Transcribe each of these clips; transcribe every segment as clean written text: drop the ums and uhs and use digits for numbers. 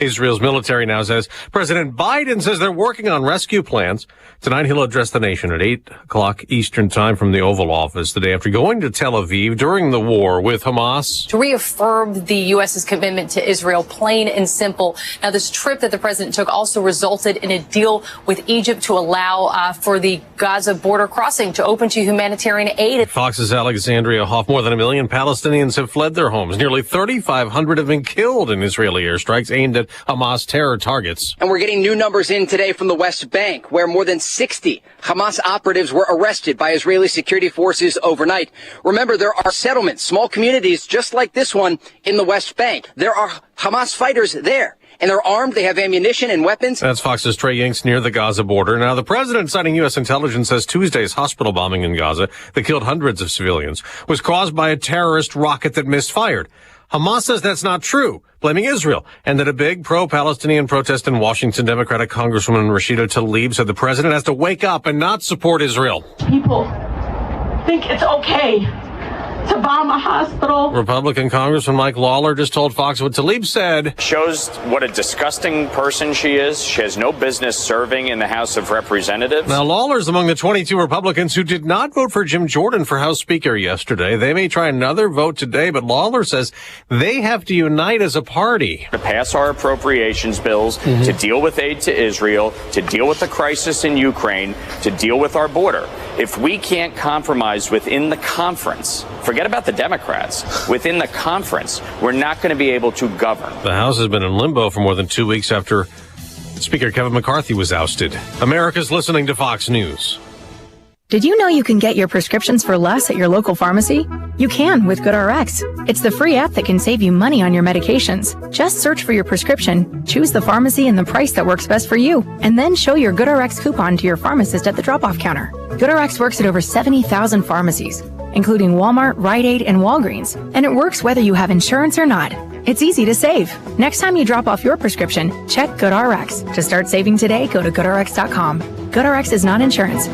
Israel's military now says President Biden says they're working on rescue plans. Tonight he'll address the nation at 8 o'clock Eastern time from the Oval Office the day after going to Tel Aviv during the war with Hamas. To reaffirm the U.S.'s commitment to Israel, plain and simple. Now, this trip that the president took also resulted in a deal with Egypt to allow for the Gaza border crossing to open to humanitarian aid. Fox's Alexandria Hoff, more than 1 million Palestinians have fled their homes. Nearly 3,500 have been killed in Israeli airstrikes aimed at Hamas terror targets. And we're getting new numbers in today from the West Bank, where more than 60 Hamas operatives were arrested by Israeli security forces overnight. Remember, there are settlements, small communities just like this one in the West Bank. There are Hamas fighters there, and they're armed. They have ammunition and weapons. That's Fox's Trey Yanks near the Gaza border. Now, the president, citing U.S. intelligence, says Tuesday's hospital bombing in Gaza that killed hundreds of civilians was caused by a terrorist rocket that misfired. Hamas says that's not true, blaming Israel, and that a big pro-Palestinian protest in Washington, Democratic Congresswoman Rashida Tlaib said the president has to wake up and not support Israel. People think it's okay to bomb a hospital. Republican Congressman Mike Lawler just told Fox what Tlaib said. Shows what a disgusting person she is. She has no business serving in the House of Representatives. Now, Lawler's among the 22 Republicans who did not vote for Jim Jordan for House Speaker yesterday. They may try another vote today, but Lawler says they have to unite as a party. To pass our appropriations bills, to deal with aid to Israel, to deal with the crisis in Ukraine, to deal with our border. If we can't compromise within the conference, forget about the Democrats, within the conference, we're not going to be able to govern. The House has been in limbo for more than 2 weeks after Speaker Kevin McCarthy was ousted. America's listening to Fox News. Did you know you can get your prescriptions for less at your local pharmacy? You can with GoodRx. It's the free app that can save you money on your medications. Just search for your prescription, choose the pharmacy and the price that works best for you, and then show your GoodRx coupon to your pharmacist at the drop-off counter. GoodRx works at over 70,000 pharmacies, including Walmart, Rite Aid, and Walgreens, and it works whether you have insurance or not. It's easy to save. Next time you drop off your prescription, check GoodRx. To start saving today, go to GoodRx.com. GoodRx is not insurance.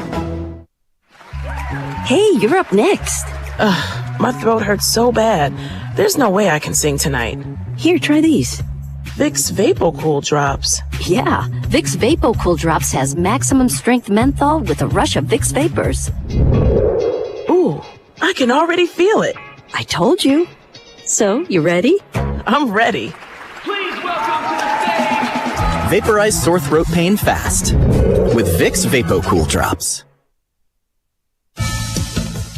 Hey, you're up next. My throat hurts so bad. There's no way I can sing tonight. Here, try these. Vicks VapoCool Drops. Yeah, Vicks VapoCool Drops has maximum strength menthol with a rush of Vicks Vapors. Ooh, I can already feel it. I told you. So, you ready? I'm ready. Please welcome to the stage. Vaporize sore throat pain fast with Vicks VapoCool Drops.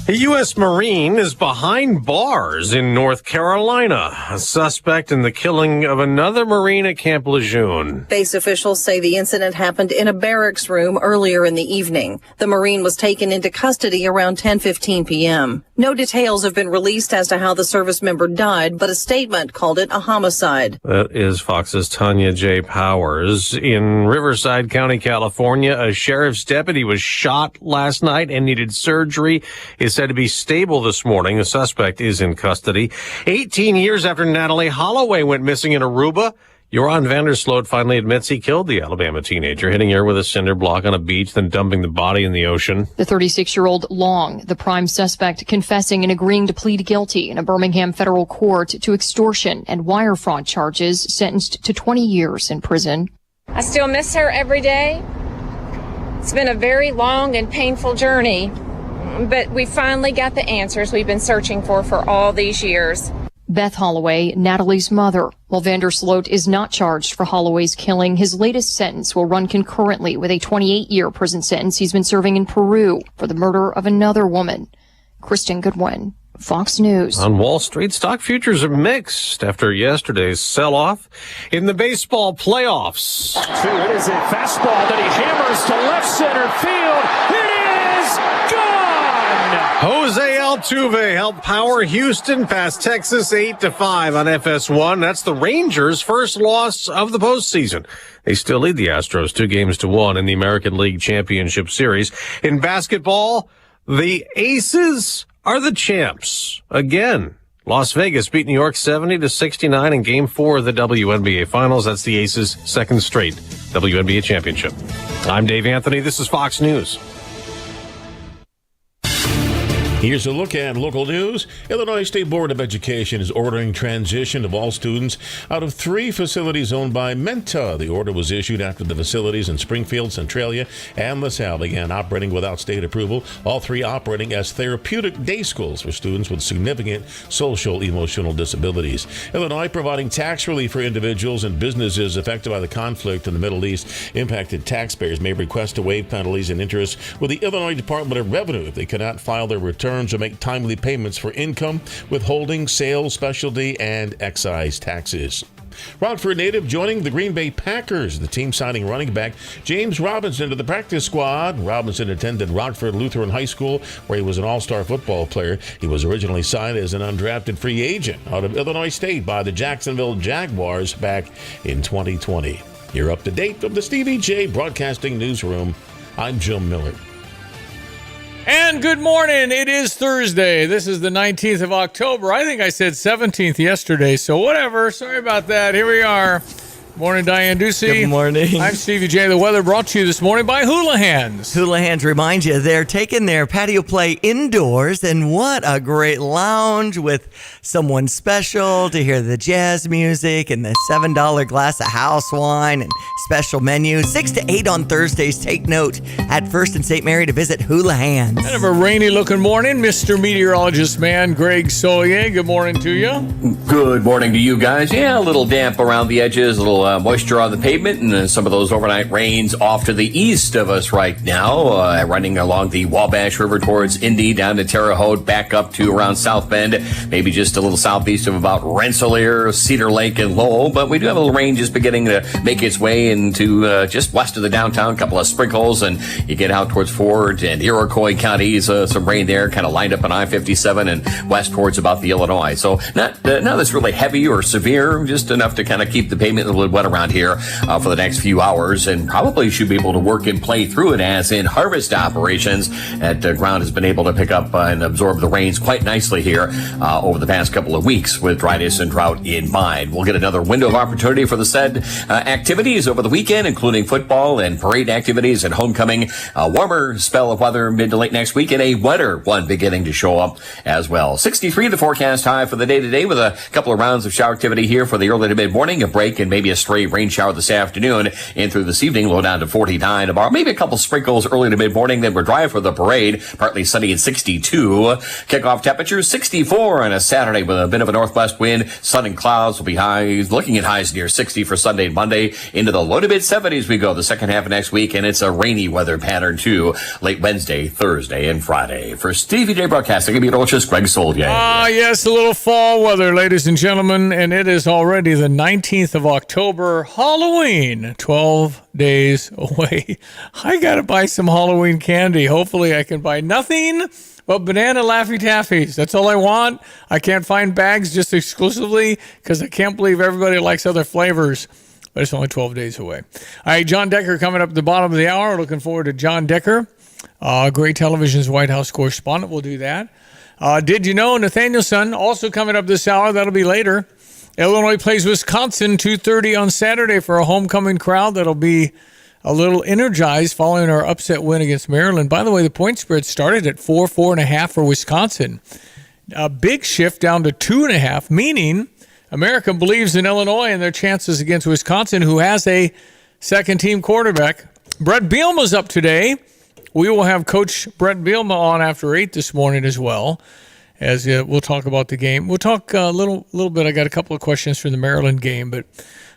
A U.S. Marine is behind bars in North Carolina, a suspect in the killing of another Marine at Camp Lejeune. Base officials say the incident happened in a barracks room earlier in the evening. The Marine was taken into custody around 10:15 p.m. No details have been released as to how the service member died, but a statement called it a homicide. That is Fox's Tanya J. Powers. In Riverside County, California, a sheriff's deputy was shot last night and needed surgery. Is said to be stable this morning. The suspect is in custody. 18 years after Natalie Holloway went missing in Aruba, Joran Vandersloot finally admits he killed the Alabama teenager, hitting her with a cinder block on a beach, then dumping the body in the ocean. The 36-year-old Long, the prime suspect, confessing and agreeing to plead guilty in a Birmingham federal court to extortion and wire fraud charges, sentenced to 20 years in prison. I still miss her every day. It's been a very long and painful journey, but we finally got the answers we've been searching for all these years. Beth Holloway, Natalie's mother. While Vandersloot is not charged for Holloway's killing, his latest sentence will run concurrently with a 28-year prison sentence he's been serving in Peru for the murder of another woman. Kristen Goodwin, Fox News. On Wall Street, stock futures are mixed after yesterday's sell-off in the baseball playoffs. It is a fastball that he hammers to left center field. It is gone! Jose Altuve helped power Houston past Texas 8-5 on FS1. That's the Rangers' first loss of the postseason. They still lead the Astros 2-1 in the American League Championship Series. In basketball, the Aces are the champs again. Las Vegas beat New York 70-69 in Game 4 of the WNBA Finals. That's the Aces' second straight WNBA championship. I'm Dave Anthony. This is Fox News. Here's a look at local news. Illinois State Board of Education is ordering transition of all students out of 3 facilities owned by Menta. The order was issued after the facilities in Springfield, Centralia, and LaSalle began operating without state approval, all 3 operating as therapeutic day schools for students with significant social emotional disabilities. Illinois providing tax relief for individuals and businesses affected by the conflict in the Middle East. Impacted taxpayers may request to waive penalties and interest with the Illinois Department of Revenue if they cannot file their returns or make timely payments for income, withholding, sales, specialty, and excise taxes. Rockford native joining the Green Bay Packers. The team signing running back James Robinson to the practice squad. Robinson attended Rockford Lutheran High School, where he was an all-star football player. He was originally signed as an undrafted free agent out of Illinois State by the Jacksonville Jaguars back in 2020. You're up to date from the Stevie Jay Broadcasting Newsroom. I'm Jim Miller. And good morning. It is Thursday. This is the 19th of October. I think I said 17th yesterday, so whatever. Sorry about that. Here we are. Morning, Diane Ducey. Good morning. I'm Stevie J. The weather brought to you this morning by Houlihan's. Houlihan's remind you they're taking their patio play indoors, and what a great lounge with someone special to hear the jazz music and the $7 glass of house wine and special menu. 6 to 8 on Thursdays. Take note at First and St. Mary to visit Houlihan's. Kind of a rainy-looking morning. Mr. Meteorologist man, Greg Solier. Good morning to you. Good morning to you guys. Yeah, a little damp around the edges, a little moisture on the pavement, and some of those overnight rains off to the east of us right now, running along the Wabash River towards Indy, down to Terre Haute, back up to around South Bend, maybe just a little southeast of about Rensselaer, Cedar Lake, and Lowell. But we do have a little rain just beginning to make its way into just west of the downtown, a couple of sprinkles, and you get out towards Ford and Iroquois counties, some rain there, kind of lined up on I-57 and west towards about the Illinois. So not that's really heavy or severe, just enough to kind of keep the pavement a little wet around here for the next few hours, and probably should be able to work and play through it as in harvest operations. That ground has been able to pick up and absorb the rains quite nicely here over the past couple of weeks with dryness and drought in mind. We'll get another window of opportunity for the said activities over the weekend, including football and parade activities and homecoming. A warmer spell of weather mid to late next week, and a wetter one beginning to show up as well. 63 the forecast high for the day today, with a couple of rounds of shower activity here for the early to mid morning, a break and maybe a stray rain shower this afternoon and through this evening, low down to 49 tomorrow. Maybe a couple sprinkles early to mid-morning, then we're dry for the parade, partly sunny at 62. Kickoff temperatures 64 on a Saturday with a bit of a northwest wind. Sun and clouds will be highs, looking at highs near 60 for Sunday and Monday. Into the low to mid-70s we go the second half of next week, and it's a rainy weather pattern too, late Wednesday, Thursday, and Friday. For Stevie J Broadcasting, I'm meteorologist Greg Solier. Yes, a little fall weather, ladies and gentlemen, and it is already the 19th of October. Halloween, 12 days away. I got to buy some Halloween candy. Hopefully I can buy nothing but banana Laffy Taffies. That's all I want. I can't find bags just exclusively because I can't believe everybody likes other flavors. But it's only 12 days away. All right, John Decker coming up at the bottom of the hour. Looking forward to John Decker, Great Television's White House correspondent. We'll do that. Did you know Nathanielson also coming up this hour? That'll be later. Illinois plays Wisconsin 2:30 on Saturday for a homecoming crowd that'll be a little energized following our upset win against Maryland. By the way, the point spread started at 4.5 for Wisconsin. A big shift down to 2.5, meaning America believes in Illinois and their chances against Wisconsin, who has a second-team quarterback. Brett Bielema's up today. We will have Coach Brett Bielema on after 8 this morning as well, as we'll talk about the game. We'll talk a little bit. I got a couple of questions from the Maryland game, but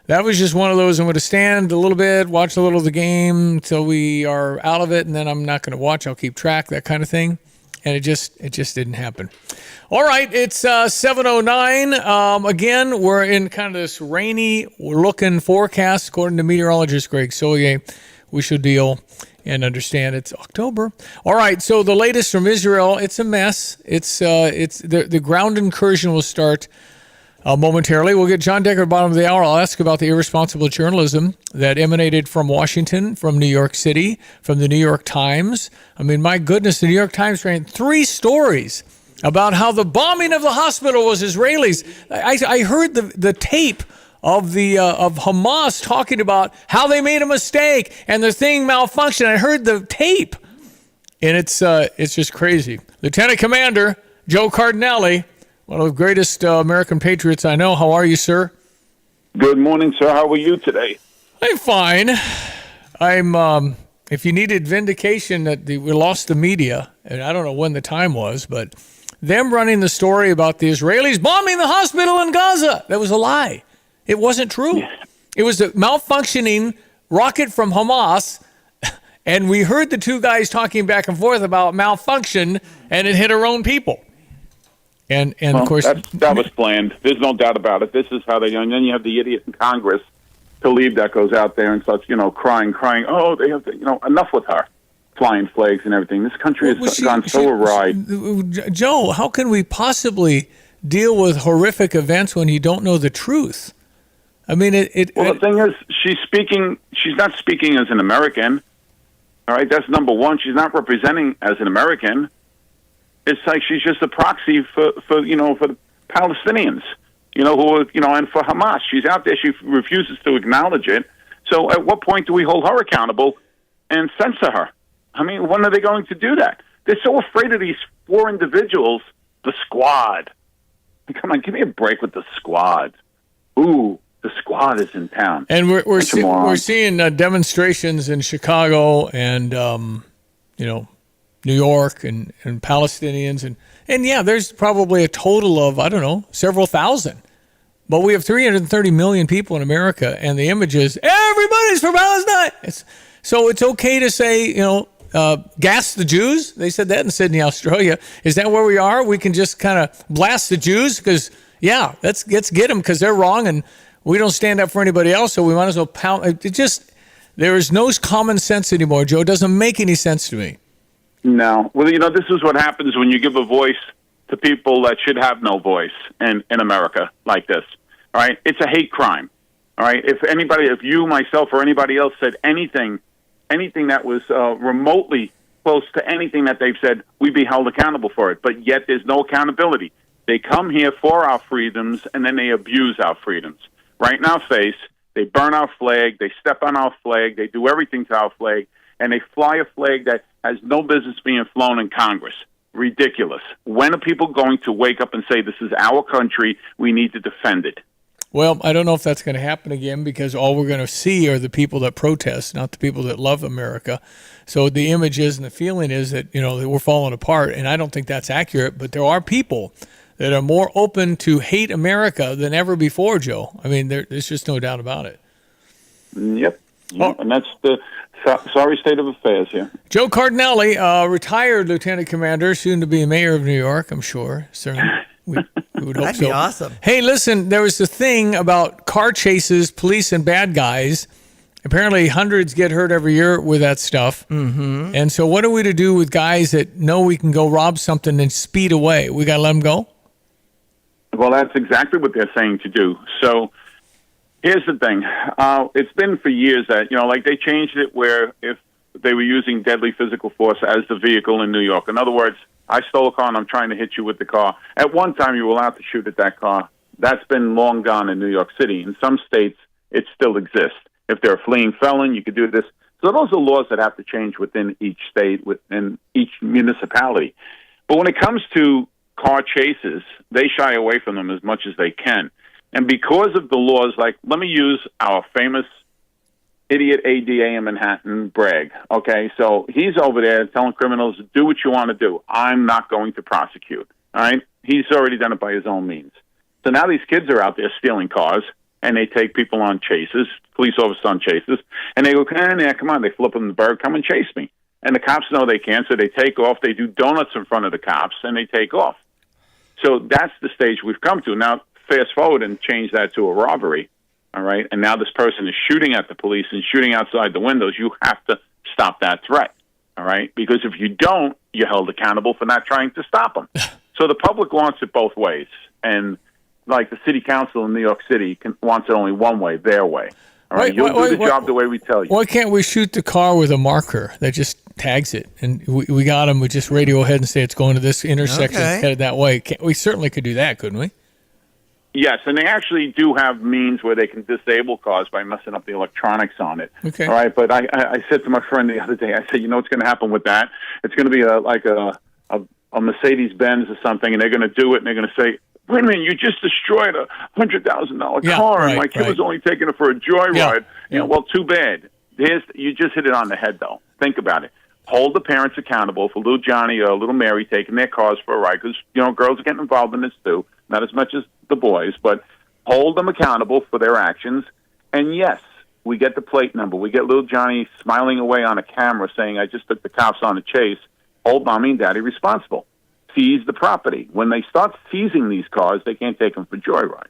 that was just one of those. I'm going to stand a little bit, watch a little of the game until we are out of it, and then I'm not going to watch. I'll keep track, that kind of thing. And it just didn't happen. All right, it's 7:09. Again, we're in kind of this rainy-looking forecast, according to meteorologist Greg Solier. We should deal and understand it's October. All right, so the latest from Israel, it's a mess. It's the ground incursion will start momentarily. We'll get John Decker at the bottom of the hour. I'll ask about the irresponsible journalism that emanated from Washington, from New York City, from the New York Times. I mean, my goodness, the New York Times ran 3 stories about how the bombing of the hospital was Israelis. I heard the tape of Hamas talking about how they made a mistake and the thing malfunctioned. I heard the tape. And it's just crazy. Lieutenant Commander Joe Cardinale, one of the greatest American patriots I know. How are you, sir? Good morning, sir. How are you today? I'm fine. I'm. If you needed vindication that we lost the media, and I don't know when the time was, but them running the story about the Israelis bombing the hospital in Gaza, that was a lie. It wasn't true. Yeah. It was a malfunctioning rocket from Hamas, and we heard the two guys talking back and forth about malfunction, and it hit our own people. And of course, that was planned. There's no doubt about it. This is how they. And then you have the idiot in Congress, Talib, that goes out there and starts, crying. Oh, they have to, enough with her, flying flags and everything. This country has gone so awry. Joe, how can we possibly deal with horrific events when you don't know the truth? I mean, the thing is, she's not speaking as an American. All right, that's number one. She's not representing as an American. It's like she's just a proxy for the Palestinians, and for Hamas. She's out there. She refuses to acknowledge it. So at what point do we hold her accountable and censor her? I mean, when are they going to do that? They're so afraid of these four individuals, the squad. Come on, give me a break with the squad. Ooh, the squad is in town. And we're seeing demonstrations in Chicago and New York and Palestinians and yeah, there's probably a total of several thousand, but we have 330 million people in America, and the image is everybody's for Palestine. So it's okay to say gas the Jews. They said that in Sydney, Australia. Is that where we are? We can just kind of blast the Jews because let's get them because they're wrong and we don't stand up for anybody else. So we might as well pound. There is no common sense anymore, Joe. It doesn't make any sense to me. No. Well, this is what happens when you give a voice to people that should have no voice in America like this. All right? It's a hate crime. All right? If you, myself, or anybody else said anything that was remotely close to anything that they've said, we'd be held accountable for it. But yet there's no accountability. They come here for our freedoms, and then they abuse our freedoms. Right in our face, they burn our flag, they step on our flag, they do everything to our flag, and they fly a flag that has no business being flown in Congress. Ridiculous. When are people going to wake up and say, this is our country, we need to defend it? Well, I don't know if that's going to happen again because all we're going to see are the people that protest, not the people that love America. So the image is and the feeling is that, that we're falling apart, and I don't think that's accurate, but there are people that are more open to hate America than ever before, Joe. I mean, there's just no doubt about it. Yep. And that's the sorry state of affairs here. Joe Cardinale, retired lieutenant commander, soon to be mayor of New York, I'm sure. Certainly, we would hope That'd so. be awesome. Hey, listen, there was a thing about car chases, police, and bad guys. Apparently, hundreds get hurt every year with that stuff. Mm-hmm. And so what are we to do with guys that know we can go rob something and speed away? We got to let them go? Well, that's exactly what they're saying to do. So here's the thing. It's been for years that, they changed it where if they were using deadly physical force as the vehicle in New York. In other words, I stole a car and I'm trying to hit you with the car. At one time, you were allowed to shoot at that car. That's been long gone in New York City. In some states, it still exists. If they're a fleeing felon, you could do this. So those are laws that have to change within each state, within each municipality. But when it comes to car chases, they shy away from them as much as they can. And because of the laws, let me use our famous idiot ADA in Manhattan, Bragg. Okay, so he's over there telling criminals, do what you want to do. I'm not going to prosecute. All right? He's already done it by his own means. So now these kids are out there stealing cars, and they take people on chases, police officers on chases, and they go, come on, they flip them the bird, come and chase me. And the cops know they can't, so they take off. They do donuts in front of the cops, and they take off. So that's the stage we've come to. Now, fast forward and change that to a robbery, all right? And now this person is shooting at the police and shooting outside the windows. You have to stop that threat, all right? Because if you don't, you're held accountable for not trying to stop them. So the public wants it both ways. And like the city council in New York City wants it only one way, their way. All right, you'll do the job the way we tell you. Why can't we shoot the car with a marker that just tags it? And we got them, we just radio ahead and say it's going to this intersection, headed that way. We certainly could do that, couldn't we? Yes, and they actually do have means where they can disable cars by messing up the electronics on it. Okay. All right, but I said to my friend the other day, I said, you know what's going to happen with that? It's going to be a Mercedes-Benz or something, and they're going to do it, and they're going to say, wait a minute, you just destroyed a $100,000 car, and my kid was only taking it for a joyride. Yeah. You know, well, too bad. You just hit it on the head, though. Think about it. Hold the parents accountable for little Johnny or little Mary taking their cars for a ride, because, you know, girls are getting involved in this too, not as much as the boys, but hold them accountable for their actions. And yes, we get the plate number. We get little Johnny smiling away on a camera saying, I just took the cops on a chase. Hold mommy and daddy responsible. Seize the property. When they start seizing these cars, they can't take them for joyrides.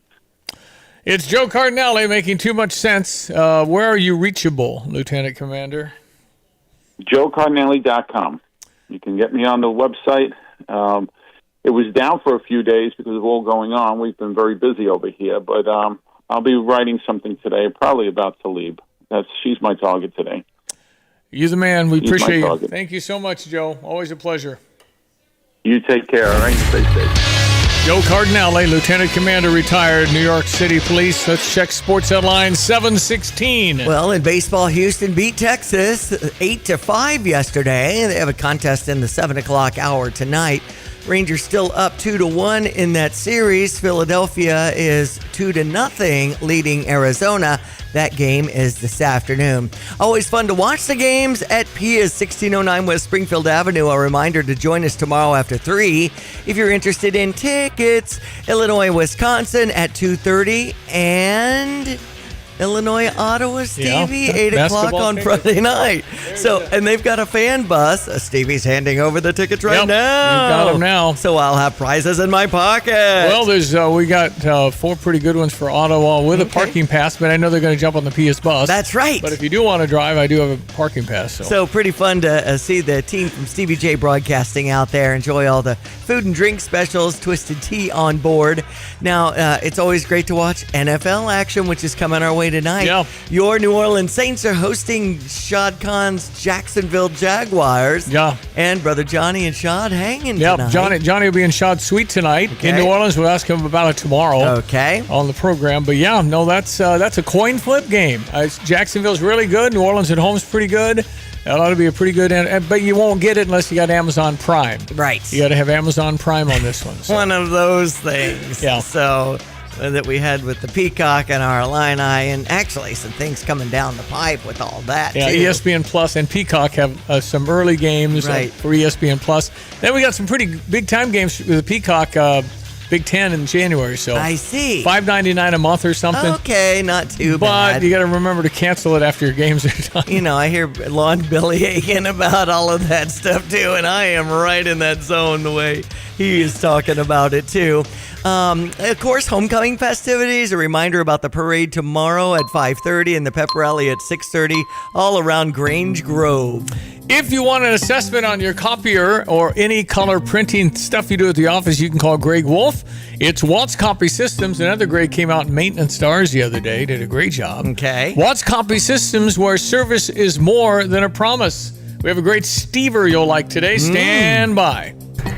It's Joe Cardinale making too much sense. Where are you reachable, Lieutenant Commander? JoeCardinale.com. You can get me on the website. It was down for a few days because of all going on. We've been very busy over here, but I'll be writing something today, probably about Talib. She's my target today. You're the man. We appreciate you. Target. Thank you so much, Joe. Always a pleasure. You take care, all right? Stay safe. Joe Cardinale, Lieutenant Commander, retired, New York City Police. Let's check Sports Headline 716. Well, in baseball, Houston beat Texas 8-5 yesterday. They have a contest in the 7 o'clock hour tonight. Rangers still up 2-1 in that series. Philadelphia is 2-0 leading Arizona. That game is this afternoon. Always fun to watch the games at Pia's 1609 West Springfield Avenue. A reminder to join us tomorrow after 3 if you're interested in tickets. Illinois, Wisconsin at 2:30 and Illinois, Ottawa, Stevie, 8 o'clock on Friday night. And they've got a fan bus. Stevie's handing over the tickets right now. You got them now. So I'll have prizes in my pocket. Well, we got 4 pretty good ones for Ottawa with a parking pass, but I know they're going to jump on the PS bus. That's right. But if you do want to drive, I do have a parking pass. So pretty fun to see the team from Stevie Jay Broadcasting out there. Enjoy all the food and drink specials, Twisted Tea on board. Now, it's always great to watch NFL action, which is coming our way tonight. Yeah. Your New Orleans Saints are hosting Shad Khan's Jacksonville Jaguars. Yeah. And Brother Johnny and Shad hanging tonight. Johnny will be in Shad's suite tonight in New Orleans. We'll ask him about it tomorrow. Okay. On the program. But yeah, no, that's a coin flip game. Jacksonville's really good. New Orleans at home's pretty good. That ought to be a pretty good, but you won't get it unless you got Amazon Prime. Right. You got to have Amazon Prime on this one. So. One of those things. Yeah. So that we had with the Peacock and our Illini, and actually some things coming down the pipe with all that. Yeah, too. ESPN Plus and Peacock have some early games for ESPN Plus. Then we got some pretty big time games with the Peacock. Big Ten in January, so I see. $5.99 a month or something. Okay, not too bad. But you got to remember to cancel it after your games are done. You know, I hear Lon Billy aching about all of that stuff too, and I am right in that zone the way he is talking about it too. Of course, homecoming festivities. A reminder about the parade tomorrow at 5:30 and the pep rally at 6:30, all around Grange Grove. If you want an assessment on your copier or any color printing stuff you do at the office, you can call Greg Wolf. It's Watts Copy Systems. Another Greg came out in Maintenance Stars the other day. Did a great job. Okay. Watts Copy Systems, where service is more than a promise. We have a great Stever you'll like today. Stand by.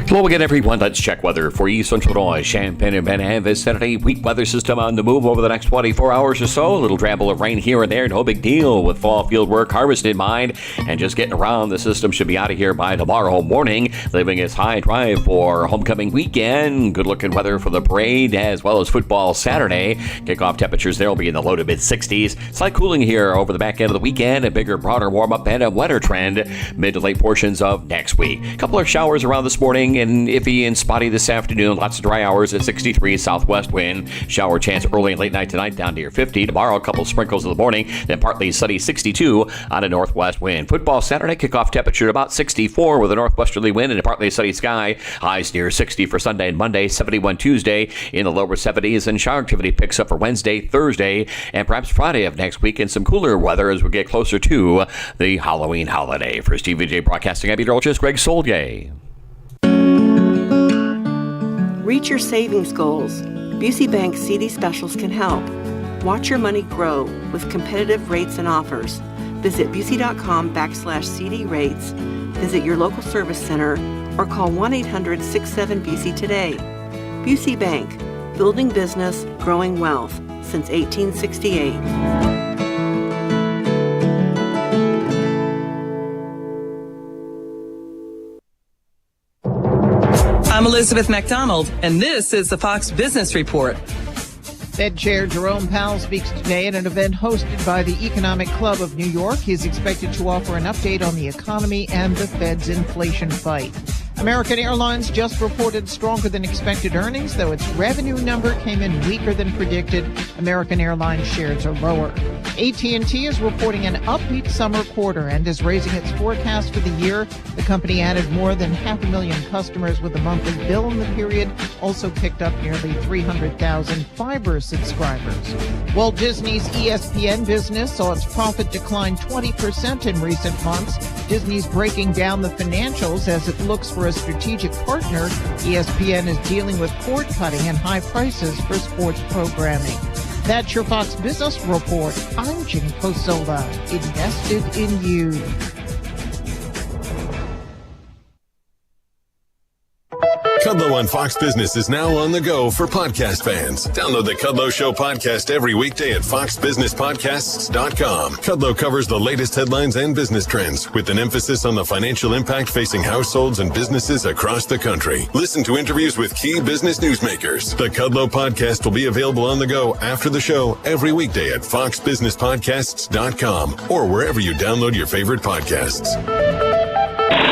Hello again, everyone. Let's check weather for East Central Illinois, Champaign and Van vicinity. Weak weather system on the move over the next 24 hours or so. A little drabble of rain here and there. No big deal with fall field work, harvest in mind, and just getting around. The system should be out of here by tomorrow morning, leaving us high drive for homecoming weekend. Good looking weather for the parade as well as football Saturday. Kickoff temperatures there will be in the low to mid 60s. Slight cooling here over the back end of the weekend. A bigger, broader warm up and a wetter trend mid to late portions of next week. A couple of showers around this morning and iffy and spotty this afternoon. Lots of dry hours at 63 southwest wind. Shower chance early and late night tonight down near 50. Tomorrow, a couple sprinkles in the morning, then partly sunny 62 on a northwest wind. Football Saturday, kickoff temperature about 64 with a northwesterly wind and a partly sunny sky. Highs near 60 for Sunday and Monday, 71 Tuesday in the lower 70s. And shower activity picks up for Wednesday, Thursday, and perhaps Friday of next week, and some cooler weather as we get closer to the Halloween holiday. For Stevie Jay Broadcasting, I'm meteorologist Greg Solgay. Reach your savings goals. Busey Bank's CD specials can help. Watch your money grow with competitive rates and offers. Visit Busey.com/CD rates. Visit your local service center or call 1-800-67-BUSEY today. Busey Bank, building business, growing wealth since 1868. I'm Elizabeth McDonald, and this is the Fox Business Report. Fed Chair Jerome Powell speaks today at an event hosted by the Economic Club of New York. He's expected to offer an update on the economy and the Fed's inflation fight. American Airlines just reported stronger than expected earnings, though its revenue number came in weaker than predicted. American Airlines shares are lower. AT&T is reporting an upbeat summer quarter and is raising its forecast for the year. The company added more than 500,000 customers with a monthly bill in the period, also picked up nearly 300,000 fiber subscribers. Walt Disney's ESPN business saw its profit decline 20% in recent months. Disney's breaking down the financials as it looks for a strategic partner. ESPN is dealing with cord cutting and high prices for sports programming. That's your Fox Business Report. I'm Ginny Posola, invested in you. Kudlow on Fox Business is now on the go for podcast fans. Download the Kudlow Show podcast every weekday at foxbusinesspodcasts.com. Kudlow covers the latest headlines and business trends with an emphasis on the financial impact facing households and businesses across the country. Listen to interviews with key business newsmakers. The Kudlow podcast will be available on the go after the show every weekday at foxbusinesspodcasts.com or wherever you download your favorite podcasts.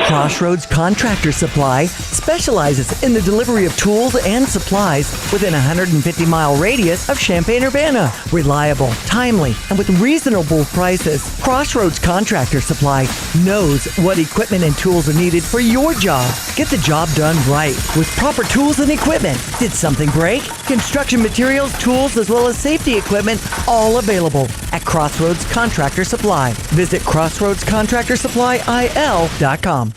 Crossroads Contractor Supply specializes in the delivery of tools and supplies within a 150-mile radius of Champaign-Urbana. Reliable, timely, and with reasonable prices, Crossroads Contractor Supply knows what equipment and tools are needed for your job. Get the job done right with proper tools and equipment. Did something break? Construction materials, tools, as well as safety equipment, all available at Crossroads Contractor Supply. Visit crossroadscontractorsupplyil.com.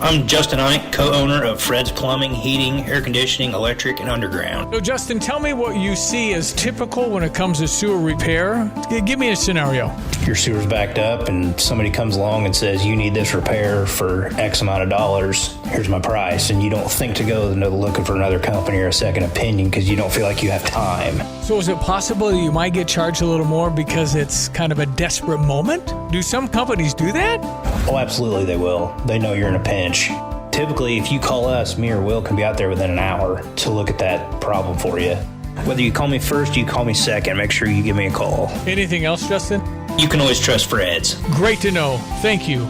I'm Justin Ike, co-owner of Fred's Plumbing, Heating, Air Conditioning, Electric, and Underground. So, Justin, tell me what you see as typical when it comes to sewer repair. Give me a scenario. Your sewer's backed up and somebody comes along and says, you need this repair for X amount of dollars. Here's my price. And you don't think to go looking for another company or a second opinion because you don't feel like you have time. So is it possible that you might get charged a little more because it's kind of a desperate moment? Do some companies do that? Oh, absolutely they will. They know you're in a pinch. Typically, if you call us, me or Will can be out there within an hour to look at that problem for you. Whether you call me first, you call me second, make sure you give me a call. Anything else, Justin? You can always trust Fred's. Great to know. Thank you.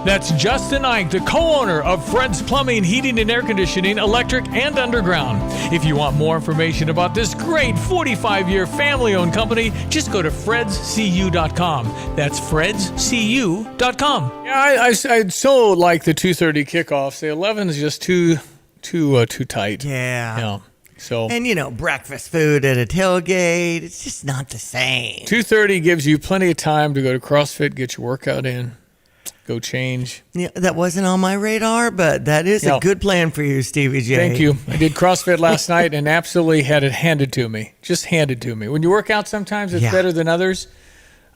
That's Justin Ike, the co-owner of Fred's Plumbing, Heating and Air Conditioning, Electric, and Underground. If you want more information about this great 45-year family-owned company, just go to fredscu.com. That's fredscu.com. Yeah, I so like the 2:30 kickoffs. The 11 is just too tight. Yeah. So, and breakfast food at a tailgate, it's just not the same. 2:30 gives you plenty of time to go to CrossFit, get your workout in, go change. Yeah, that wasn't on my radar, but that is a good plan for you, Stevie J. Thank you. I did CrossFit last night and absolutely had it handed to me. Just handed to me. When you work out, sometimes it's better than others.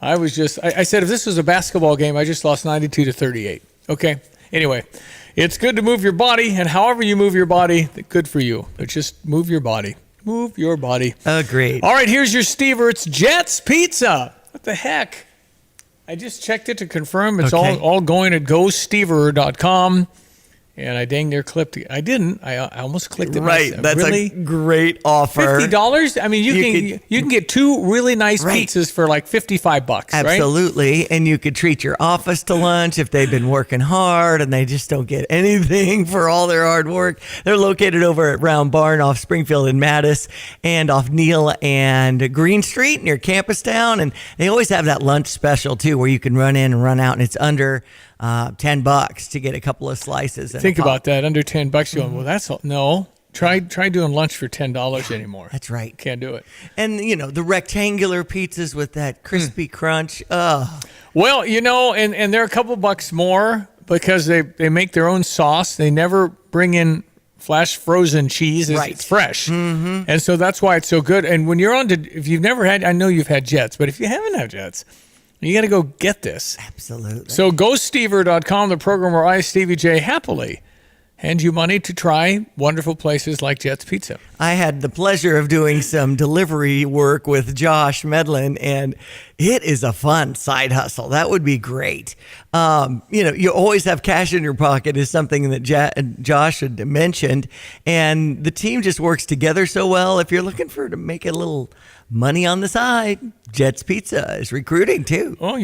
I said if this was a basketball game, I just lost 92-38. Okay. Anyway, it's good to move your body, and however you move your body, good for you. But just move your body. Move your body. Agreed. All right, here's your Stever. It's Jets Pizza. What the heck? I just checked it to confirm. It's all going at gostever.com. And I dang near clicked it. I didn't. I almost clicked it. Right. That's really? A great offer. $50? I mean, you can get two really nice pizzas for like $55, right? Absolutely. And you could treat your office to lunch if they've been working hard and they just don't get anything for all their hard work. They're located over at Round Barn off Springfield and Mattis and off Neal and Green Street near Campustown. And they always have that lunch special too where you can run in and run out and it's under $10 to get a couple of slices. Think about that, under $10. You're going, well, that's all. No. Try doing lunch for $10 anymore. That's right. Can't do it. And, the rectangular pizzas with that crispy crunch. Oh. Well, and they're a couple bucks more because they make their own sauce. They never bring in flash frozen cheese. It's fresh. Mm-hmm. And so that's why it's so good. And when you're if you've never had, I know you've had Jets, but if you haven't had Jets, you got to go get this. Absolutely. So GoStever.com, the program where I, Stevie J, happily hand you money to try wonderful places like Jet's Pizza. I had the pleasure of doing some delivery work with Josh Medlin, and it is a fun side hustle. That would be great. You always have cash in your pocket is something that Josh had mentioned, and the team just works together so well. If you're looking to make a little money on the side, Jet's Pizza is recruiting too. Well,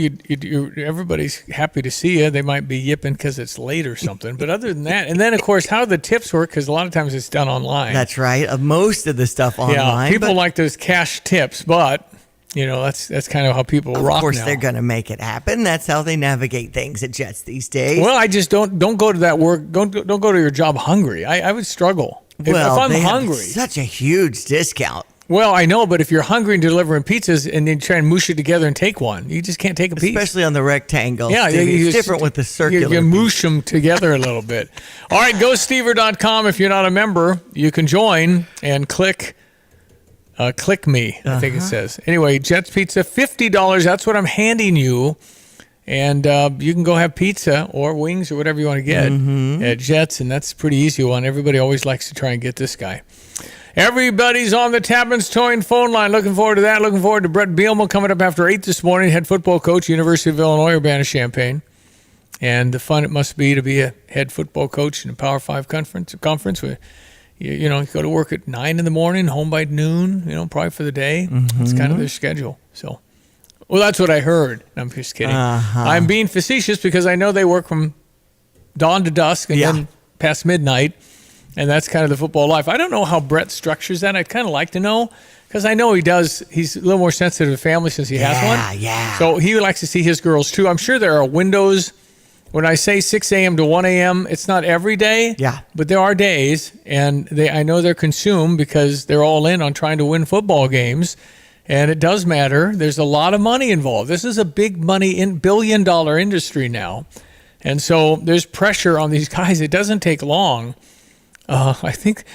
everybody's happy to see you. They might be yipping because it's late or something. But other than that, and then, of course, how the tips work, because a lot of times it's done online. That's right. Most of the stuff online. Yeah, people like those cash tips, but that's kind of how people rock now. Of course, they're going to make it happen. That's how they navigate things at Jets these days. Well, I just don't go to that work. Don't go to your job hungry. I would struggle. If I'm they hungry, have such a huge discount. Well, I know, but if you're hungry and delivering pizzas and then try and moosh it together and take one, you just can't take a piece. Especially on the rectangle. Yeah, it's different with the circular. You moosh them together a little bit. All right, GoStever.com. If you're not a member, you can join and click me, I think it says. Anyway, Jet's Pizza, $50. That's what I'm handing you. And you can go have pizza or wings or whatever you want to get at Jet's, and that's a pretty easy one. Everybody always likes to try and get this guy. Everybody's on the Tapman's Towing phone line. Looking forward to that. Looking forward to Brett Bielema coming up after 8 this morning. Head football coach, University of Illinois, Urbana-Champaign. And the fun it must be to be a head football coach in a Power 5 conference where you go to work at 9 in the morning, home by noon, probably for the day. It's kind of their schedule. So, well, that's what I heard. I'm just kidding. I'm being facetious because I know they work from dawn to dusk and then past midnight. And that's kind of the football life. I don't know how Brett structures that. I'd kind of like to know because I know he does. He's a little more sensitive to family since he has one. Yeah. So he likes to see his girls too. I'm sure there are windows. When I say 6 a.m. to 1 a.m., it's not every day. Yeah. But there are days, and I know they're consumed because they're all in on trying to win football games. And it does matter. There's a lot of money involved. This is a big money, billion-dollar industry now. And so there's pressure on these guys. It doesn't take long. I think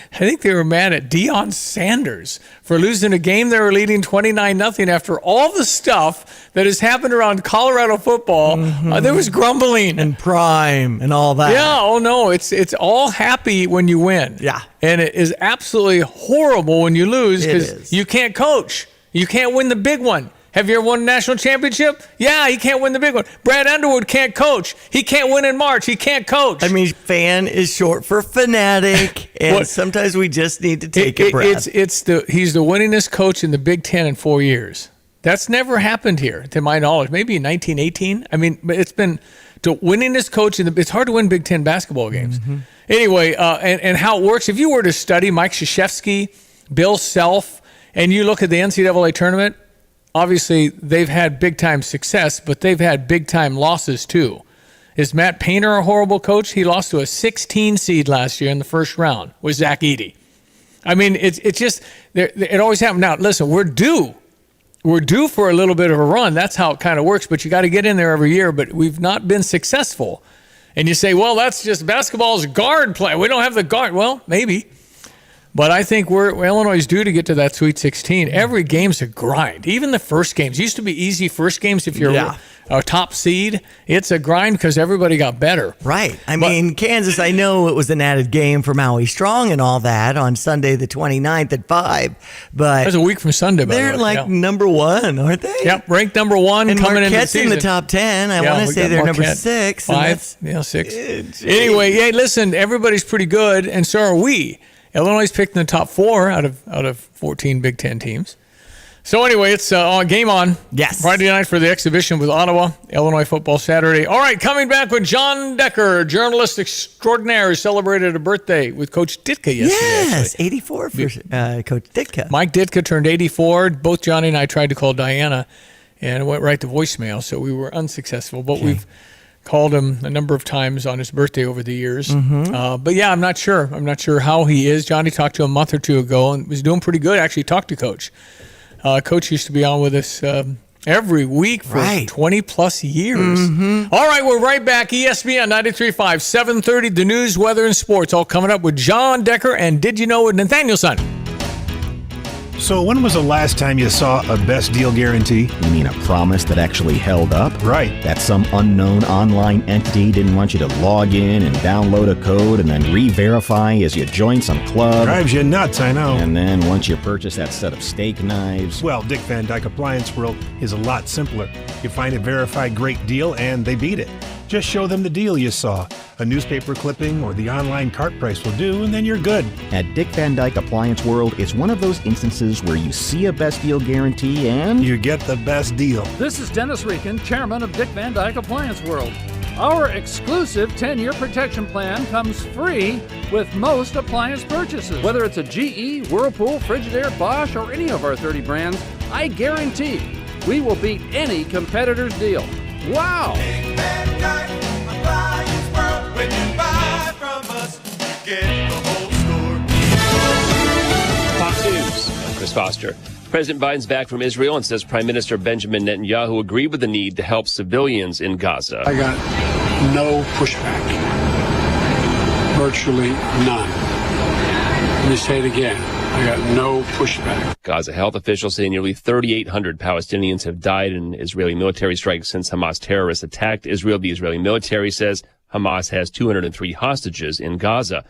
they were mad at Deion Sanders for losing a game they were leading 29-0 after all the stuff that has happened around Colorado football. There was grumbling and prime and all that. Yeah, oh no, it's all happy when you win. Yeah, and it is absolutely horrible when you lose because you can't coach. You can't win the big one. Have you ever won a national championship? Yeah, he can't win the big one. Brad Underwood can't coach. He can't win in March. He can't coach. I mean, fan is short for fanatic, and sometimes we just need to take a breath. He's the winningest coach in the Big Ten in 4 years. That's never happened here, to my knowledge. Maybe in 1918. I mean, but it's been the winningest coach in the. It's hard to win Big Ten basketball games. Anyway, and how it works. If you were to study Mike Krzyzewski, Bill Self, and you look at the NCAA tournament. Obviously, they've had big-time success, but they've had big-time losses, too. Is Matt Painter a horrible coach? He lost to a 16 seed last year in the first round with Zach Edey. I mean, it's just, it always happens. Now, listen, we're due. We're due for a little bit of a run. That's how it kind of works, but you got to get in there every year, but we've not been successful. And you say, well, that's just basketball's guard play. We don't have the guard. Well, maybe. But I think Illinois is due to get to that Sweet 16. Every game's a grind. Even the first games. Used to be easy first games if you're a top seed. It's a grind because everybody got better. Right. I mean, Kansas, I know it was an added game for Maui Strong and all that on Sunday the 29th at 5. But that's a week from Sunday, by the way. They're like number 1, aren't they? Yep, ranked number 1 and coming into the Marquette's season. in the top 10. I want to say they're number 6. 5, 6. Anyway, listen, everybody's pretty good, and so are we. Illinois is picked in the top 4 out of 14 Big Ten teams. So anyway, it's game on. Yes. Friday night for the exhibition with Ottawa. Illinois football Saturday. All right, coming back with John Decker, journalist extraordinaire, who celebrated a birthday with Coach Ditka yesterday. Yes, 84 for Coach Ditka. Mike Ditka turned 84. Both Johnny and I tried to call Diana, and it went right to voicemail, so we were unsuccessful. But we've called him a number of times on his birthday over the years. But yeah, I'm not sure. I'm not sure how he is. Johnny talked to him a month or two ago and was doing pretty good. Actually talked to Coach. Coach used to be on with us every week for 20 plus years. All right, we're right back. ESPN 93.5, 7:30, the news, weather, and sports. All coming up with John Decker and Did You Know with Nathaniel Son. So when was the last time you saw a best deal guarantee? You mean a promise that actually held up? Right. That some unknown online entity didn't want you to log in and download a code and then re-verify as you join some club. Drives you nuts, I know. And then once you purchase that set of steak knives... Well, Dick Van Dyke Appliance World is a lot simpler. You find a verified great deal and they beat it. Just show them the deal you saw. A newspaper clipping or the online cart price will do, and then you're good. At Dick Van Dyke Appliance World, it's one of those instances where you see a best deal guarantee and... you get the best deal. This is Dennis Rieken, chairman of Dick Van Dyke Appliance World. Our exclusive 10-year protection plan comes free with most appliance purchases. Whether it's a GE, Whirlpool, Frigidaire, Bosch, or any of our 30 brands, I guarantee we will beat any competitor's deal. Wow! Dick Van Dyke Appliance World. When you buy from us, you get the whole store. Fox News, I'm Chris Foster. President Biden's back from Israel and says Prime Minister Benjamin Netanyahu agreed with the need to help civilians in Gaza. I got no pushback. Virtually none. Let me say it again. I got no pushback. Gaza health officials say nearly 3,800 Palestinians have died in Israeli military strikes since Hamas terrorists attacked Israel. The Israeli military says Hamas has 203 hostages in Gaza.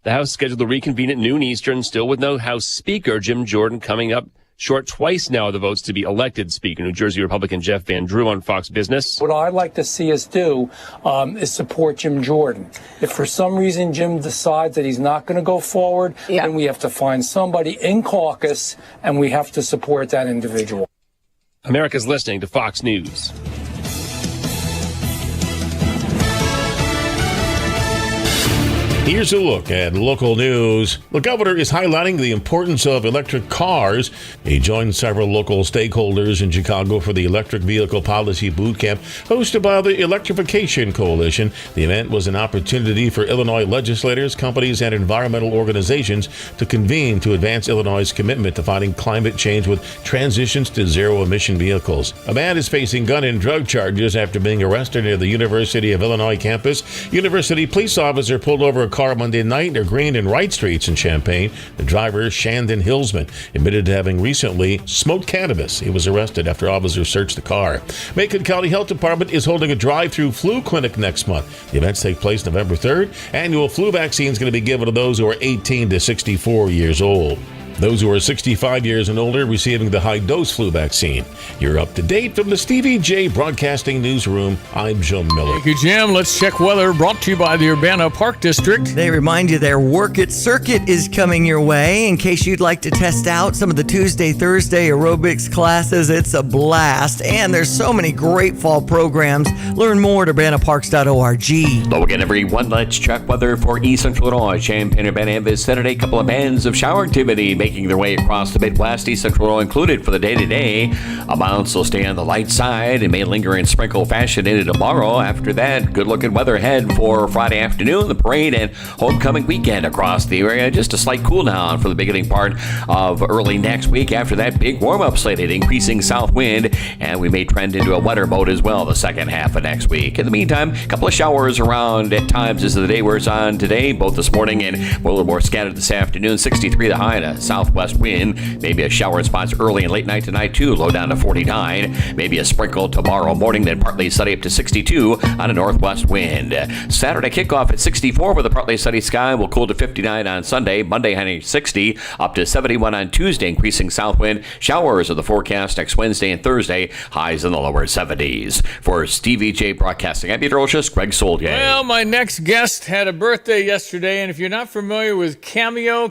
The House is scheduled to reconvene at noon Eastern, still with no House Speaker. Jim Jordan coming up short twice now of the votes to be elected Speaker. New Jersey Republican Jeff Van Drew on Fox Business. What I'd like to see us do is support Jim Jordan. If for some reason Jim decides that he's not going to go forward, then we have to find somebody in caucus and we have to support that individual. America's listening to Fox News. Here's a look at local news. The governor is highlighting the importance of electric cars. He joined several local stakeholders in Chicago for the Electric Vehicle Policy Boot Camp hosted by the Electrification Coalition. The event was an opportunity for Illinois legislators, companies, and environmental organizations to convene to advance Illinois' commitment to fighting climate change with transitions to zero-emission vehicles. A man is facing gun and drug charges after being arrested near the University of Illinois campus. University police officer pulled over a car Monday night near Green and Wright Streets in Champaign. The driver, Shandon Hillsman, admitted to having recently smoked cannabis. He was arrested after officers searched the car. Macon County Health Department is holding a drive-through flu clinic next month. The events take place November 3rd. Annual flu vaccine is going to be given to those who are 18 to 64 years old. Those who are 65 years and older receiving the high-dose flu vaccine. You're up to date from the Stevie Jay Broadcasting Newsroom. I'm Joe Miller. Thank you, Jim. Let's check weather brought to you by the Urbana Park District. They remind you their Work It Circuit is coming your way. In case you'd like to test out some of the Tuesday, Thursday aerobics classes, it's a blast. And there's so many great fall programs. Learn more at urbanaparks.org. Low again, everyone. Let's check weather for East Central Illinois. Champaign, Urbana, and vicinity. A couple of bands of shower activity making their way across the Midwest. East Central Illinois included for the day-to-day. Amounts will stay on the light side and may linger in sprinkle fashion into tomorrow. After that, good-looking weather ahead for Friday afternoon, the parade and homecoming weekend across the area. Just a slight cool down for the beginning part of early next week. After that, big warm-up slated, increasing south wind, and we may trend into a wetter mode as well the second half of next week. In the meantime, a couple of showers around at times as the day wears on today, both this morning and a little more scattered this afternoon. 63 the high, and a southwest wind. Maybe a shower in spots early and late night tonight too, low down to 49. Maybe a sprinkle tomorrow morning, then partly sunny up to 62 on a northwest wind. Saturday kickoff at 64 with a partly sunny sky. Will cool to 59 on Sunday. Monday high 60 up to 71 on Tuesday, increasing south wind. Showers are the forecast next Wednesday and Thursday. Highs in the lower 70s. For Stevie Jay Broadcasting, I'm Peter Olshes, Greg Soldier. Well, my next guest had a birthday yesterday, and if you're not familiar with Cameo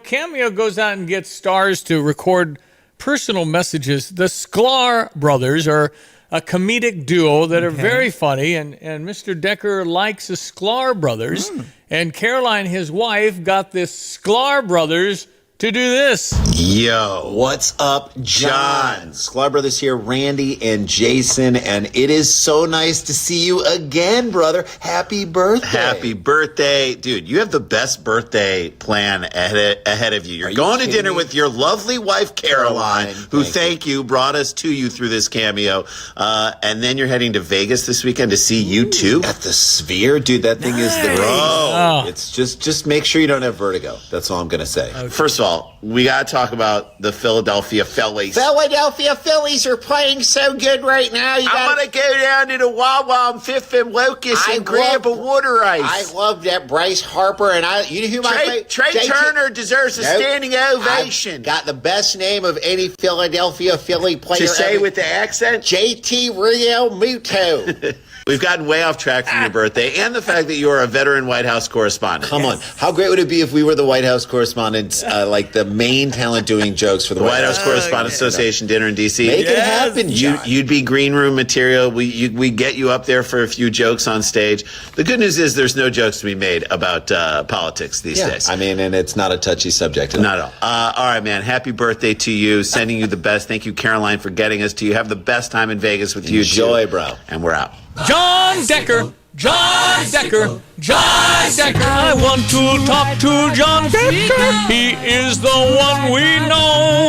goes out and gets stars to record personal messages. The Sklar brothers are a comedic duo that are very funny, and Mr. Decker likes the Sklar brothers, and Caroline, his wife, got the Sklar brothers to do this. Yo, what's up, John? Sklar Brothers here, Randy and Jason, and it is so nice to see you again, brother. Happy birthday. Happy birthday. Dude, you have the best birthday plan ahead of you. You're going to dinner with your lovely wife, Caroline, who, thank you, brought us to you through this Cameo. And then you're heading to Vegas this weekend to see U2 at the Sphere. Dude, that thing is the bro. It's just make sure you don't have vertigo. That's all I'm going to say. First of all, we got to talk about the Philadelphia Phillies. Philadelphia Phillies are playing so good right now. I want to go down to the Wawa on 5th and Locust and grab a water ice. I love that Bryce Harper, and you know who my favorite? Trey Turner deserves a standing ovation. I've got the best name of any Philadelphia Philly player. To say with the accent? JT Real Muto. We've gotten way off track from your birthday and the fact that you're a veteran White House correspondent. Come on. How great would it be if we were the White House correspondents, like the main talent doing jokes for the White House Correspondents Association dinner in D.C.? Make it happen, John. You'd be green room material. We get you up there for a few jokes on stage. The good news is there's no jokes to be made about politics these days. I mean, and it's not a touchy subject. Not at all. All right, man. Happy birthday to you. Sending you the best. Thank you, Caroline, for getting us to you. Have the best time in Vegas with you. Enjoy, bro. And we're out. John Decker. John Decker. John Decker. I want to talk to John Decker. He is the one we know.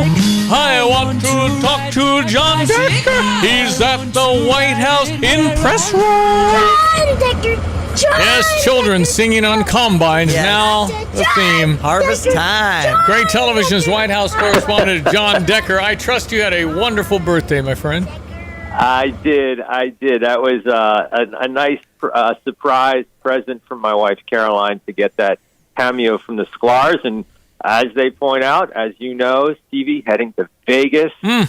I want to talk to John Decker. He's at the White House in press room. John Decker. Yes, children singing on combines. Now the theme. Harvest time. Great Television's White House correspondent John Decker. I trust you had a wonderful birthday, my friend. I did. That was a nice surprise present from my wife, Caroline, to get that cameo from the Sklar's. And as they point out, as you know, Stevie, heading to Vegas to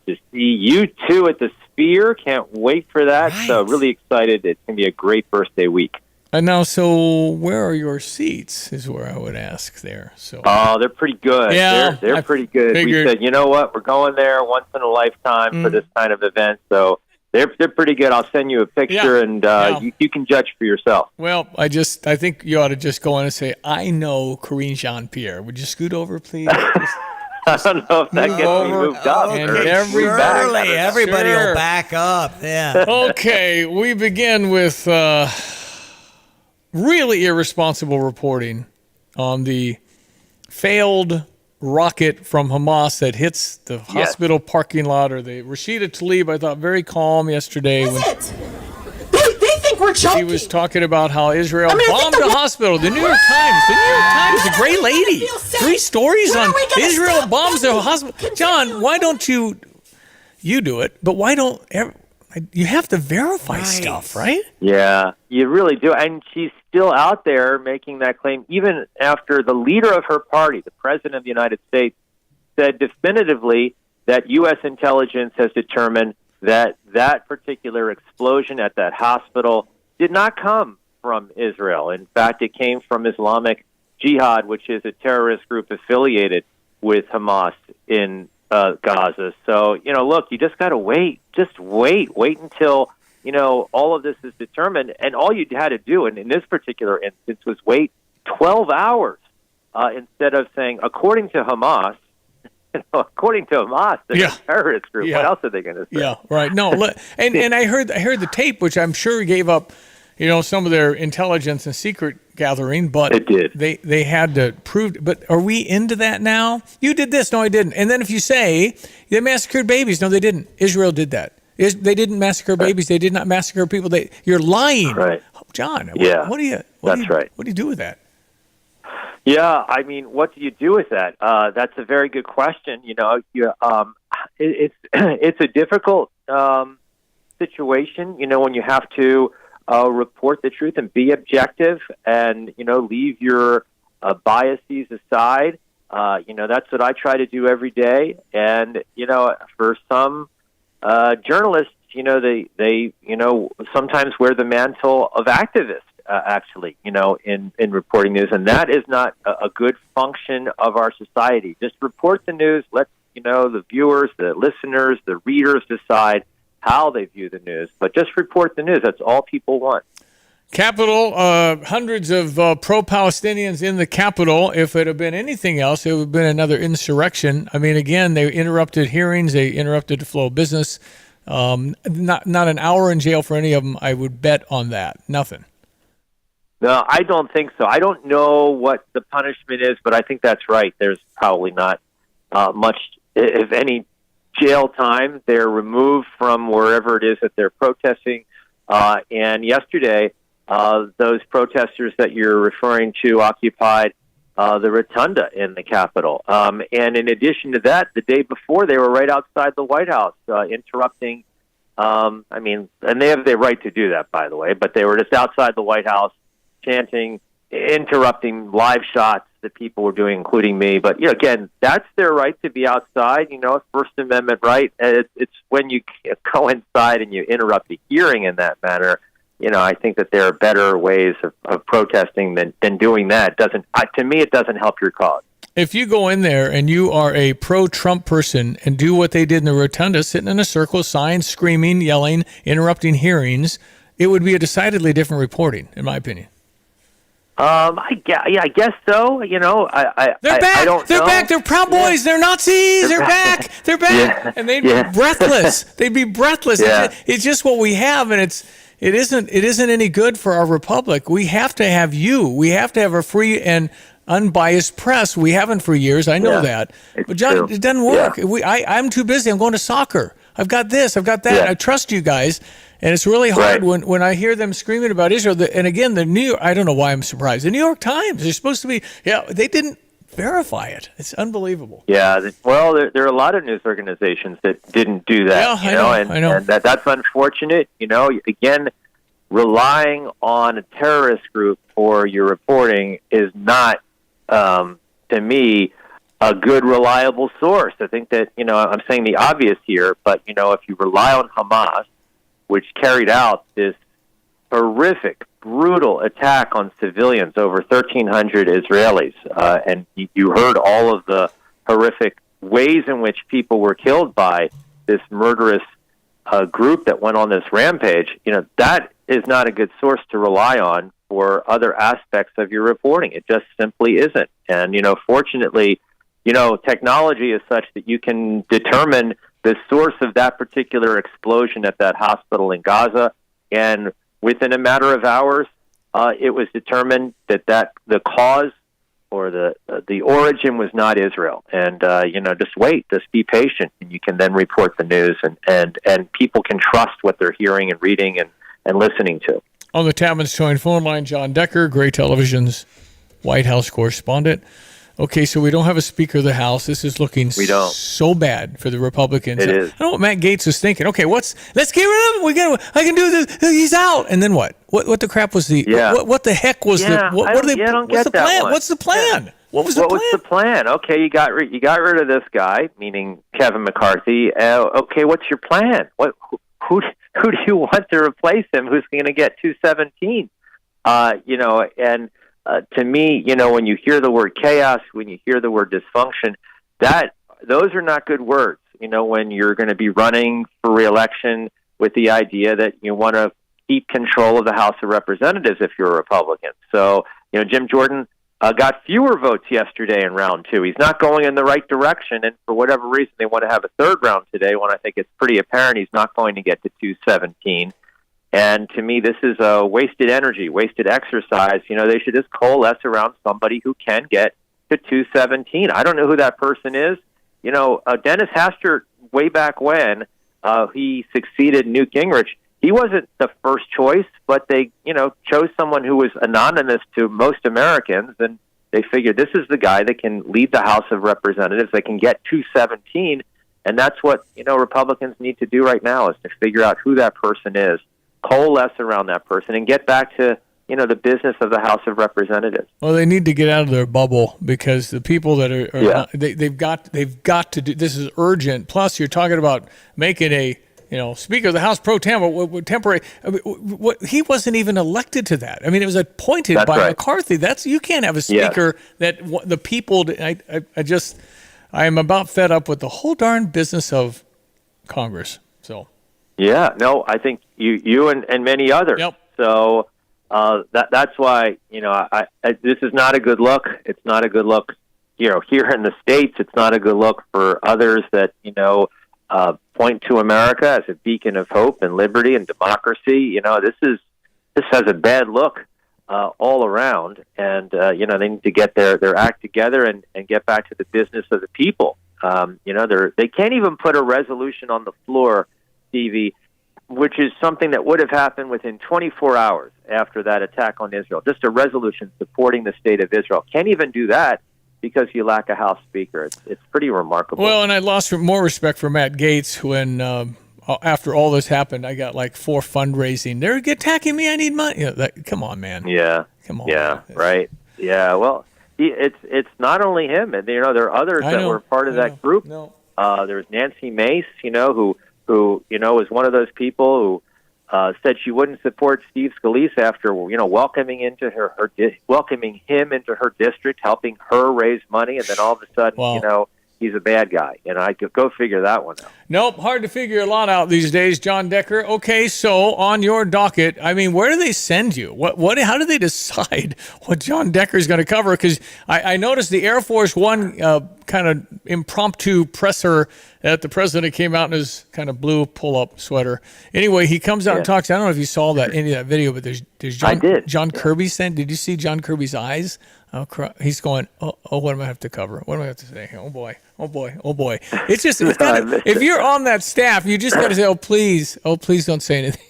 see you two at the Sphere. Can't wait for that. Right. So really excited. It's going to be a great birthday week. And now, so where are your seats is where I would ask there. So. Oh, they're pretty good. Yeah, they're pretty good. Figured. We said, you know what, we're going there once in a lifetime for this kind of event. So they're pretty good. I'll send you a picture, and you can judge for yourself. Well, I think you ought to just go in and say, I know Corinne Jean-Pierre. Would you scoot over, please? I don't know if that gets me moved up. And everybody will back up. Yeah. Okay, we begin with really irresponsible reporting on the failed rocket from Hamas that hits the hospital parking lot, or the Rashida Tlaib, I thought, very calm yesterday. They think we're joking. She was talking about how Israel bombed a hospital. The New York Times, the great lady. 3 stories on Israel bombs a hospital. John, why don't you do it, but why don't you have to verify stuff, right? Yeah, you really do. And she's still out there making that claim, even after the leader of her party, the President of the United States, said definitively that U.S. intelligence has determined that that particular explosion at that hospital did not come from Israel. In fact, it came from Islamic Jihad, which is a terrorist group affiliated with Hamas in Gaza. So, look, you just got to wait. Just wait until, all of this is determined. And all you had to do, and in this particular instance, was wait 12 hours instead of saying, according to Hamas, they're a terrorist group. What else are they going to say? Yeah, right. No, and I heard the tape, which I'm sure gave up, some of their intelligence and secret gathering, but it did. They had to prove. But are we into that now? You did this, no, I didn't. And then if you say they massacred babies, no, they didn't. Israel did that. They didn't massacre babies. They did not massacre people. You're lying, right, John? Yeah, what do you? Right. What do you do with that? Yeah, I mean, what do you do with that? That's a very good question. It's a difficult situation. When you have to report the truth and be objective, and leave your biases aside. That's what I try to do every day. And for some journalists, they sometimes wear the mantle of activist. Actually, in reporting news, and that is not a good function of our society. Just report the news. Let the viewers, the listeners, the readers decide how they view the news. But just report the news. That's all people want. Capitol, hundreds of pro-Palestinians in the Capitol. If it had been anything else, it would have been another insurrection. I mean, again, they interrupted hearings. They interrupted the flow of business. Not an hour in jail for any of them. I would bet on that. Nothing. No, I don't think so. I don't know what the punishment is, but I think that's right. There's probably not much, if any, jail time. They're removed from wherever it is that they're protesting. And yesterday, those protesters that you're referring to occupied the rotunda in the Capitol. And in addition to that, the day before, they were right outside the White House interrupting. And they have the right to do that, by the way, but they were just outside the White House chanting, interrupting live shots that people were doing, including me. But, again, that's their right to be outside, First Amendment right. It's when you go inside and you interrupt the hearing in that manner. I think that there are better ways of protesting than doing that. To me, it doesn't help your cause. If you go in there and you are a pro-Trump person and do what they did in the rotunda, sitting in a circle, signs, screaming, yelling, interrupting hearings, it would be a decidedly different reporting, in my opinion. I guess so. They're back. I don't They're know. back. They're Proud Boys. They're Nazis. They're back. They're back. Yeah. And they'd be breathless. They'd be breathless. Yeah. It's just what we have, and it isn't any good for our republic. We have to have you. We have to have a free and unbiased press. We haven't for years. I know that. But John, true. it doesn't work. Yeah. I'm too busy. I'm going to soccer. I've got this. I've got that. Yeah. I trust you guys. And it's really hard when I hear them screaming about Israel. And again, the New York, I don't know why I'm surprised. The New York Times, they're supposed to be, they didn't verify it. It's unbelievable. Yeah, well, there are a lot of news organizations that didn't do that. Yeah, I know. And that's unfortunate. Again, relying on a terrorist group for your reporting is not, to me, a good, reliable source. I think that, I'm saying the obvious here, but, if you rely on Hamas, which carried out this horrific, brutal attack on civilians, over 1,300 Israelis. And you heard all of the horrific ways in which people were killed by this murderous group that went on this rampage. That is not a good source to rely on for other aspects of your reporting. It just simply isn't. And, fortunately, technology is such that you can determine the source of that particular explosion at that hospital in Gaza, and within a matter of hours, it was determined that the cause or the origin was not Israel. And just wait, just be patient, and you can then report the news, and people can trust what they're hearing and reading and listening to. On the Tapman's Joint phone line, John Decker, Gray Television's White House correspondent. Okay, so we don't have a Speaker of the House. This is looking so bad for the Republicans. It is. I don't know what Matt Gaetz is thinking. Okay, let's get rid of him. I can do this. He's out. And then what? What the crap was the? Yeah. What the heck was the? What are they? What's the plan? What's the plan? Yeah. What was the plan? Okay, you got rid of this guy, meaning Kevin McCarthy. Okay, what's your plan? Who do you want to replace him? Who's going to get 217? And. To me, when you hear the word chaos, when you hear the word dysfunction, those are not good words. When you're going to be running for re-election with the idea that you want to keep control of the House of Representatives if you're a Republican. So, Jim Jordan got fewer votes yesterday in round 2. He's not going in the right direction, and for whatever reason, they want to have a third round today when I think it's pretty apparent he's not going to get to 217. And to me, this is a wasted energy, wasted exercise. They should just coalesce around somebody who can get to 217. I don't know who that person is. Dennis Hastert, way back when he succeeded Newt Gingrich, he wasn't the first choice, but they, chose someone who was anonymous to most Americans, and they figured this is the guy that can lead the House of Representatives, that can get 217, and that's what, Republicans need to do right now, is to figure out who that person is, coalesce around that person, and get back to the business of the House of Representatives. Well, they need to get out of their bubble, because the people that are not, they've got to do this. Is urgent. Plus, you're talking about making a Speaker of the House pro tem, temporary. He wasn't even elected to that. I mean, it was appointed by McCarthy. You can't have a speaker that the people. I am about fed up with the whole darn business of Congress. So. Yeah, no, I think you and many others. Yep. So that's why this is not a good look. It's not a good look, here in the States. It's not a good look for others that point to America as a beacon of hope and liberty and democracy. This has a bad look all around, and they need to get their act together and get back to the business of the people. They can't even put a resolution on the floor, Stevie, which is something that would have happened within 24 hours after that attack on Israel. Just a resolution supporting the state of Israel. Can't even do that because you lack a House Speaker. It's pretty remarkable. Well, and I lost more respect for Matt Gaetz when, after all this happened, I got like 4 fundraising. They're attacking me. I need money. Come on, man. Yeah. Come on. Yeah, right. Yeah, well, it's not only him. And, there are others that were part of that group. No. There's Nancy Mace, who was one of those people who said she wouldn't support Steve Scalise after, welcoming him into her district, helping her raise money, and then all of a sudden, he's a bad guy. And I could go figure that one out. Nope, hard to figure a lot out these days, John Decker. Okay, so on your docket, I mean, where do they send you? How do they decide what John Decker is going to cover? Because I noticed the Air Force One kind of impromptu presser that the president came out in his kind of blue pull-up sweater. Anyway, he comes out and talks. I don't know if you saw any of that video, but there's John Kirby sent. Did you see John Kirby's eyes? He's going, oh, what am I have to cover? What do I have to say? Oh boy. It's just, if you're on that staff, you just got to say, oh please don't say anything.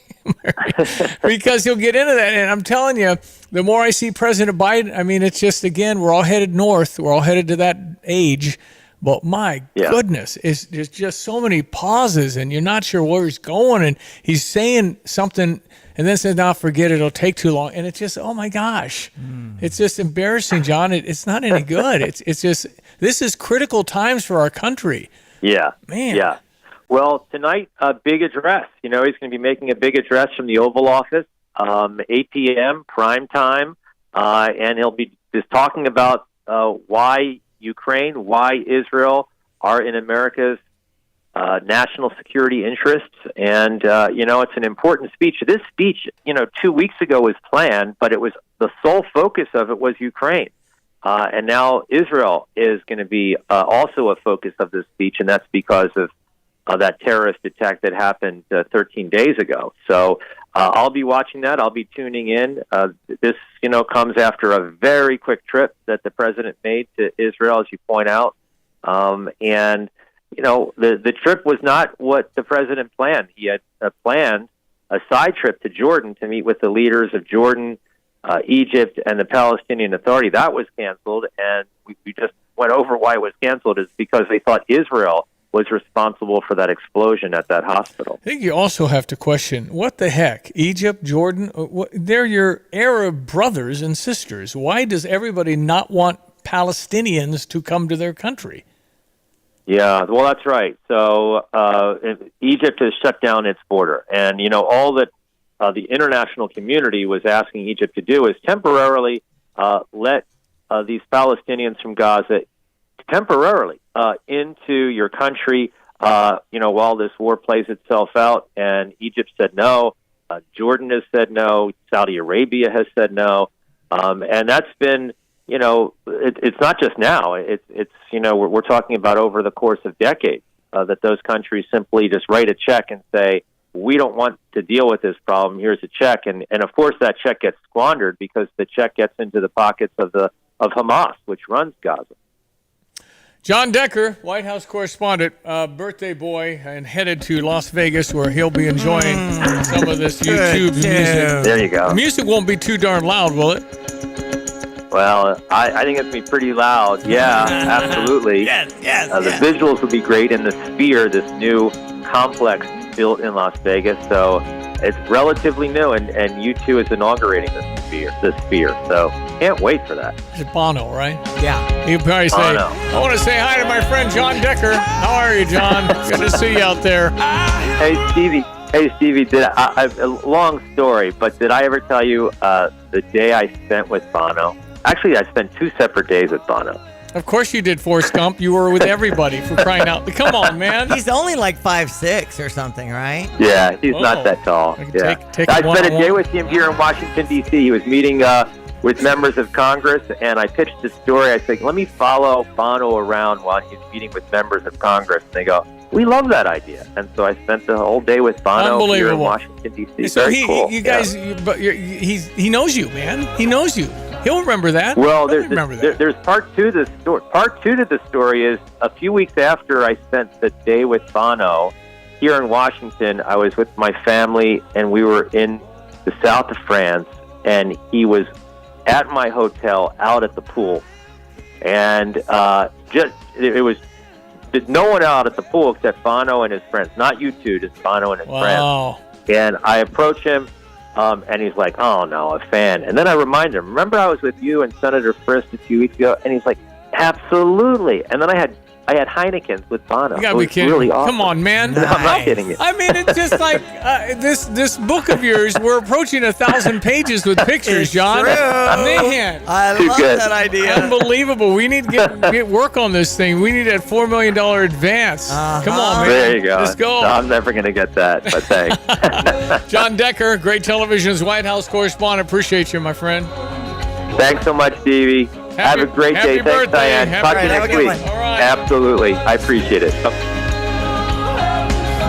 Because he'll get into that. And I'm telling you, the more I see President Biden, I mean, it's just, again, we're all headed north. We're all headed to that age. But my goodness, there's just so many pauses and you're not sure where he's going. And he's saying something and then says, "No, forget it. It'll take too long." And it's just, oh my gosh, it's just embarrassing, John. It's not any good. It's just, this is critical times for our country. Yeah, man. Yeah. Well, tonight, a big address. He's going to be making a big address from the Oval Office, 8 p.m. prime time, and he'll be just talking about why Ukraine, why Israel are in America's national security interests. And, it's an important speech. This speech, 2 weeks ago was planned, but it was the sole focus of it was Ukraine. And now Israel is going to be also a focus of this speech, and that's because of that terrorist attack that happened 13 days ago. So I'll be watching that. I'll be tuning in. This, comes after a very quick trip that the president made to Israel, as you point out. The trip was not what the president planned. He had planned a side trip to Jordan to meet with the leaders of Jordan, Egypt, and the Palestinian Authority. That was canceled, and we just went over why it was canceled. Is because they thought Israel was responsible for that explosion at that hospital. I think you also have to question, what the heck? Egypt, Jordan, they're your Arab brothers and sisters. Why does everybody not want Palestinians to come to their country? Yeah, well, that's right. So Egypt has shut down its border. And, all that the international community was asking Egypt to do is temporarily let these Palestinians from Gaza temporarily into your country, while this war plays itself out. And Egypt said no. Jordan has said no. Saudi Arabia has said no. And that's been, it's not just now. It's we're talking about over the course of decades that those countries simply just write a check and say, we don't want to deal with this problem. Here's a check. And of course, that check gets squandered because the check gets into the pockets of Hamas, which runs Gaza. John Decker, White House correspondent, birthday boy, and headed to Las Vegas where he'll be enjoying some of this YouTube music. There you go. The music won't be too darn loud, will it? Well, I think it's going to be pretty loud. Yeah, absolutely. Yes. The visuals will be great in the Sphere, this new complex built in Las Vegas. So it's relatively new, and U2 is inaugurating the Sphere. So can't wait for that. It's Bono, right? Yeah. He'll probably say, Bono. I want to say hi to my friend John Decker. How are you, John? Good to see you out there. Hey, Stevie, a long story, but did I ever tell you the day I spent with Bono? Actually, I spent 2 separate days with Bono. Of course you did, Forrest Gump. You were with everybody for crying out. Come on, man. He's only like 5'6" or something, right? Yeah, he's not that tall. Yeah. Take I spent a day with him here in Washington, D.C. He was meeting with members of Congress, and I pitched this story. I said, let me follow Bono around while he's meeting with members of Congress. And they go, we love that idea. And so I spent the whole day with Bono here in Washington, D.C. So Very cool. You guys, he knows you, man. He knows you. He'll remember that. Well, there's part two to the story. Part two to the story is a few weeks after I spent the day with Bono, here in Washington, I was with my family, and we were in the south of France, and he was at my hotel out at the pool. And there's no one out at the pool except Bono and his friends. Not you two, just Bono and his friends. And I approach him, and he's like, "Oh, no, a fan." And then I remind him, "Remember I was with you and Senator Frist a few weeks ago?" And he's like, "Absolutely." And then I had Heineken's with Bono. You gotta be kidding really me. awesome. Come on, man. No, I'm not kidding you. I mean, it's just like this book of yours. We're approaching 1,000 pages with pictures, John. True. Man, I love that idea. Unbelievable. We need to get work on this thing. We need that $4 million advance. Come on, man. There you go. Let's go. No, I'm never going to get that, but thanks. John Decker, Great Television's White House correspondent. Appreciate you, my friend. Thanks so much, Stevie. Have a great day. Happy birthday. Thanks, Diane. Talk to you next week. All right. Absolutely. I appreciate it.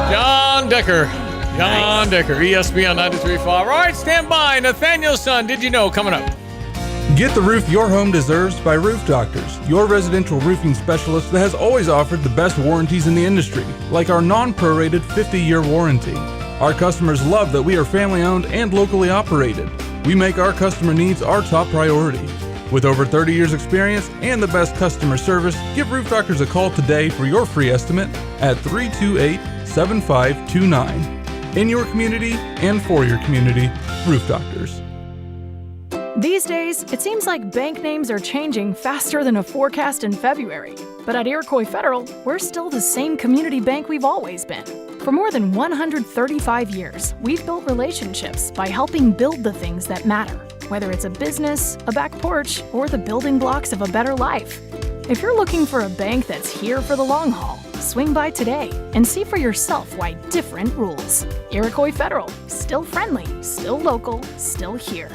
John Decker. John Decker, ESPN 93.5. All right, stand by. Nathaniel's son, did you know, coming up. Get the roof your home deserves by Roof Doctors, your residential roofing specialist that has always offered the best warranties in the industry, like our non-prorated 50-year warranty. Our customers love that we are family-owned and locally operated. We make our customer needs our top priority. With over 30 years experience and the best customer service, give Roof Doctors a call today for your free estimate at 328-7529. In your community and for your community, Roof Doctors. These days, it seems like bank names are changing faster than a forecast in February. But at Iroquois Federal, we're still the same community bank we've always been. For more than 135 years, we've built relationships by helping build the things that matter, whether it's a business, a back porch, or the building blocks of a better life. If you're looking for a bank that's here for the long haul, swing by today and see for yourself why different rules. Iroquois Federal, still friendly, still local, still here.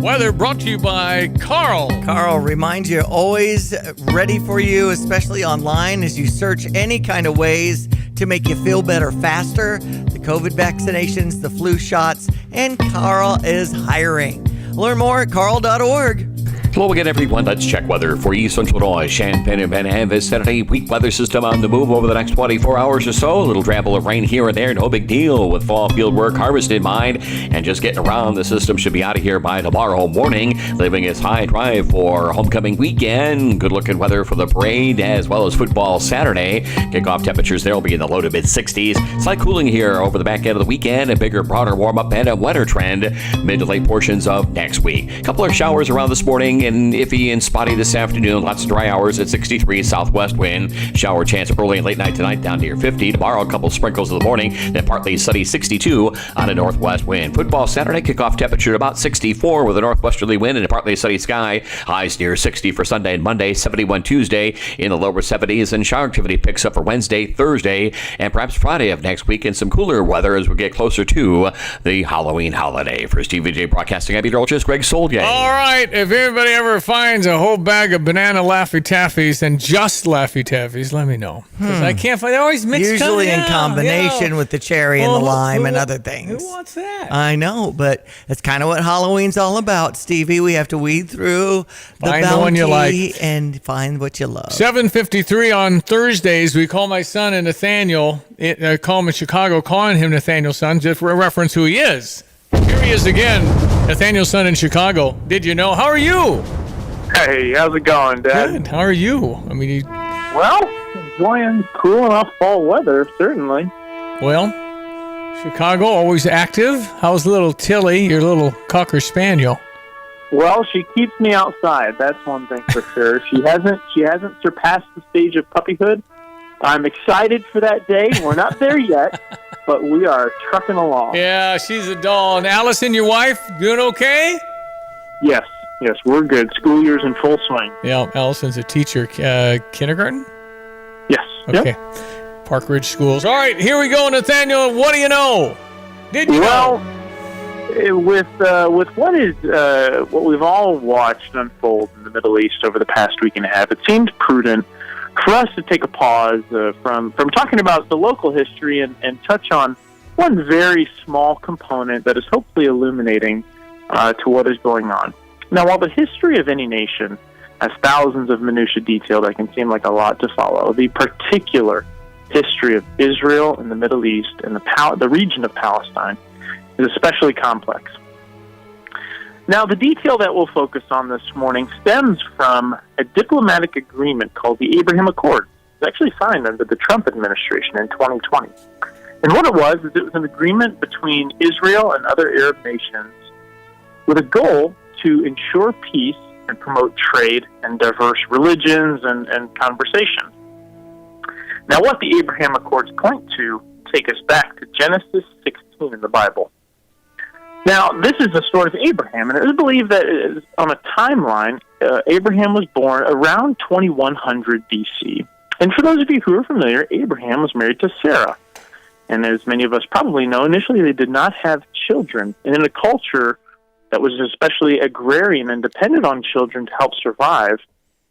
Weather brought to you by Carl. Carl reminds you, always ready for you, especially online, as you search any kind of ways to make you feel better faster. The COVID vaccinations, the flu shots, and Carl is hiring. Learn more at carl.org. Hello again, everyone. Let's check weather for East Central Illinois, Champaign-Urbana, and this Saturday. Weak weather system on the move over the next 24 hours or so. A little drabble of rain here and there. No big deal with fall field work, harvest in mind, and just getting around. The system should be out of here by tomorrow morning, leaving its high drive for homecoming weekend. Good-looking weather for the parade as well as football Saturday. Kickoff temperatures there will be in the low to mid-60s. Slight cooling here over the back end of the weekend. A bigger, broader warm-up and a wetter trend mid to late portions of next week. A couple of showers around this morning and iffy and spotty this afternoon. Lots of dry hours at 63 southwest wind. Shower chance early and late night tonight down near 50. Tomorrow, a couple sprinkles in the morning, then partly sunny 62 on a northwest wind. Football Saturday, kickoff temperature about 64 with a northwesterly wind and a partly sunny sky. Highs near 60 for Sunday and Monday, 71 Tuesday in the lower 70s, and shower activity picks up for Wednesday, Thursday, and perhaps Friday of next week, and some cooler weather as we get closer to the Halloween holiday. For Stevie Jay Broadcasting, I'm Peter Olchis, Greg Solgay. All right, if anybody ever finds a whole bag of banana Laffy Taffies and just Laffy Taffies, let me know. Because I can't find, they're always mixed. Usually in combination with the cherry and the lime and other things. Who wants that? I know, but that's kind of what Halloween's all about, Stevie. We have to weed through the Find the bounty one you like. and find what you love. 7:53 on Thursdays, we call my son and Nathaniel, call him in Chicago, calling him Nathaniel's son, just for reference who he is. Here he is again, Nathaniel's son in Chicago. Did you know? How are you? Hey, how's it going, Dad? Good. How are you? I mean, well, enjoying cool enough fall weather, certainly. Well, Chicago, always active. How's little Tilly, your little Cocker Spaniel? Well, she keeps me outside. That's one thing for sure. She hasn't surpassed the stage of puppyhood. I'm excited for that day. We're not there yet, but we are trucking along. Yeah, she's a doll. And Allison, your wife, doing okay? Yes, we're good. School year's in full swing. Yeah, Allison's a teacher. Kindergarten? Yes. Okay. Yep. Park Ridge Schools. All right, here we go, Nathaniel. What do you know? Did you know? With what we've all watched unfold in the Middle East over the past week and a half, it seemed prudent for us to take a pause from talking about the local history and touch on one very small component that is hopefully illuminating to what is going on. Now, while the history of any nation has thousands of minutiae detail that can seem like a lot to follow. The particular history of Israel and the Middle East and the region of Palestine is especially complex. Now, the detail that we'll focus on this morning stems from a diplomatic agreement called the Abraham Accord. It was actually signed under the Trump administration in 2020. And what it was an agreement between Israel and other Arab nations with a goal to ensure peace and promote trade and diverse religions and conversations. Now, what the Abraham Accords point to take us back to Genesis 16 in the Bible. Now, this is the story of Abraham, and it is believed that on a timeline, Abraham was born around 2100 BC. And for those of you who are familiar, Abraham was married to Sarah. And as many of us probably know, initially they did not have children. And in a culture that was especially agrarian and depended on children to help survive,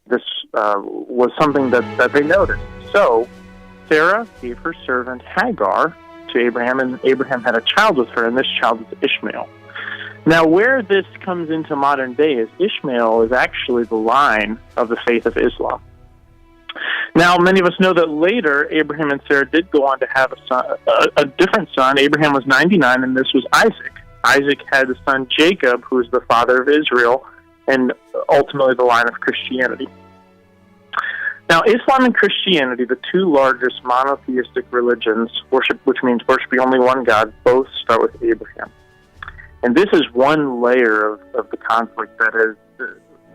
this was something that they noticed. So Sarah gave her servant Hagar to Abraham, and Abraham had a child with her, and this child was Ishmael. Now, where this comes into modern day is Ishmael is actually the line of the faith of Islam. Now, many of us know that later Abraham and Sarah did go on to have a son, a different son. Abraham was 99, and this was Isaac. Isaac had a son, Jacob, who was the father of Israel, and ultimately the line of Christianity. Now, Islam and Christianity, the two largest monotheistic religions, which means worshiping only one God, both start with Abraham. And this is one layer of the conflict that is,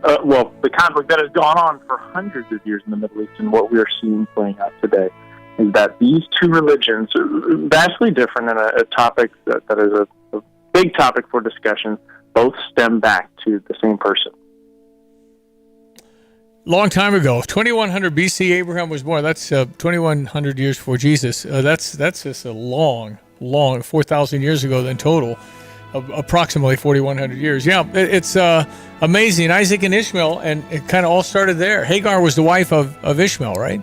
the conflict that has gone on for hundreds of years in the Middle East, and what we are seeing playing out today is that these two religions, vastly different in a topic that is a big topic for discussion, both stem back to the same person. Long time ago, 2100 BC, Abraham was born. That's 2100 years before Jesus. That's just a long, 4,000 years ago then total, approximately 4,100 years. Yeah, it's amazing. Isaac and Ishmael, and it kind of all started there. Hagar was the wife of Ishmael, right?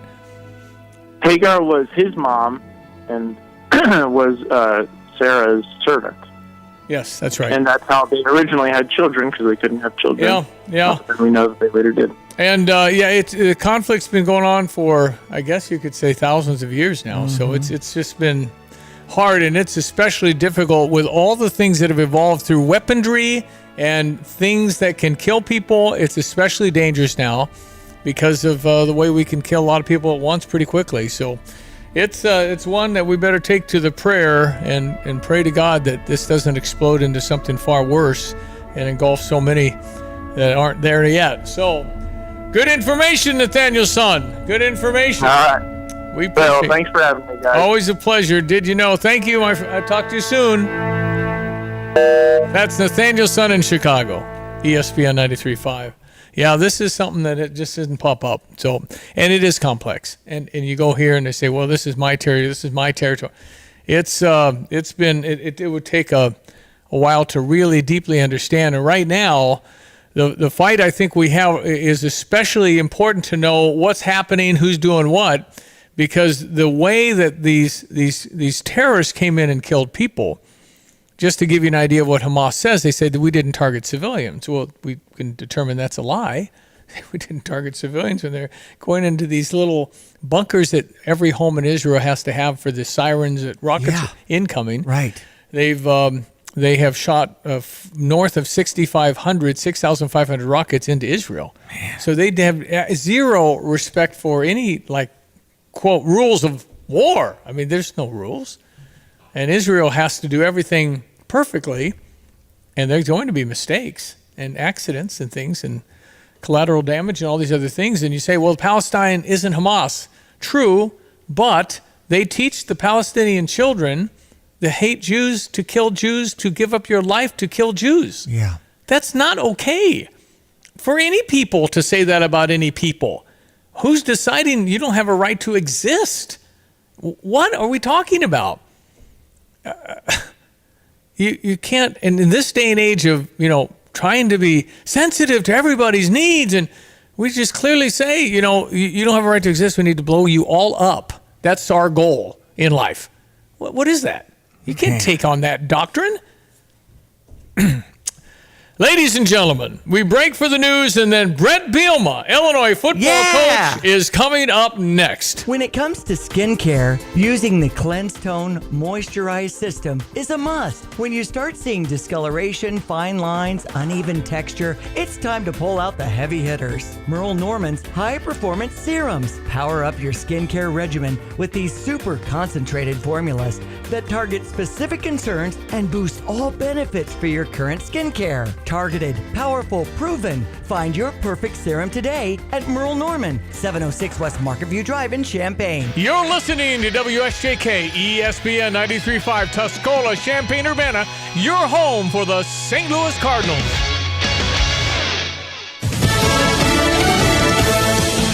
Hagar was his mom and was Sarah's servant. Yes, that's right. And that's how they originally had children, because they couldn't have children. Yeah. And we know that they later did. And the conflict's been going on for, I guess you could say, thousands of years now. So it's just been hard, and it's especially difficult with all the things that have evolved through weaponry and things that can kill people. It's especially dangerous now because of the way we can kill a lot of people at once pretty quickly. So it's one that we better take to the prayer and pray to God that this doesn't explode into something far worse and engulf so many that aren't there yet. So good information, Nathaniel's son. Good information. All right. We appreciate it. Thanks for having me, guys. Always a pleasure. Did you know? Thank you. I'll talk to you soon. That's Nathaniel's son in Chicago, ESPN 93.5. Yeah, this is something that it just doesn't pop up. So, and it is complex. And you go here and they say, well, this is my territory. This is my territory. It would take a while to really deeply understand. And right now, the fight I think we have is especially important to know what's happening, who's doing what, because the way that these terrorists came in and killed people. Just to give you an idea of what Hamas says, they say that we didn't target civilians. Well, we can determine that's a lie. We didn't target civilians when they're going into these little bunkers that every home in Israel has to have for the sirens that rockets are incoming. Right. They have shot north of 6,500 rockets into Israel. Man. So they have zero respect for any, quote, rules of war. I mean, there's no rules. And Israel has to do everything perfectly, and there's going to be mistakes and accidents and things and collateral damage and all these other things. And you say, well, Palestine isn't Hamas. True, but they teach the Palestinian children to hate Jews, to kill Jews, to give up your life to kill Jews. Yeah. That's not okay for any people to say that about any people. Who's deciding you don't have a right to exist? What are we talking about? You can't, and in this day and age of, trying to be sensitive to everybody's needs, and we just clearly say, you don't have a right to exist. We need to blow you all up. That's our goal in life. What is that? You can't take on that doctrine. Ladies and gentlemen, we break for the news, and then Brett Bielema, Illinois football coach, is coming up next. When it comes to skincare, using the Cleanse Tone Moisturized System is a must. When you start seeing discoloration, fine lines, uneven texture, it's time to pull out the heavy hitters. Merle Norman's high-performance serums. Power up your skincare regimen with these super concentrated formulas that target specific concerns and boost all benefits for your current skincare. Targeted, powerful, proven. Find your perfect serum today at Merle Norman, 706 West Market View Drive in Champaign. You're listening to WSJK ESPN 93.5 Tuscola, Champaign-Urbana, your home for the St. Louis Cardinals.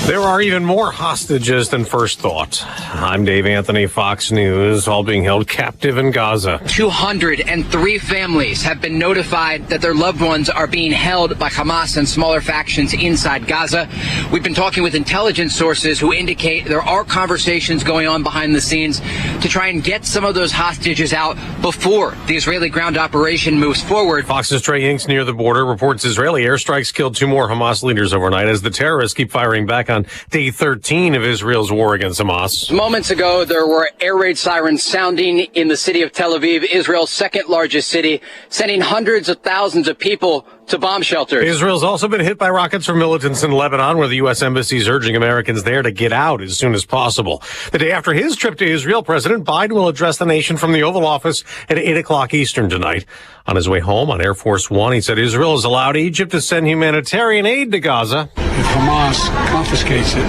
There are even more hostages than first thought. I'm Dave Anthony, Fox News, all being held captive in Gaza. 203 families have been notified that their loved ones are being held by Hamas and smaller factions inside Gaza. We've been talking with intelligence sources who indicate there are conversations going on behind the scenes to try and get some of those hostages out before the Israeli ground operation moves forward. Fox's Trey Inks near the border reports Israeli airstrikes killed 2 more Hamas leaders overnight as the terrorists keep firing back on day 13 of Israel's war against Hamas. Moments ago, there were air raid sirens sounding in the city of Tel Aviv, Israel's second largest city, sending hundreds of thousands of people to bomb shelters. Israel's also been hit by rockets from militants in Lebanon, where the U.S. Embassy is urging Americans there to get out as soon as possible. The day after his trip to Israel, President Biden will address the nation from the Oval Office at 8 o'clock Eastern tonight. On his way home on Air Force One, he said Israel has allowed Egypt to send humanitarian aid to Gaza. If Hamas confiscates it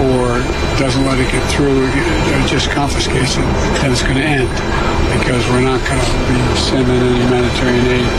or doesn't let it get through, or just confiscates it, then it's going to end, because we're not going to be sending any humanitarian aid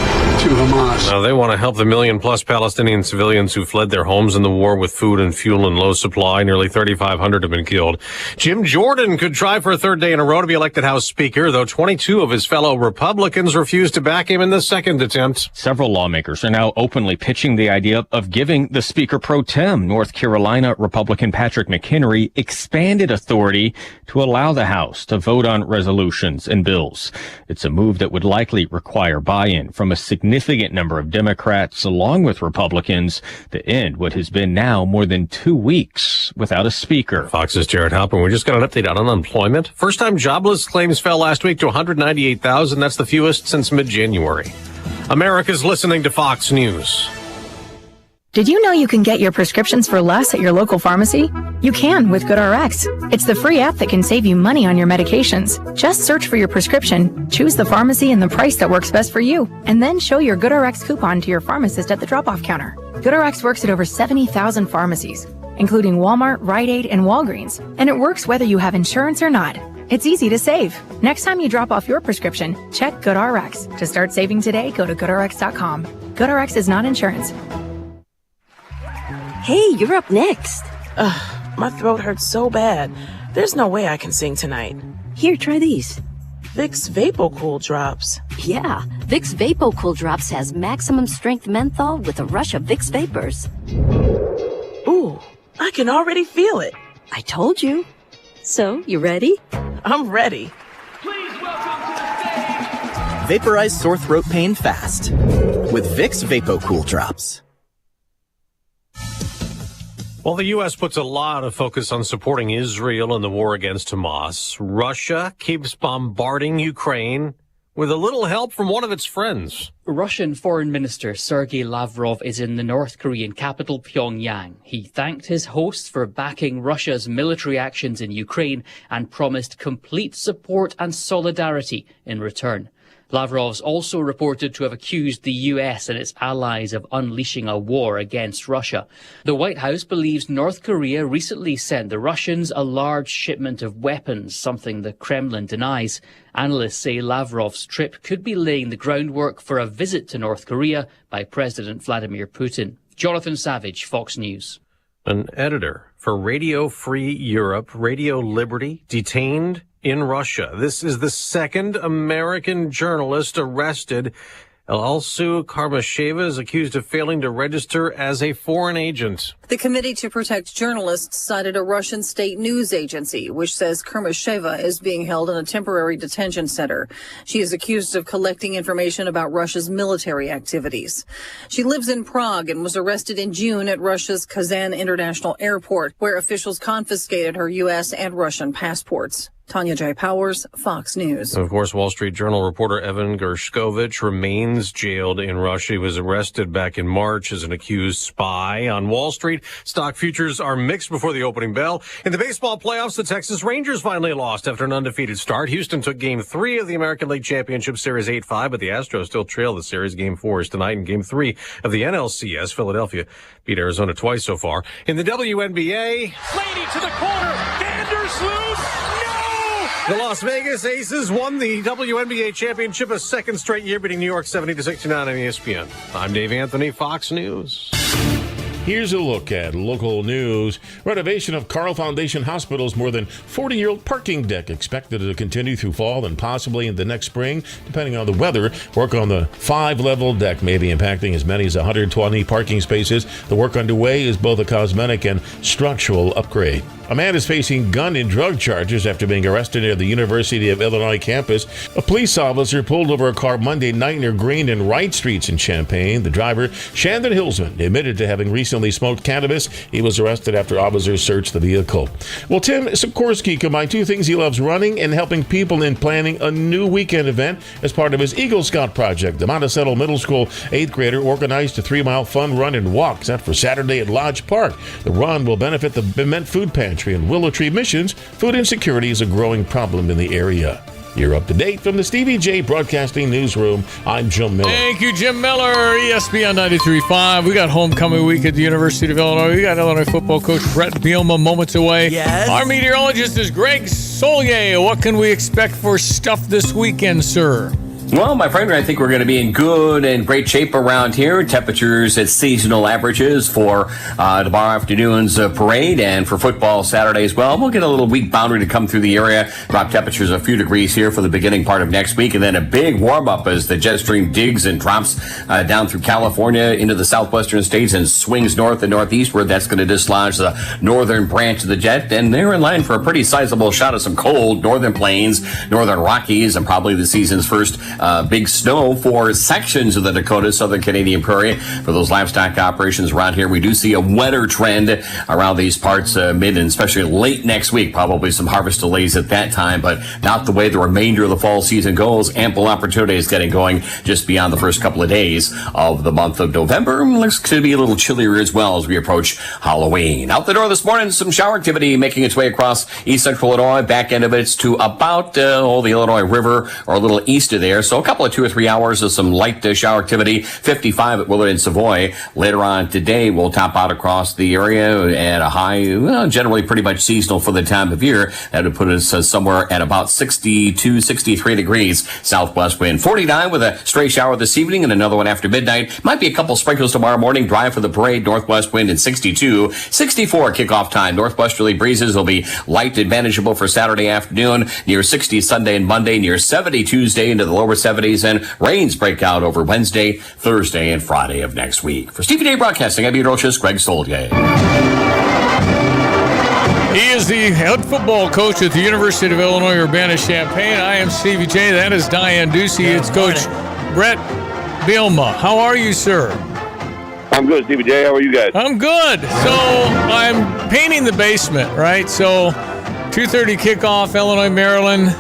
to Hamas. Now, they want to help the million-plus Palestinian civilians who fled their homes in the war with food and fuel in low supply. Nearly 3,500 have been killed. Jim Jordan could try for a third day in a row to be elected House Speaker, though 22 of his fellow Republicans refused to back him in the second attempt. Several lawmakers are now openly pitching the idea of giving the Speaker pro tem, North Carolina Republican Patrick McHenry, expanded authority to allow the House to vote on resolutions and bills. It's a move that would likely require buy-in from a significant number of Democrats along with Republicans to end what has been now more than 2 weeks without a speaker. Fox's Jared Halpern. We just got an update on unemployment. First-time jobless claims fell last week to 198,000. That's the fewest since mid-January. America's listening to Fox News. Did you know you can get your prescriptions for less at your local pharmacy? You can with GoodRx. It's the free app that can save you money on your medications. Just search for your prescription, choose the pharmacy and the price that works best for you, and then show your GoodRx coupon to your pharmacist at the drop-off counter. GoodRx works at over 70,000 pharmacies, including Walmart, Rite Aid, and Walgreens, and it works whether you have insurance or not. It's easy to save. Next time you drop off your prescription, check GoodRx. To start saving today, go to GoodRx.com. GoodRx is not insurance. Hey, you're up next. Ugh, my throat hurts so bad. There's no way I can sing tonight. Here, try these. Vicks VapoCool Drops. Yeah, Vicks VapoCool Drops has maximum strength menthol with a rush of Vicks Vapors. Ooh, I can already feel it. I told you. So, you ready? I'm ready. Vaporize sore throat pain fast with Vicks VapoCool Drops. While the U.S. puts a lot of focus on supporting Israel in the war against Hamas, Russia keeps bombarding Ukraine with a little help from one of its friends. Russian Foreign Minister Sergei Lavrov is in the North Korean capital Pyongyang. He thanked his hosts for backing Russia's military actions in Ukraine and promised complete support and solidarity in return. Lavrov's also reported to have accused the US and its allies of unleashing a war against Russia. The White House believes North Korea recently sent the Russians a large shipment of weapons, something the Kremlin denies. Analysts say Lavrov's trip could be laying the groundwork for a visit to North Korea by President Vladimir Putin. Jonathan Savage, Fox News. An editor for Radio Free Europe, Radio Liberty, detained in Russia. This is the second American journalist arrested Elsu Karmasheva is accused of failing to register as a foreign agent. The Committee to Protect Journalists cited a Russian state news agency, which says Kurmasheva is being held in a temporary detention center. She is accused of collecting information about Russia's military activities. She lives in Prague and was arrested in June at Russia's Kazan International Airport, where officials confiscated her U.S. and Russian passports. Tanya J. Powers, Fox News. Of course, Wall Street Journal reporter Evan Gershkovich remains jailed in Russia. He was arrested back in March as an accused spy on Wall Street. Stock futures are mixed before the opening bell. In the baseball playoffs, the Texas Rangers finally lost after an undefeated start. Houston took Game 3 of the American League Championship Series 8-5, but the Astros still trail the series. Game 4 is tonight, in Game 3 of the NLCS. Philadelphia beat Arizona twice so far. In the WNBA, Lady to the corner. Vandersloot. the Las Vegas Aces won the WNBA championship a second straight year, beating New York 70-69 on ESPN. I'm Dave Anthony, Fox News. Here's a look at local news. Renovation of Carle Foundation Hospital's more than 40-year-old parking deck expected to continue through fall and possibly into next spring, depending on the weather. Work on the 5-level deck may be impacting as many as 120 parking spaces. The work underway is both a cosmetic and structural upgrade. A man is facing gun and drug charges after being arrested near the University of Illinois campus. A police officer pulled over a car Monday night near Green and Wright Streets in Champaign. The driver, Shandon Hillsman, admitted to having recently smoked cannabis. He was arrested after officers searched the vehicle. Well, Tim Sikorsky combined two things. He loves running and helping people in planning a new weekend event as part of his Eagle Scout project. The Monticello Middle School 8th grader organized a 3-mile fun run and walk set for Saturday at Lodge Park. The run will benefit the Bement Food Pantry in Willow Tree Missions. Food insecurity is a growing problem in the area. You're up to date from the Stevie Jay Broadcasting Newsroom. I'm Jim Miller. Thank you, Jim Miller. ESPN 93.5. We got homecoming week at the University of Illinois. We got Illinois football coach Brett Bielema moments away. Yes. Our meteorologist is Greg Solier. What can we expect for stuff this weekend, sir? Well, my friend, I think we're going to be in good and great shape around here. Temperatures at seasonal averages for tomorrow afternoon's parade and for football Saturday as well. We'll get a little weak boundary to come through the area. Drop temperatures a few degrees here for the beginning part of next week. And then a big warm-up as the jet stream digs and drops down through California into the southwestern states and swings north and northeastward. That's going to dislodge the northern branch of the jet. And they're in line for a pretty sizable shot of some cold northern plains, northern Rockies, and probably the season's first big snow for sections of the Dakotas, southern Canadian prairie. For those livestock operations around here, we do see a wetter trend around these parts mid and especially late next week. Probably some harvest delays at that time, but not the way the remainder of the fall season goes. Ample opportunities getting going just beyond the first couple of days of the month of November. Looks to be a little chillier as well as we approach Halloween. Out the door this morning, some shower activity making its way across east central Illinois. Back end of it's to about the Illinois River or a little east of there. So a couple of 2 or 3 hours of some light shower activity. 55 at Willard and Savoy. Later on today, we'll top out across the area at a high, generally pretty much seasonal for the time of year. That would put us somewhere at about 62, 63 degrees southwest wind. 49 with a stray shower this evening and another one after midnight. Might be a couple sprinkles tomorrow morning. Dry for the parade. Northwest wind at 62. 64 kickoff time. Northwesterly breezes will be light and manageable for Saturday afternoon. Near 60 Sunday and Monday. Near 70 Tuesday into the lower 70s. And rains break out over Wednesday, Thursday, and Friday of next week. For Stevie Jay Broadcasting, I'm meteorologist Greg Solier. He is the head football coach at the University of Illinois Urbana-Champaign. I am Stevie Jay. That is Diane Ducey. It's Coach Brett Bielema. How are you, sir? I'm good, Stevie Jay. How are you guys? I'm good. So I'm painting the basement, right? So 2:30 kickoff, Illinois, Maryland.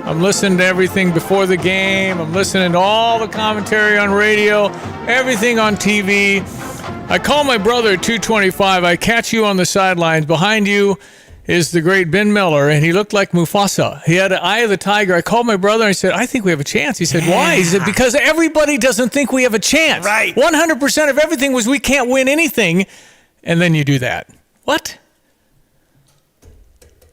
I'm listening to everything before the game. I'm listening to all the commentary on radio, everything on TV. I call my brother at 2:25. I catch you on the sidelines. Behind you is the great Ben Miller, and he looked like Mufasa. He had an eye of the tiger. I called my brother and I said, I think we have a chance. He said, why? He said, because everybody doesn't think we have a chance. Right. 100% of everything was we can't win anything. And then you do that. What?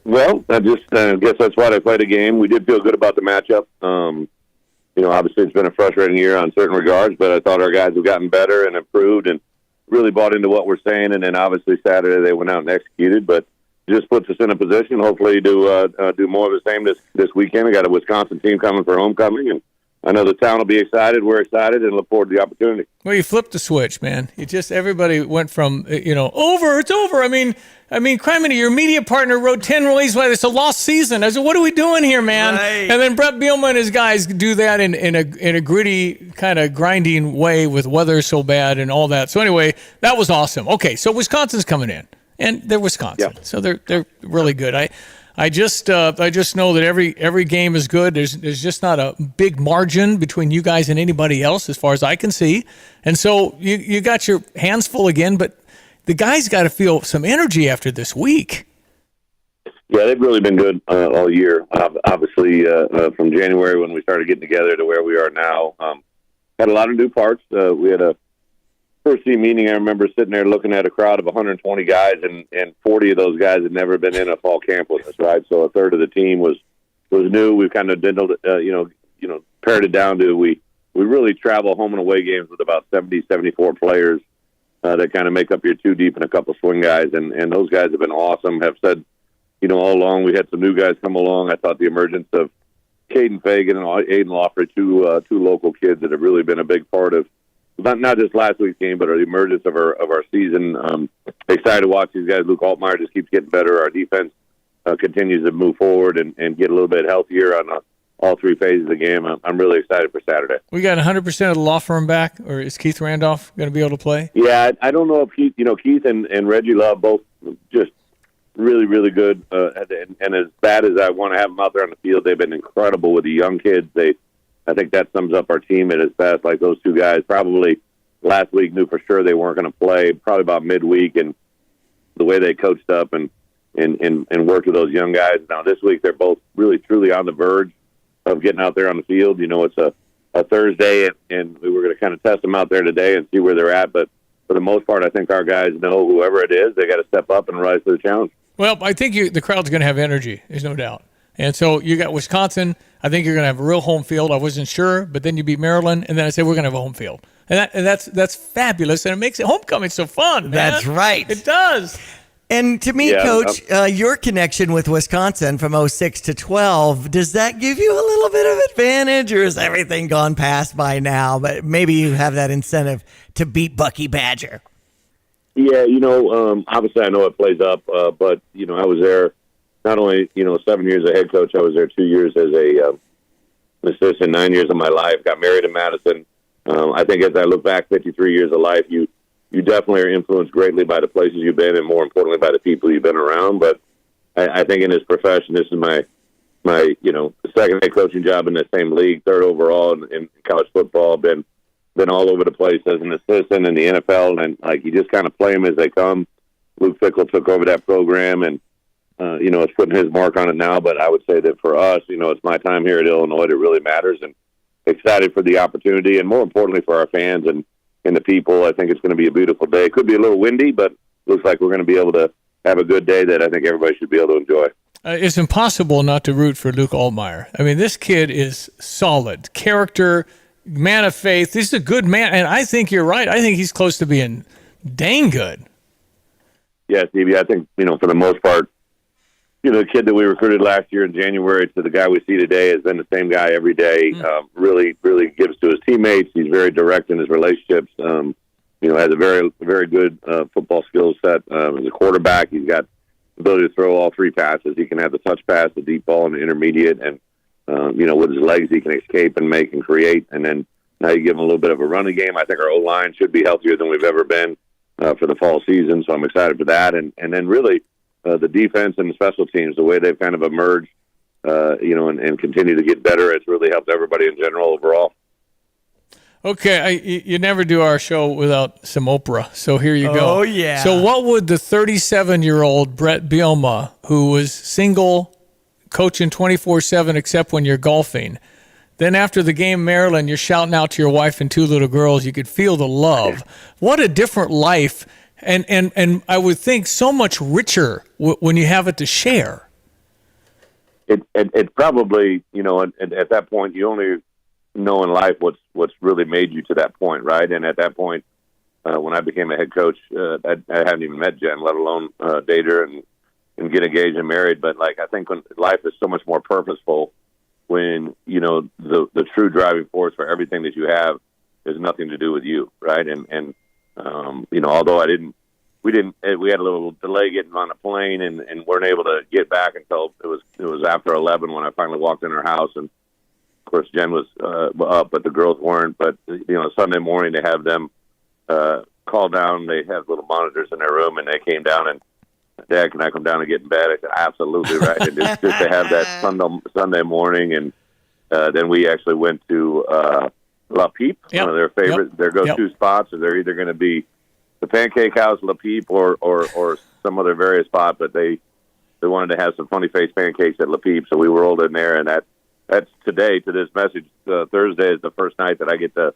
Well, I just guess that's why they played the game. We did feel good about the matchup. Obviously it's been a frustrating year on certain regards, but I thought our guys have gotten better and improved and really bought into what we're saying. And then obviously Saturday they went out and executed, but it just puts us in a position hopefully to do more of the same this weekend. We got a Wisconsin team coming for homecoming, and I know the town will be excited. We're excited and look forward to the opportunity. Well, you flipped the switch, man. Everybody went from, over, it's over. I mean, criminy, your media partner wrote 10 releases why it's a lost season. I said, what are we doing here, man? Right. And then Brett Bielema and his guys do that in a gritty, kind of grinding way with weather so bad and all that. So anyway, that was awesome. Okay, so Wisconsin's coming in, and they're Wisconsin, so they're really good. I just know that every game is good. There's just not a big margin between you guys and anybody else, as far as I can see. And so you got your hands full again, but the guys got to feel some energy after this week. Yeah, they've really been good all year. Obviously, from January when we started getting together to where we are now, had a lot of new parts. We had a first team meeting. I remember sitting there looking at a crowd of 120 guys, and 40 of those guys had never been in a fall camp with us, right? So a third of the team was new. We've kind of dwindled, pared it down to we really travel home and away games with about 70, 74 players that kind of make up your two deep and a couple swing guys, and those guys have been awesome. Have said, all along we had some new guys come along. I thought the emergence of Caden Fagan and Aiden Lawford, two local kids that have really been a big part of not just last week's game, but the emergence of our season. Excited to watch these guys. Luke Altmaier just keeps getting better. Our defense continues to move forward and get a little bit healthier on all three phases of the game. I'm really excited for Saturday. We got 100% of the law firm back, or is Keith Randolph going to be able to play? Yeah, I don't know if Keith and Reggie Love both just really, really good. And as bad as I want to have them out there on the field, they've been incredible with the young kids. I think that sums up our team at its best. Like those two guys probably last week knew for sure they weren't going to play, probably about midweek, and the way they coached up and worked with those young guys. Now this week they're both really truly on the verge of getting out there on the field. It's a Thursday, and we were going to kind of test them out there today and see where they're at. But for the most part, I think our guys know whoever it is, they got to step up and rise to the challenge. Well, I think the crowd's going to have energy. There's no doubt. And so you got Wisconsin. I think you're going to have a real home field. I wasn't sure, but then you beat Maryland, and then I said we're going to have a home field, and that's fabulous, and it makes homecoming so fun. Man. That's right. It does. And to me, Coach, your connection with Wisconsin from 06 to 12, does that give you a little bit of advantage, or is everything gone past by now? But maybe you have that incentive to beat Bucky Badger. Yeah, obviously I know it plays up, but I was there. Not only, 7 years as a head coach, I was there 2 years as an assistant, 9 years of my life, got married in Madison. I think as I look back 53 years of life, you definitely are influenced greatly by the places you've been and more importantly by the people you've been around. But I think in this profession, this is my second head coaching job in the same league, third overall in college football, been all over the place as an assistant in the NFL, and you just kind of play them as they come. Luke Fickell took over that program, and it's putting his mark on it now, but I would say that for us, it's my time here at Illinois that really matters, and excited for the opportunity, and more importantly for our fans and the people. I think it's going to be a beautiful day. It could be a little windy, but looks like we're going to be able to have a good day that I think everybody should be able to enjoy. It's impossible not to root for Luke Altmaier. I mean, this kid is solid. Character, man of faith. He's a good man, and I think you're right. I think he's close to being dang good. Yeah, Stevie, I think, for the most part, the kid that we recruited last year in January to the guy we see today has been the same guy every day. Really, really gives to his teammates. He's very direct in his relationships. Has a very, very good football skill set. As a quarterback, he's got the ability to throw all three passes. He can have the touch pass, the deep ball, and the intermediate. And, with his legs, he can escape and make and create. And then now you give him a little bit of a running game. I think our O-line should be healthier than we've ever been for the fall season. So I'm excited for that. And then really, the defense and the special teams, the way they've kind of emerged, and continue to get better, it's really helped everybody in general overall. Okay, you never do our show without some Oprah, so here you go. Oh, yeah. So what would the 37-year-old Brett Bielema, who was single, coaching 24/7 except when you're golfing, then after the game Maryland, you're shouting out to your wife and two little girls, you could feel the love. What a different life. And I would think so much richer when you have it to share. It probably, at that point, you only know in life what's really made you to that point, right? And at that point, when I became a head coach, I hadn't even met Jen, let alone date her and get engaged and married. But I think when life is so much more purposeful, when, you know, the true driving force for everything that you have is nothing to do with you, right? And you know, although we had a little delay getting on the plane and weren't able to get back until it was after 11 when I finally walked in her house. And of course, Jen was up, but the girls weren't. But, you know, Sunday morning they have them call down. They have little monitors in their room, and they came down and, Dad, can I come down and get in bed? I said, absolutely, right. And just to have that Sunday morning. And then we actually went to La Peep, one of their favorite, their go-to spots. So they're either going to be the Pancake House, La Peep, or some other various spot. But they wanted to have some funny face pancakes at La Peep, so we rolled in there. And that's today, to this message. Thursday is the first night that I get to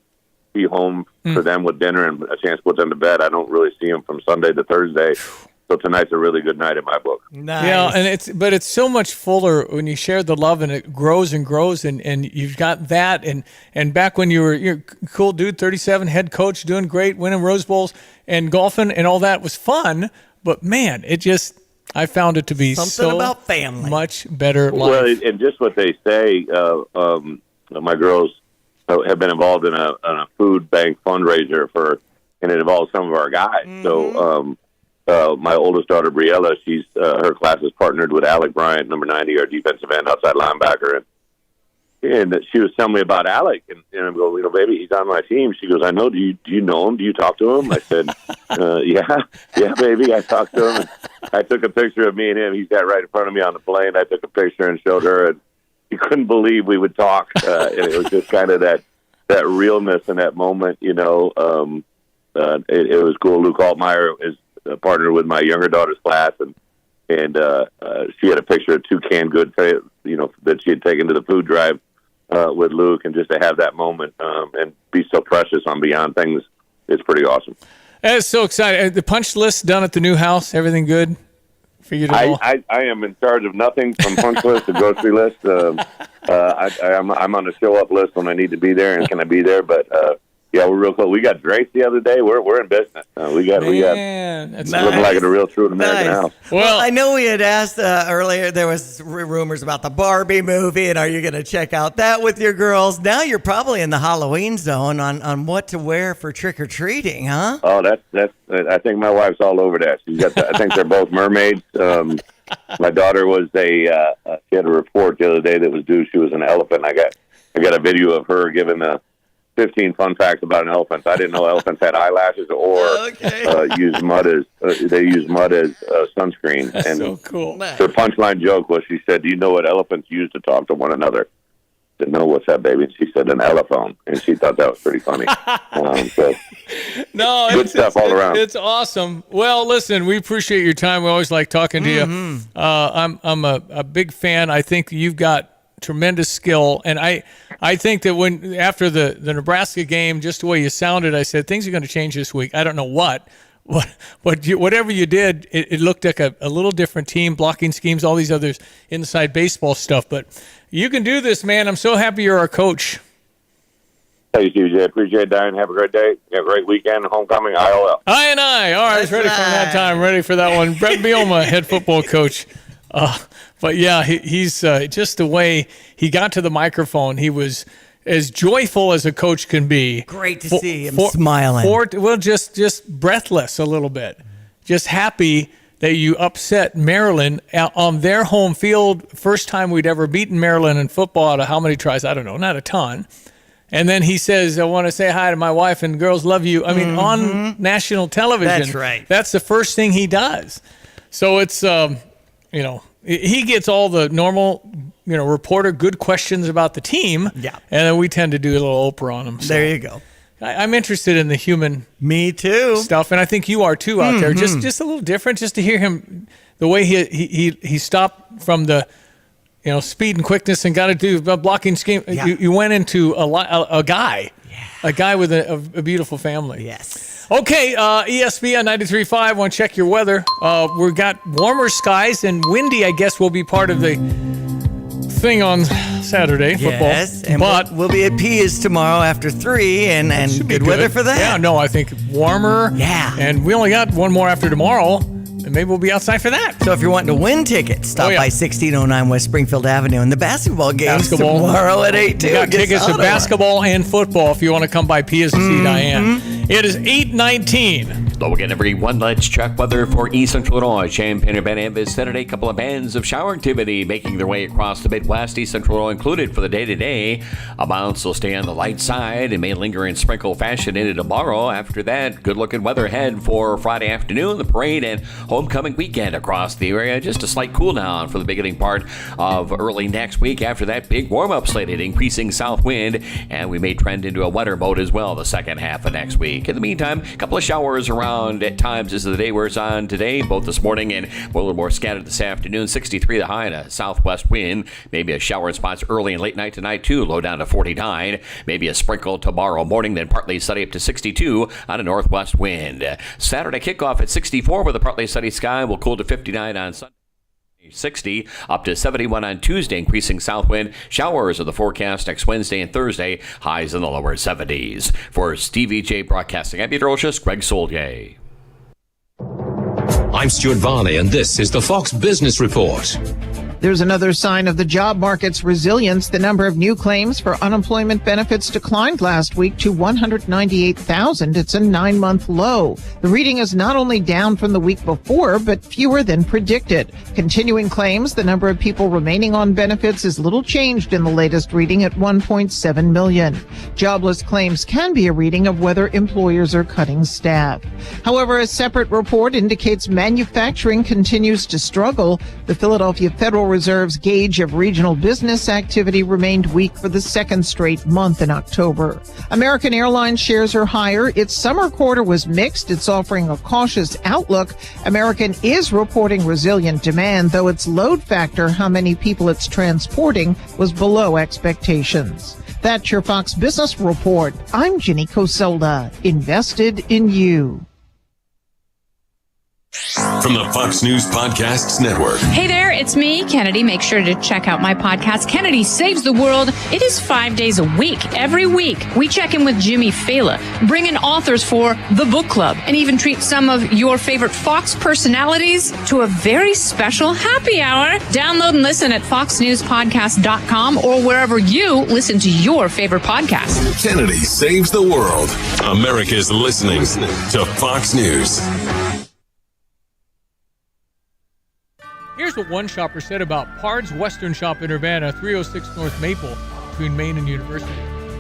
be home for them with dinner and a chance to put them to bed. I don't really see them from Sunday to Thursday. So tonight's a really good night in my book. Nice. Yeah, and it's so much fuller when you share the love, and it grows and grows, and you've got that, and back when you're a cool dude, 37, head coach, doing great, winning Rose Bowls and golfing and all that was fun, but man, I found it to be something about family, much better life. Well, and just what they say, my girls have been involved in a food bank fundraiser and it involves some of our guys. So. My oldest daughter, Briella, she's her class is partnered with Alec Bryant, number 90, our defensive end, outside linebacker. And she was telling me about Alec. And I go, you know, baby, he's on my team. She goes, I know. Do you know him? Do you talk to him? I said, yeah, baby, I talked to him. And I took a picture of me and him. He sat right in front of me on the plane. I took a picture and showed her. And she couldn't believe we would talk. And it was just kind of that realness in that moment, you know. It was cool. Luke Altmaier is partnered with my younger daughter's class, and she had a picture of two canned goods, you know, that she had taken to the food drive with Luke, and just to have that moment and be so precious on Beyond Things is pretty awesome. It's so exciting. The punch list done at the new house, everything good? Figured it all? I am in charge of nothing from punch list to grocery list. I'm on the show up list when I need to be there, and can I be there? But yeah, we're real close. We got Drake's the other day. We're in business. We got that's looking like a real true American house. Well, I know we had asked earlier. There was rumors about the Barbie movie, and are you going to check out that with your girls? Now you're probably in the Halloween zone on what to wear for trick or treating, huh? Oh, that's. I think my wife's all over that. She's got. I think they're both mermaids. My daughter was she had a report the other day that was due. She was an elephant. I got a video of her giving 15 fun facts about an elephant. I didn't know elephants had eyelashes or use mud as sunscreen. That's and so cool. Her punchline joke was, she said, "Do you know what elephants use to talk to one another?" I said, "No, what's that, baby?" And she said, "An elephone." And she thought that was pretty funny. No, good stuff all around. It's awesome. Well, listen, we appreciate your time. We always like talking to you. I'm a big fan. I think you've got tremendous skill, and I think that when after the Nebraska game, just the way you sounded, I said things are going to change this week. I don't know whatever you did, it looked like a little different team, blocking schemes, all these others inside baseball stuff. But you can do this, man. I'm so happy you're our coach. Thank you, Stevie Jay. Appreciate it, Diane. Have a great day. Have a great weekend. Homecoming, IOL. I. All right, ready for that time. Ready for that one. Brett Bielema, head football coach. But yeah, he's just the way he got to the microphone. He was as joyful as a coach can be. Great to see him smiling. Just breathless a little bit. Just happy that you upset Maryland on their home field. First time we'd ever beaten Maryland in football out of how many tries? I don't know, not a ton. And then he says, "I want to say hi to my wife and girls love you." I mean, on national television. That's right. That's the first thing he does. So it's, you know, he gets all the normal, you know, reporter good questions about the team. Yeah. And then we tend to do a little Oprah on him. So there you go. I'm interested in the human Me too. stuff, and I think you are too out there. Just a little different, just to hear him, the way he stopped from the, you know, speed and quickness and got to do a blocking scheme. Yeah. You went into a guy with a beautiful family. Yes. Okay, ESPN 93.5. Want to check your weather? We've got warmer skies and windy, I guess, will be part of the thing on Saturday, football. Yes, and but we'll be at Pia's tomorrow after 3, and good weather for that. Yeah, no, I think warmer. Yeah. And we only got one more after tomorrow. And maybe we'll be outside for that. So if you're wanting to win tickets, stop by 1609 West Springfield Avenue. And the basketball games tomorrow at 8 too. We got tickets to basketball and football if you want to come by Pia's to see Diane. It is 8:19. Low again, everyone. Let's check weather for East Central Illinois. Champaign-Urbana vicinity. A couple of bands of shower activity making their way across the Midwest. East Central Illinois included for the day today. Amounts will stay on the light side and may linger in sprinkle fashion into tomorrow. After that, good-looking weather ahead for Friday afternoon, the parade and homecoming weekend across the area. Just a slight cool down for the beginning part of early next week. After that, big warm-up slated, increasing south wind, and we may trend into a wetter mode as well the second half of next week. In the meantime, a couple of showers around at times as the day wears on today, both this morning and a little more scattered this afternoon. 63 the high and a southwest wind. Maybe a shower in spots early and late night tonight too. Low down to 49. Maybe a sprinkle tomorrow morning, then partly sunny up to 62 on a northwest wind. Saturday kickoff at 64 with a partly sunny sky. Will cool to 59 on Sunday. 60 up to 71 on Tuesday, increasing south wind. Showers are the forecast next Wednesday and Thursday. Highs in the lower 70s. For Stevie Jay Broadcasting, I'm meteorologist Greg Soldier. I'm Stuart Varney, and this is the Fox Business Report. There's another sign of the job market's resilience. The number of new claims for unemployment benefits declined last week to 198,000. It's a 9-month low. The reading is not only down from the week before, but fewer than predicted. Continuing claims, the number of people remaining on benefits is little changed in the latest reading at 1.7 million. Jobless claims can be a reading of whether employers are cutting staff. However, a separate report indicates manufacturing continues to struggle. The Philadelphia Federal Reserve's gauge of regional business activity remained weak for the second straight month in October. American Airlines shares are higher. Its summer quarter was mixed. It's offering a cautious outlook. American is reporting resilient demand, though its load factor, how many people it's transporting, was below expectations. That's your Fox Business Report. I'm Ginny Coselda. Invested in you. From the Fox News Podcasts Network. Hey there, it's me, Kennedy. Make sure to check out my podcast, Kennedy Saves the World. It is 5 days a week. Every week, we check in with Jimmy Fallon, bring in authors for the book club, and even treat some of your favorite Fox personalities to a very special happy hour. Download and listen at foxnewspodcast.com or wherever you listen to your favorite podcast. Kennedy Saves the World. America's listening to Fox News. Here's what one shopper said about Pard's Western Shop in Urbana, 306 North Maple, between Main and University.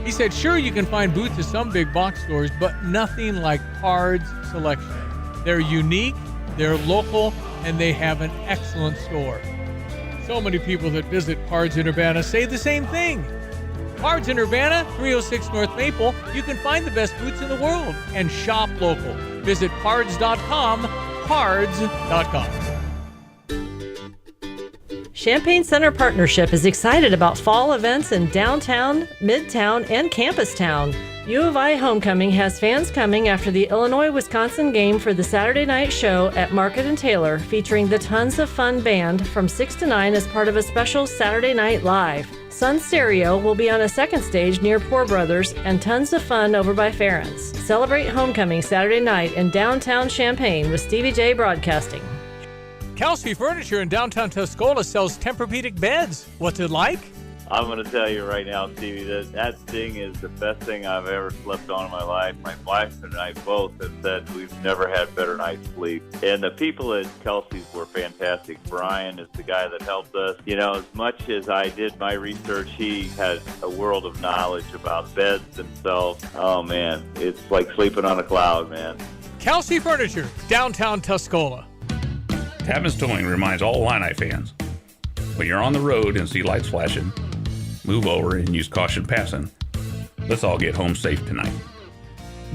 He said, sure, you can find booths at some big box stores, but nothing like Pard's selection. They're unique, they're local, and they have an excellent store. So many people that visit Pard's in Urbana say the same thing. Pard's in Urbana, 306 North Maple, you can find the best boots in the world and shop local. Visit pards.com, pards.com. Champaign Center Partnership is excited about fall events in downtown, midtown, and campus town. U of I Homecoming has fans coming after the Illinois-Wisconsin game for the Saturday night show at Market and Taylor, featuring the Tons of Fun Band from 6 to 9 as part of a special Saturday Night Live. Sun Stereo will be on a second stage near Poor Brothers, and Tons of Fun over by Farron's. Celebrate Homecoming Saturday night in downtown Champaign with Stevie Jay Broadcasting. Kelsey Furniture in downtown Tuscola sells Tempur-Pedic beds. What's it like? I'm going to tell you right now, Stevie, that thing is the best thing I've ever slept on in my life. My wife and I both have said we've never had better night's sleep. And the people at Kelsey's were fantastic. Brian is the guy that helped us. You know, as much as I did my research, he has a world of knowledge about beds themselves. Oh, man, it's like sleeping on a cloud, man. Kelsey Furniture, downtown Tuscola. Tapman's Towing reminds all Illini fans, when you're on the road and see lights flashing, move over and use caution passing. Let's all get home safe tonight.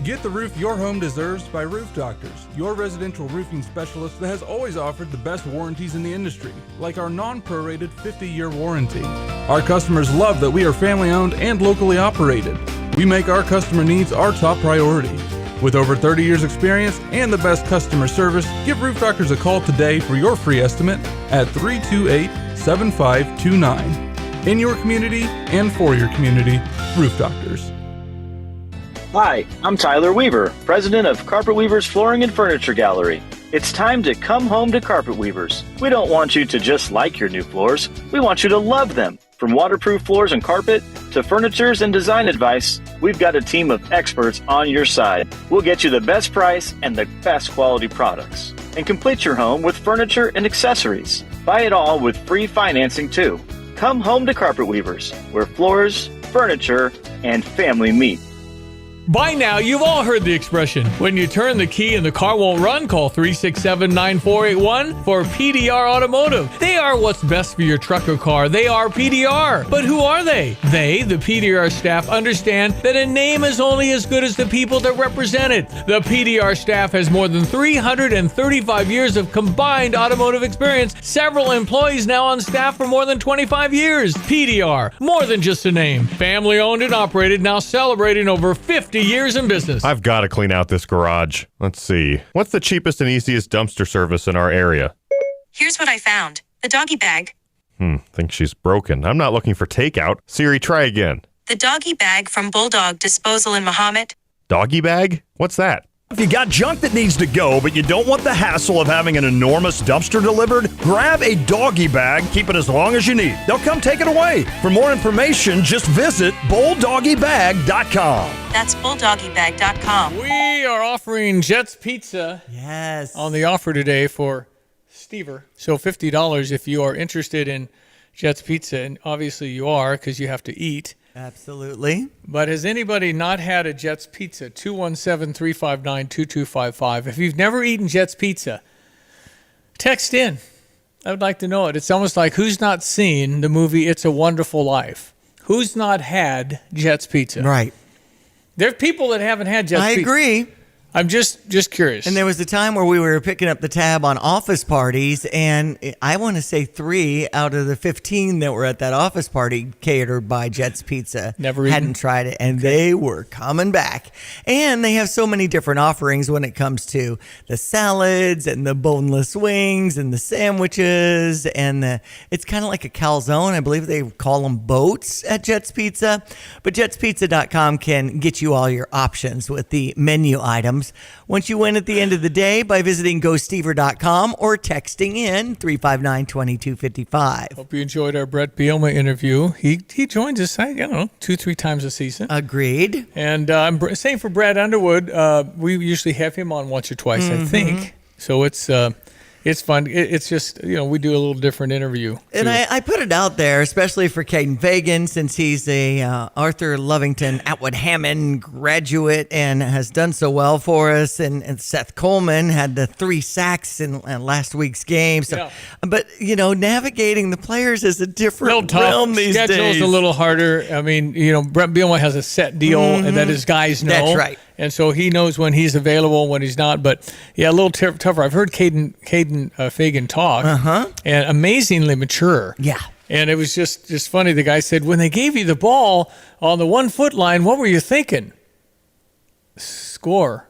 Get the roof your home deserves by Roof Doctors, your residential roofing specialist that has always offered the best warranties in the industry, like our non-prorated 50-year warranty. Our customers love that we are family-owned and locally operated. We make our customer needs our top priority. With over 30 years experience and the best customer service, give Roof Doctors a call today for your free estimate at 328-7529. In your community and for your community, Roof Doctors. Hi, I'm Tyler Weaver, president of Carpet Weaver's Flooring and Furniture Gallery. It's time to come home to Carpet Weavers. We don't want you to just like your new floors. We want you to love them. From waterproof floors and carpet to furnitures and design advice, we've got a team of experts on your side. We'll get you the best price and the best quality products. And complete your home with furniture and accessories. Buy it all with free financing too. Come home to Carpet Weavers, where floors, furniture, and family meet. By now, you've all heard the expression, when you turn the key and the car won't run, call 367-9481 for PDR Automotive. They are what's best for your truck or car. They are PDR. But who are they? They, the PDR staff, understand that a name is only as good as the people that represent it. The PDR staff has more than 335 years of combined automotive experience. Several employees now on staff for more than 25 years. PDR, more than just a name. Family owned and operated, now celebrating over 50 years in business. I've got to clean out this garage. Let's see. What's the cheapest and easiest dumpster service in our area? Here's what I found. The doggy bag. Think she's broken. I'm not looking for takeout. Siri, try again. The doggy bag from Bulldog Disposal in Mahomet. Doggy bag? What's that? If you got junk that needs to go, but you don't want the hassle of having an enormous dumpster delivered, grab a doggy bag, keep it as long as you need. They'll come take it away. For more information, just visit bulldoggybag.com. That's bulldoggybag.com. We are offering Jets Pizza. Yes. On the offer today for Stever. So $50 if you are interested in Jets Pizza, and obviously you are because you have to eat. Absolutely. But has anybody not had a Jets Pizza? 217-359-2255. If you've never eaten Jets Pizza, text in. I would like to know it. It's almost like who's not seen the movie It's a Wonderful Life? Who's not had Jets Pizza? Right. There are people that haven't had Jets Pizza. I agree. I'm just curious. And there was a time where we were picking up the tab on office parties, and I want to say 3 out of the 15 that were at that office party catered by Jets Pizza hadn't tried it, and they were coming back. And they have so many different offerings when it comes to the salads and the boneless wings and the sandwiches, and it's kind of like a calzone. I believe they call them boats at Jets Pizza. But jetspizza.com can get you all your options with the menu items. Once you win at the end of the day by visiting GoStever.com or texting in 359-2255. Hope you enjoyed our Brett Bielema interview. He joins us, 2-3 times a season. Agreed. And same for Brad Underwood. We usually have him on once or twice, I think. So it's fun. It's just, we do a little different interview. And I put it out there, especially for Caden Fagan, since he's a Arthur Lovington Atwood Hammond graduate and has done so well for us. And Seth Coleman had the 3 sacks in last week's game. So, But, navigating the players is a different realm these days. Schedule's a little harder. I mean, Brett Bielema has a set deal and that his guys know. That's right. And so he knows when he's available and when he's not. But, a little tougher. I've heard Caden Fagan talk. And amazingly mature. Yeah. And it was just funny. The guy said, when they gave you the ball on the 1 foot line, what were you thinking? Score.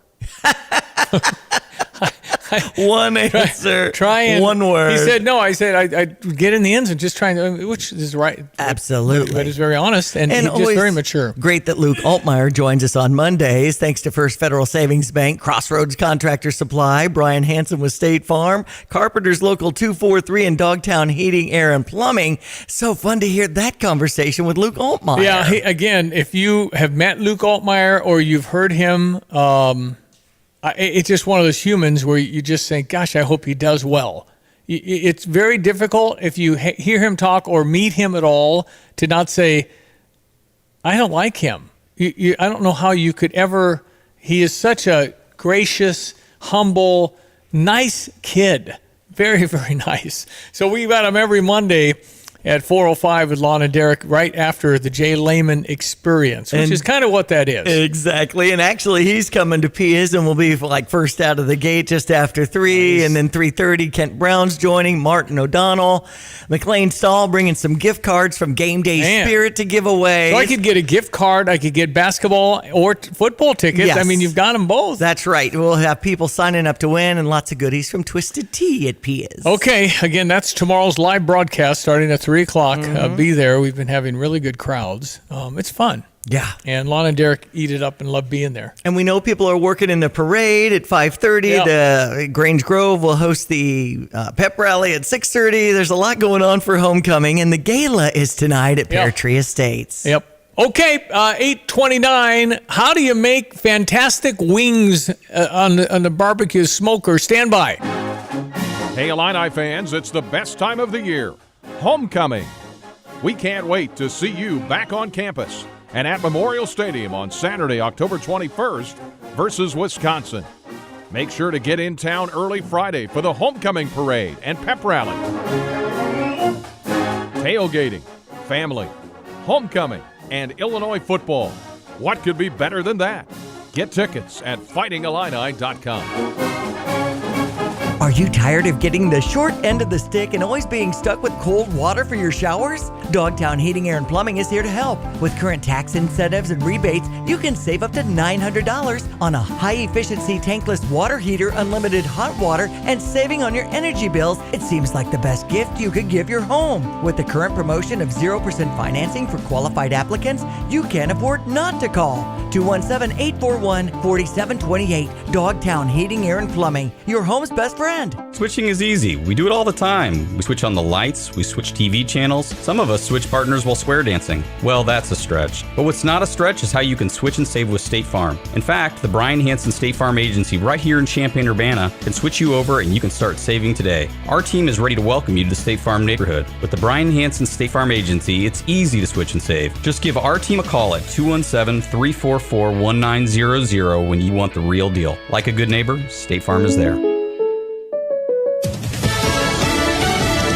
One answer. Try and one word. He said, no. I said, I get in the end zone just trying to, which is right. Absolutely. But he's very honest and he's just very mature. Great that Luke Altmaier joins us on Mondays. Thanks to First Federal Savings Bank, Crossroads Contractor Supply, Brian Hansen with State Farm, Carpenters Local 243, and Dogtown Heating, Air, and Plumbing. So fun to hear that conversation with Luke Altmaier. Yeah. Again, if you have met Luke Altmaier or you've heard him, it's just one of those humans where you just think, gosh, I hope he does well. It's very difficult if you hear him talk or meet him at all to not say, I don't like him. I don't know how you could ever. He is such a gracious, humble, nice kid. Very, very nice. So we've got him every Monday at 4:05 with Lon and Derek right after the Jay Lehman Experience, which is kind of what that is. Exactly. And actually, he's coming to Pia's and will be like first out of the gate just after 3. Nice. And then 3:30, Kent Brown's joining, Martin O'Donnell, McLean Stahl bringing some gift cards from Game Day Spirit to give away. So I could get a gift card. I could get basketball or football tickets. Yes. I mean, you've got them both. That's right. We'll have people signing up to win and lots of goodies from Twisted Tea at Pia's. Okay. Again, that's tomorrow's live broadcast starting at 3 o'clock. Be there. We've been having really good crowds. It's fun. Yeah. And Lon and Derek eat it up and love being there. And we know people are working in the parade at 5:30. Yeah. The Grange Grove will host the pep rally at 6:30. There's a lot going on for homecoming, and the gala is tonight at Pear Tree Estates. Yep. Okay, 8:29. How do you make fantastic wings on the barbecue smoker? Stand by. Hey, Illini fans, it's the best time of the year, homecoming. We can't wait to see you back on campus and at Memorial Stadium on Saturday, October 21st versus Wisconsin. Make sure to get in town early Friday for the homecoming parade and pep rally. Tailgating, family, homecoming, and Illinois football. What could be better than that? Get tickets at fightingillini.com. Are you tired of getting the short end of the stick and always being stuck with cold water for your showers? Dogtown Heating, Air, and Plumbing is here to help. With current tax incentives and rebates, you can save up to $900 on a high-efficiency tankless water heater, unlimited hot water, and saving on your energy bills. It seems like the best gift you could give your home. With the current promotion of 0% financing for qualified applicants, you can't afford not to call. 217-841-4728. Dogtown Heating, Air, and Plumbing, your home's best friend. Switching is easy. We do it all the time. We switch on the lights, we switch TV channels. Some of us switch partners while square dancing. Well, that's a stretch. But what's not a stretch is how you can switch and save with State Farm. In fact, the Brian Hansen State Farm Agency right here in Champaign-Urbana can switch you over and you can start saving today. Our team is ready to welcome you to the State Farm neighborhood. With the Brian Hansen State Farm Agency, it's easy to switch and save. Just give our team a call at 217-344-1900 when you want the real deal. Like a good neighbor, State Farm is there.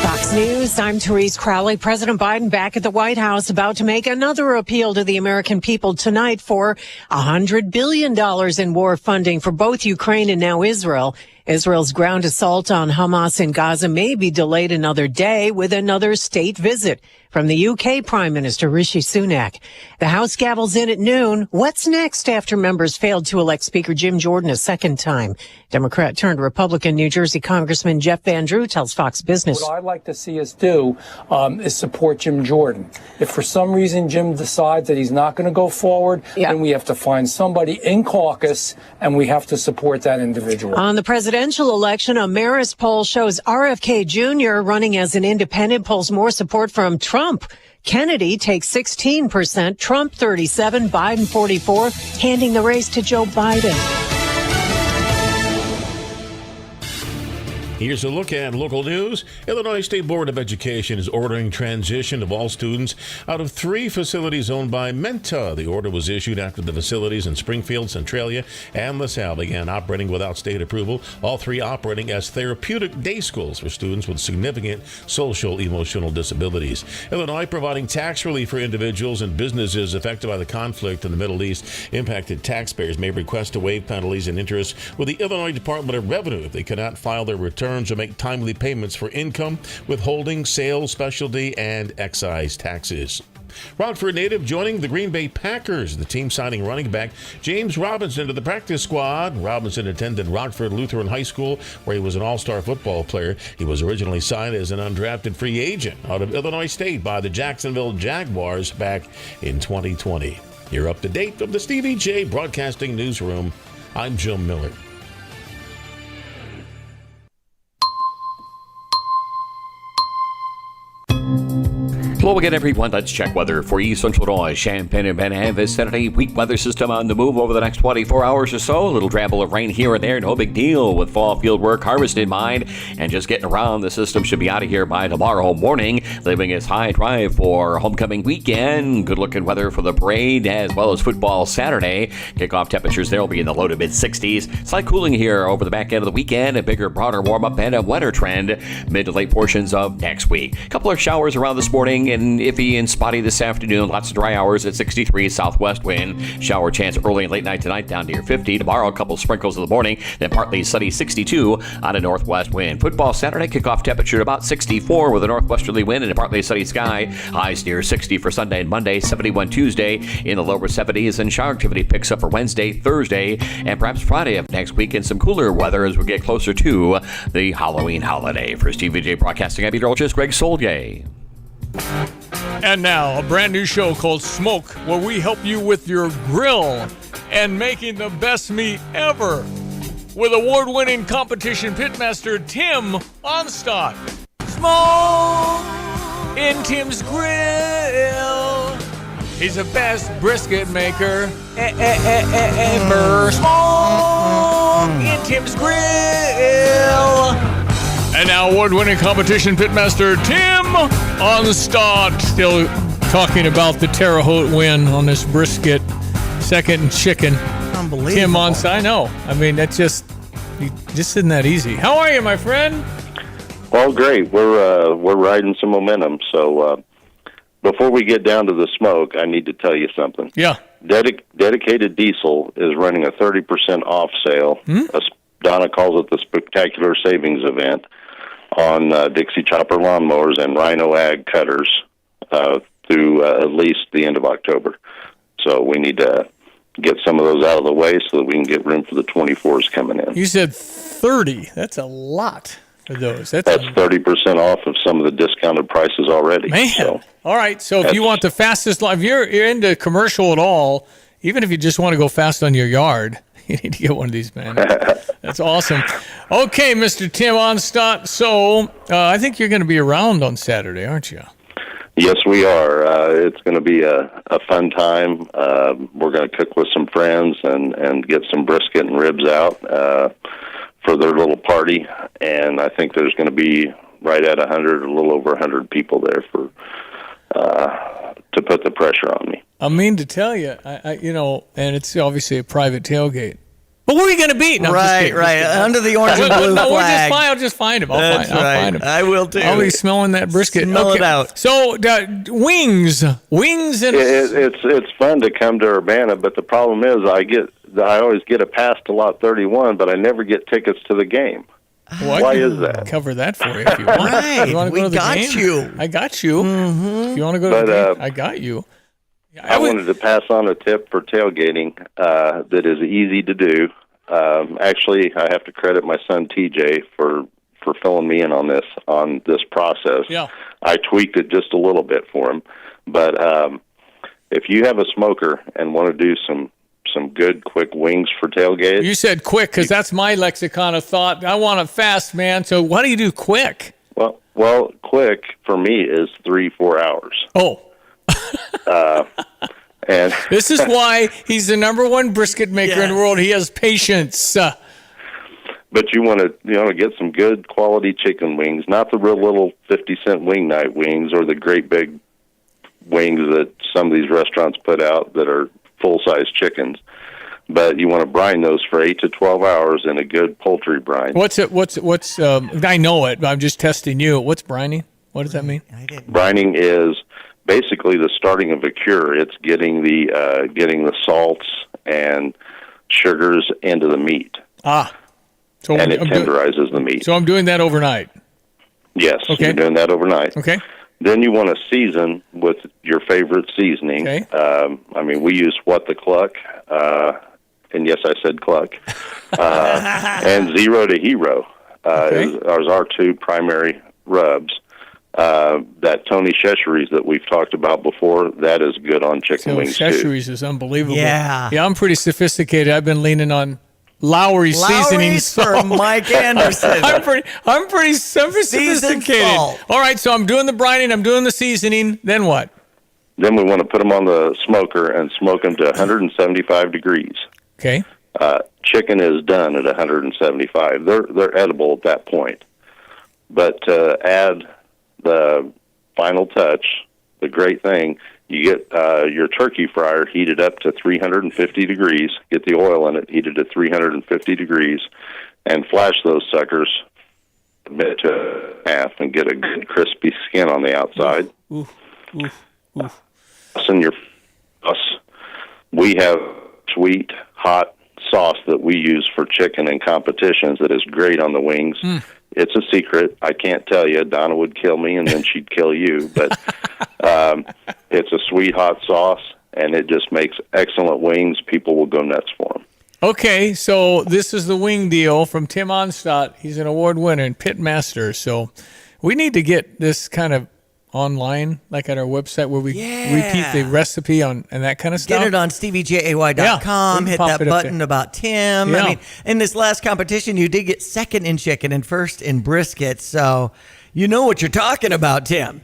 Fox News, I'm Therese Crowley. President Biden back at the White House about to make another appeal to the American people tonight for $100 billion in war funding for both Ukraine and now Israel. Israel's ground assault on Hamas in Gaza may be delayed another day with another state visit from the UK Prime Minister Rishi Sunak. The House gavels in at noon. What's next after members failed to elect Speaker Jim Jordan a second time? Democrat turned Republican New Jersey Congressman Jeff Van Drew tells Fox Business. What I'd like to see us do is support Jim Jordan. If for some reason Jim decides that he's not going to go forward, then we have to find somebody in caucus and we have to support that individual. On the presidential election, a Marist poll shows RFK Jr. running as an independent pulls more support from Trump. Kennedy takes 16%, Trump 37%, Biden 44%, handing the race to Joe Biden. Here's a look at local news. Illinois State Board of Education is ordering transition of all students out of 3 facilities owned by Menta. The order was issued after the facilities in Springfield, Centralia, and LaSalle began operating without state approval, all 3 operating as therapeutic day schools for students with significant social emotional disabilities. Illinois providing tax relief for individuals and businesses affected by the conflict in the Middle East. Impacted taxpayers may request to waive penalties and interest with the Illinois Department of Revenue if they cannot file their returns or make timely payments for income, withholding, sales, specialty, and excise taxes. Rockford native joining the Green Bay Packers. The team signing running back James Robinson to the practice squad. Robinson attended Rockford Lutheran High School, where he was an all-star football player. He was originally signed as an undrafted free agent out of Illinois State by the Jacksonville Jaguars back in 2020. You're up to date from the Stevie Jay Broadcasting Newsroom. I'm Jim Miller. Hello again, everyone. Let's check weather for East Central Illinois, Champaign-Urbana, and vicinity. Weak weather system on the move over the next 24 hours or so. A little drabble of rain here and there. No big deal with fall field work, harvest in mind, and just getting around. The system should be out of here by tomorrow morning, leaving its high drive for homecoming weekend. Good-looking weather for the parade as well as football Saturday. Kickoff temperatures there will be in the low to mid-60s. Slight cooling here over the back end of the weekend. A bigger, broader warm-up and a wetter trend mid to late portions of next week. A couple of showers around this morning and iffy and spotty this afternoon. Lots of dry hours at 63 southwest wind. Shower chance early and late night tonight down near 50. Tomorrow, a couple sprinkles in the morning, then partly sunny 62 on a northwest wind. Football Saturday, kickoff temperature at about 64 with a northwesterly wind and a partly sunny sky. Highs near 60 for Sunday and Monday, 71 Tuesday in the lower 70s, and shower activity picks up for Wednesday, Thursday, and perhaps Friday of next week, and some cooler weather as we get closer to the Halloween holiday. For Stevie Jay Broadcasting, I'm Peter Olchis, Greg Solgay. And now, a brand new show called Smoke, where we help you with your grill and making the best meat ever. With award-winning competition pitmaster Tim Onstadt. Smoke in Tim's grill. He's the best brisket maker ever. Smoke in Tim's grill. And now award-winning competition pitmaster Tim Onstadt. Still talking about the Terre Haute win on this brisket, second in chicken. Unbelievable. Tim Onstadt, I know. I mean, that's just isn't that easy. How are you, my friend? Well, great. We're riding some momentum. So before we get down to the smoke, I need to tell you something. Yeah. Dedicated Diesel is running a 30% off sale. Donna calls it the Spectacular Savings Event on Dixie Chopper lawnmowers and Rhino Ag cutters through at least the end of October. So we need to get some of those out of the way so that we can get room for the 24s coming in. You said 30. That's a lot for those. That's 30% off of some of the discounted prices already. Man. So, all right. So if you want the fastest, if you're into commercial at all, even if you just want to go fast on your yard, you need to get one of these, man. That's awesome. Okay, Mr. Tim Onstadt. So I think you're going to be around on Saturday, aren't you? yes, we are. It's going to be a fun time. We're going to cook with some friends and get some brisket and ribs out for their little party. And I think there's going to be right at 100, a little over 100 people there for to put the pressure on me. I mean to tell you, and it's obviously a private tailgate. But where are you going to be? No, right. Under the orange and blue flag. I'll just find him. I'll find him. I will too. I'll be smelling that brisket. Smell it out. So wings, and it's fun to come to Urbana, but the problem is I always get a pass to Lot 31, but I never get tickets to the game. Well, why is that? Cover that for you if you want. Right. You want to go to the got game? you. I got you. Mm-hmm. If you want to go to the game, I got you. I wanted to pass on a tip for tailgating that is easy to do. Actually, I have to credit my son TJ for filling me in on this process. Yeah. I tweaked it just a little bit for him. But if you have a smoker and want to do some good quick wings for tailgate. You said quick because that's my lexicon of thought. I want it fast, man. So why do you do quick? Well, quick for me is 3-4 hours. Oh. And this is why he's the number one brisket maker in the world. He has patience. But you want to get some good quality chicken wings, not the real little 50-cent wing night wings or the great big wings that some of these restaurants put out that are full-size chickens. But you want to brine those for 8 to 12 hours in a good poultry brine. What's I know it, but I'm just testing you. What's brining? What does that mean? Brining is basically the starting of a cure. It's getting the salts and sugars into the meat. So and it tenderizes the meat. So I'm doing that overnight. Yes, okay. You're doing that overnight. Okay. Then you want to season with your favorite seasoning. Okay. We use What the Cluck, and yes, I said cluck, and Zero to Hero are our two primary rubs. That Tony Cheshires that we've talked about before, that is good on chicken wings too. Cheshires is unbelievable. Yeah, I'm pretty sophisticated. I've been leaning on Lowry seasoning for Mike Anderson. I'm pretty sophisticated. All right, so I'm doing the brining, I'm doing the seasoning. Then what? Then we want to put them on the smoker and smoke them to 175 degrees. Okay. Chicken is done at 175. They're edible at that point. But to add the final touch, the great thing, you get your turkey fryer heated up to 350 degrees, get the oil in it heated to 350 degrees, and flash those suckers a bit to half and get a good crispy skin on the outside. Oof. And your sauce. We have sweet, hot sauce that we use for chicken in competitions that is great on the wings. It's a secret. I can't tell you. Donna would kill me, and then she'd kill you. But it's a sweet, hot sauce, and it just makes excellent wings. People will go nuts for them. Okay, so this is the wing deal from Tim Onstadt. He's an award winner and pit master. So we need to get this kind of online, like at our website, where we repeat the recipe and that kind of stuff? Get it on StevieJay.com. Hit that button about Tim. Yeah. I mean, in this last competition, you did get second in chicken and first in brisket, so you know what you're talking about, Tim.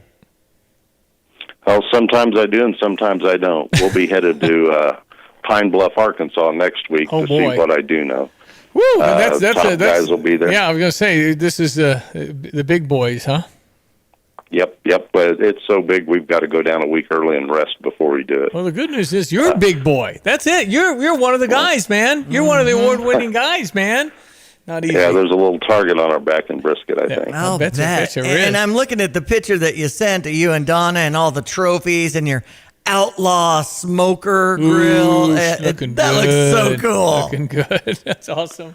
Well, sometimes I do and sometimes I don't. We'll be headed to Pine Bluff, Arkansas next week to see what I do know. Woo! That's guys will be there. Yeah, I was going to say, this is the big boys, huh? Yep. But it's so big, we've got to go down a week early and rest before we do it. Well, the good news is you're a big boy. That's it. You're one of the guys, man. You're one of the award-winning guys, man. Not easy. Yeah, there's a little target on our back in brisket, I think. I'll bet. And I'm looking at the picture that you sent to you and Donna and all the trophies and your outlaw smoker grill. That looks so cool. Looking good. That's awesome.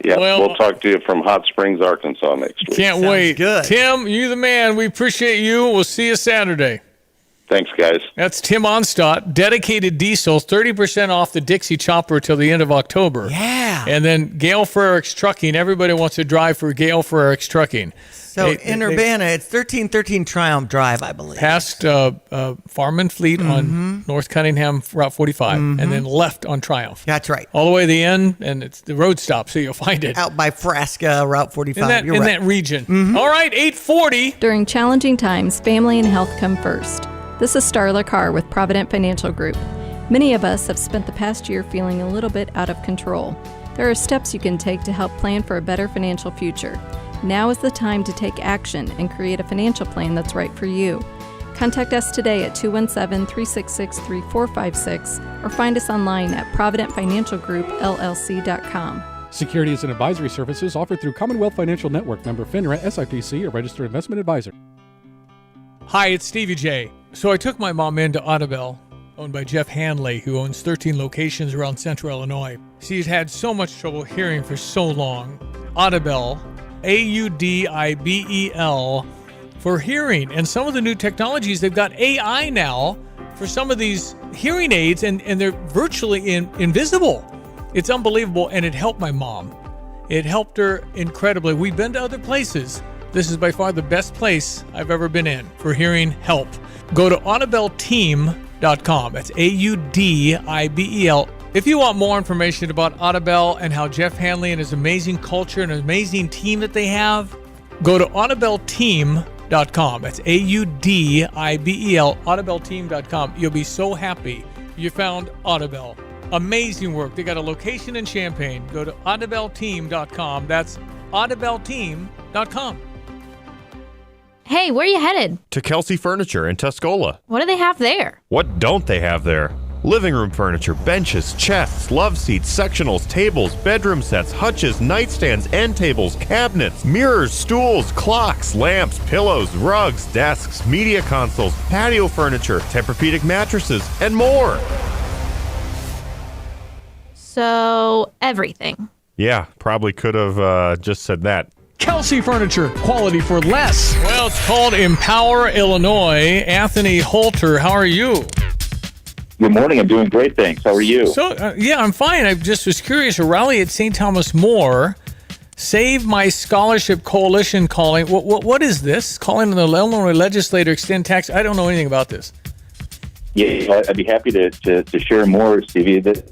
Yeah, Well, we'll talk to you from Hot Springs, Arkansas next week. Can't wait. Good. Tim, you the man. We appreciate you. We'll see you Saturday. Thanks, guys. That's Tim Onstadt, dedicated diesel, 30% off the Dixie Chopper till the end of October. Yeah. And then Gale Frericks Trucking. Everybody wants to drive for Gale Frericks Trucking. So in Urbana, it's 1313 Triumph Drive, I believe. Past Farm and Fleet on North Cunningham, Route 45, and then left on Triumph. That's right. All the way to the end, and it's the road stop, so you'll find it. Out by Frasca, Route 45. In that region. All right, 840. During challenging times, family and health come first. This is Starla Carr with Provident Financial Group. Many of us have spent the past year feeling a little bit out of control. There are steps you can take to help plan for a better financial future. Now is the time to take action and create a financial plan that's right for you. Contact us today at 217-366-3456 or find us online at providentfinancialgroupllc.com. Securities and advisory services offered through Commonwealth Financial Network, member FINRA, SIPC, a registered investment advisor. Hi, it's Stevie Jay. So I took my mom into Audubell, owned by Jeff Hanley, who owns 13 locations around central Illinois. She's had so much trouble hearing for so long. Audubell, AUDIBEL, for hearing. And some of the new technologies, they've got AI now for some of these hearing aids, and they're virtually invisible. It's unbelievable, and it helped my mom. It helped her incredibly. We've been to other places. This is by far the best place I've ever been in for hearing help. Go to audibelteam.com. That's AUDIBEL. If you want more information about Audubell and how Jeff Hanley and his amazing culture and amazing team that they have, go to audibelteam.com. That's AUDIBEL, audibelteam.com. You'll be so happy you found Audubell. Amazing work. They got a location in Champaign. Go to audibelteam.com. That's audibelteam.com. Hey, where are you headed? To Kelsey Furniture in Tuscola. What do they have there? What don't they have there? Living room furniture, benches, chests, love seats, sectionals, tables, bedroom sets, hutches, nightstands, end tables, cabinets, mirrors, stools, clocks, lamps, pillows, rugs, desks, media consoles, patio furniture, Tempur-Pedic mattresses, and more. So, everything. Yeah, probably could have just said that. Kelsey Furniture, quality for less. Well, it's called Empower Illinois. Anthony Holter, how are you? Good morning. I'm doing great, thanks. How are you? So, I'm fine. I just was curious. A rally at St. Thomas More, Save My Scholarship Coalition calling. What is this? Calling on the Illinois legislature to extend tax. I don't know anything about this. Yeah, I'd be happy to share more, Stevie. This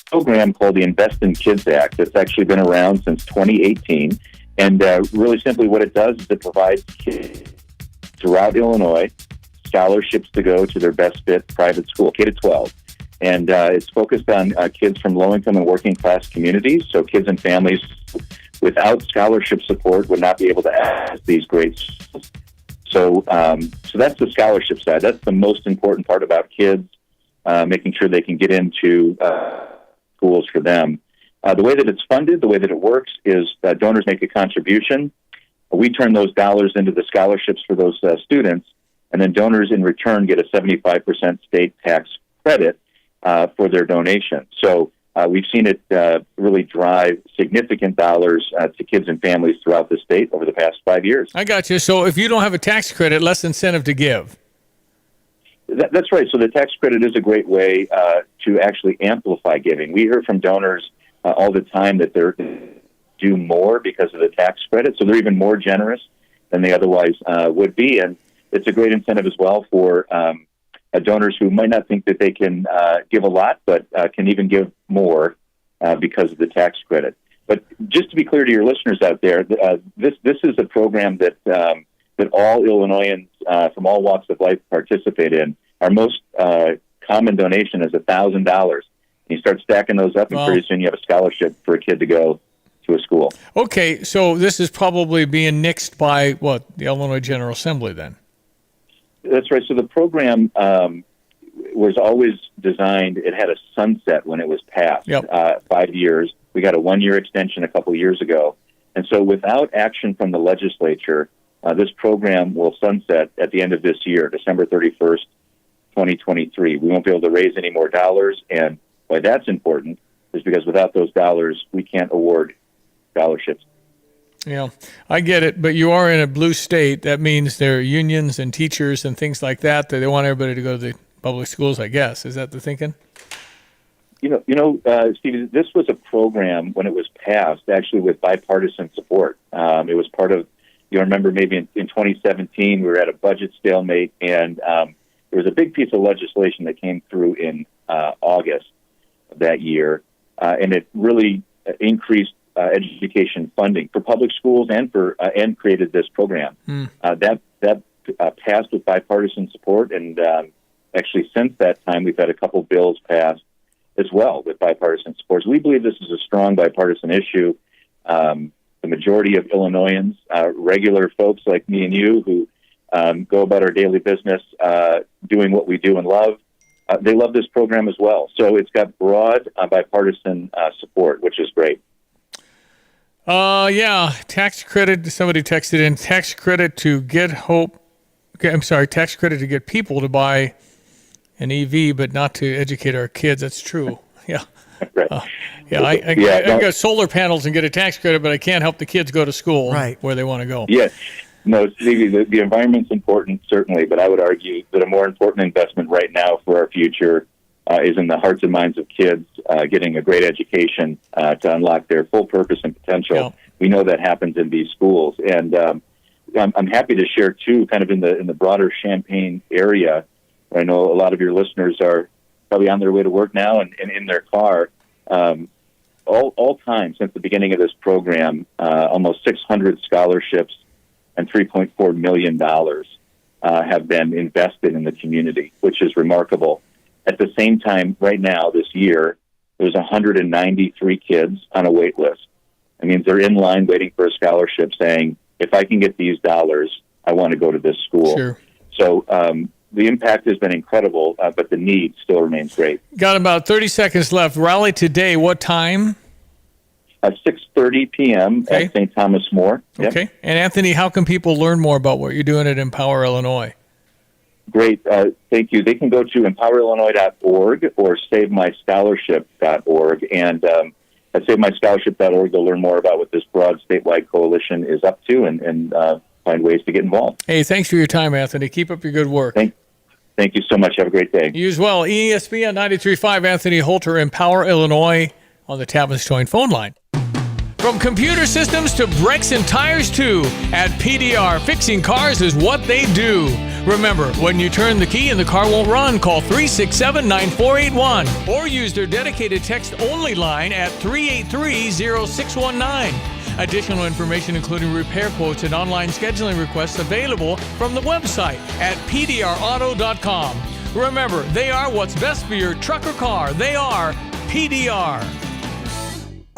program called the Invest in Kids Act. It's actually been around since 2018. And really simply what it does is it provides kids throughout Illinois scholarships to go to their best fit private school, K-12. And it's focused on kids from low-income and working-class communities. So kids and families without scholarship support would not be able to access these great schools. So that's the scholarship side. That's the most important part about kids, making sure they can get into schools for them. The way that it's funded, the way that it works is that donors make a contribution. We turn those dollars into the scholarships for those students, and then donors in return get a 75% state tax credit for their donation. So we've seen it really drive significant dollars to kids and families throughout the state over the past 5 years. I got you. So if you don't have a tax credit, less incentive to give. That's right. So the tax credit is a great way to actually amplify giving. We hear from donors all the time that they're do more because of the tax credit, so they're even more generous than they otherwise would be. And it's a great incentive as well for donors who might not think that they can give a lot, but can even give more because of the tax credit. But just to be clear to your listeners out there, this is a program that that all Illinoisans from all walks of life participate in. Our most common donation is $1,000. You start stacking those up, and pretty soon you have a scholarship for a kid to go to a school. Okay, so this is probably being nixed by, what, the Illinois General Assembly then? That's right. So the program was always designed, it had a sunset when it was passed, 5 years. We got a 1-year extension a couple years ago. And so without action from the legislature, this program will sunset at the end of this year, December 31st, 2023. We won't be able to raise any more dollars. And why that's important is because without those dollars, we can't award scholarships. Yeah, I get it, but you are in a blue state. That means there are unions and teachers and things like that they want everybody to go to the public schools, I guess. Is that the thinking? Steve, this was a program when it was passed, actually with bipartisan support. It was part of, remember maybe in 2017, we were at a budget stalemate, and there was a big piece of legislation that came through in August of that year, and it really increased education funding for public schools and created this program. That passed with bipartisan support, and actually since that time we've had a couple bills passed as well with bipartisan support. So we believe this is a strong bipartisan issue. The majority of Illinoisans, regular folks like me and you who go about our daily business doing what we do and love, they love this program as well. So it's got broad bipartisan support, which is great. Tax credit. Somebody texted in tax credit to get tax credit to get people to buy an EV, but not to educate our kids. That's true. Yeah. Right. I got solar panels and get a tax credit, but I can't help the kids go to school where they want to go. Yeah. No, Stevie, the environment's important, certainly, but I would argue that a more important investment right now for our future is in the hearts and minds of kids, getting a great education to unlock their full purpose and potential. Yeah. We know that happens in these schools. And I'm happy to share, too, kind of in the broader Champaign area. I know a lot of your listeners are probably on their way to work now and in their car. All time since the beginning of this program, almost 600 scholarships and $3.4 million have been invested in the community, which is remarkable. At the same time, right now, this year, there's 193 kids on a wait list. That means they're in line waiting for a scholarship saying, if I can get these dollars, I want to go to this school. Sure. So the impact has been incredible, but the need still remains great. Got about 30 seconds left. Rally today, what time? At 6:30 p.m. at St. Thomas More. Yep. Okay. And Anthony, how can people learn more about what you're doing at Empower Illinois? Great. Thank you. They can go to empowerillinois.org or savemyscholarship.org. And at savemyscholarship.org, they'll learn more about what this broad statewide coalition is up to and find ways to get involved. Hey, thanks for your time, Anthony. Keep up your good work. Thank you so much. Have a great day. You as well. ESPN 93.5, Anthony Holter, Empower Illinois on the Tappan's Joint phone line. From computer systems to brakes and tires too, at PDR, fixing cars is what they do. Remember, when you turn the key and the car won't run, call 367-9481 or use their dedicated text-only line at 383-0619. Additional information, including repair quotes and online scheduling requests, available from the website at pdrauto.com. Remember, they are what's best for your truck or car. They are PDR.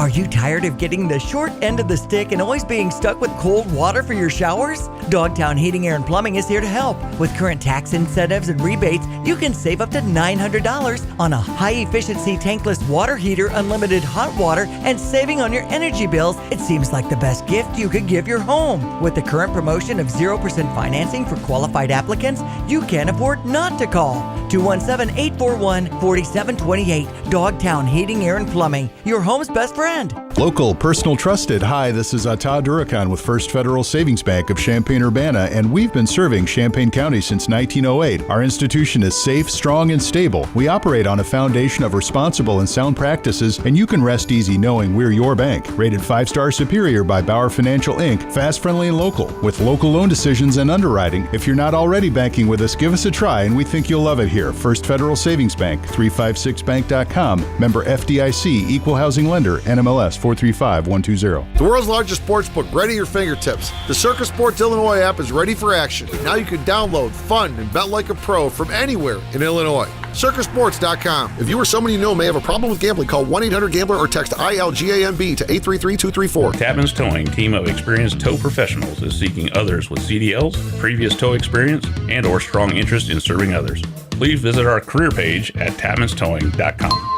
Are you tired of getting the short end of the stick and always being stuck with cold water for your showers? Dogtown Heating, Air, and Plumbing is here to help. With current tax incentives and rebates, you can save up to $900 on a high-efficiency tankless water heater, unlimited hot water, and saving on your energy bills. It seems like the best gift you could give your home. With the current promotion of 0% financing for qualified applicants, you can't afford not to call. 217-841-4728. Dogtown Heating, Air, and Plumbing, your home's best friend. Local, personal, trusted. Hi, this is Todd Durakan with First Federal Savings Bank of Champaign-Urbana, and we've been serving Champaign County since 1908. Our institution is safe, strong, and stable. We operate on a foundation of responsible and sound practices, and you can rest easy knowing we're your bank. Rated 5-star superior by Bauer Financial Inc., fast, friendly, and local, with local loan decisions and underwriting. If you're not already banking with us, give us a try, and we think you'll love it here. First Federal Savings Bank, 356bank.com, member FDIC, equal housing lender, NMLS 435120. The world's largest sports book right at your fingertips. The Circus Sports Illinois app is ready for action. Now you can download, fund, and bet like a pro from anywhere in Illinois. Circusports.com. If you or someone you know may have a problem with gambling, call 1-800-GAMBLER or text ILGAMB to 833-234. Tapman's Towing, team of experienced tow professionals, is seeking others with CDLs, previous tow experience, and or strong interest in serving others. Please visit our career page at tapmanstowing.com.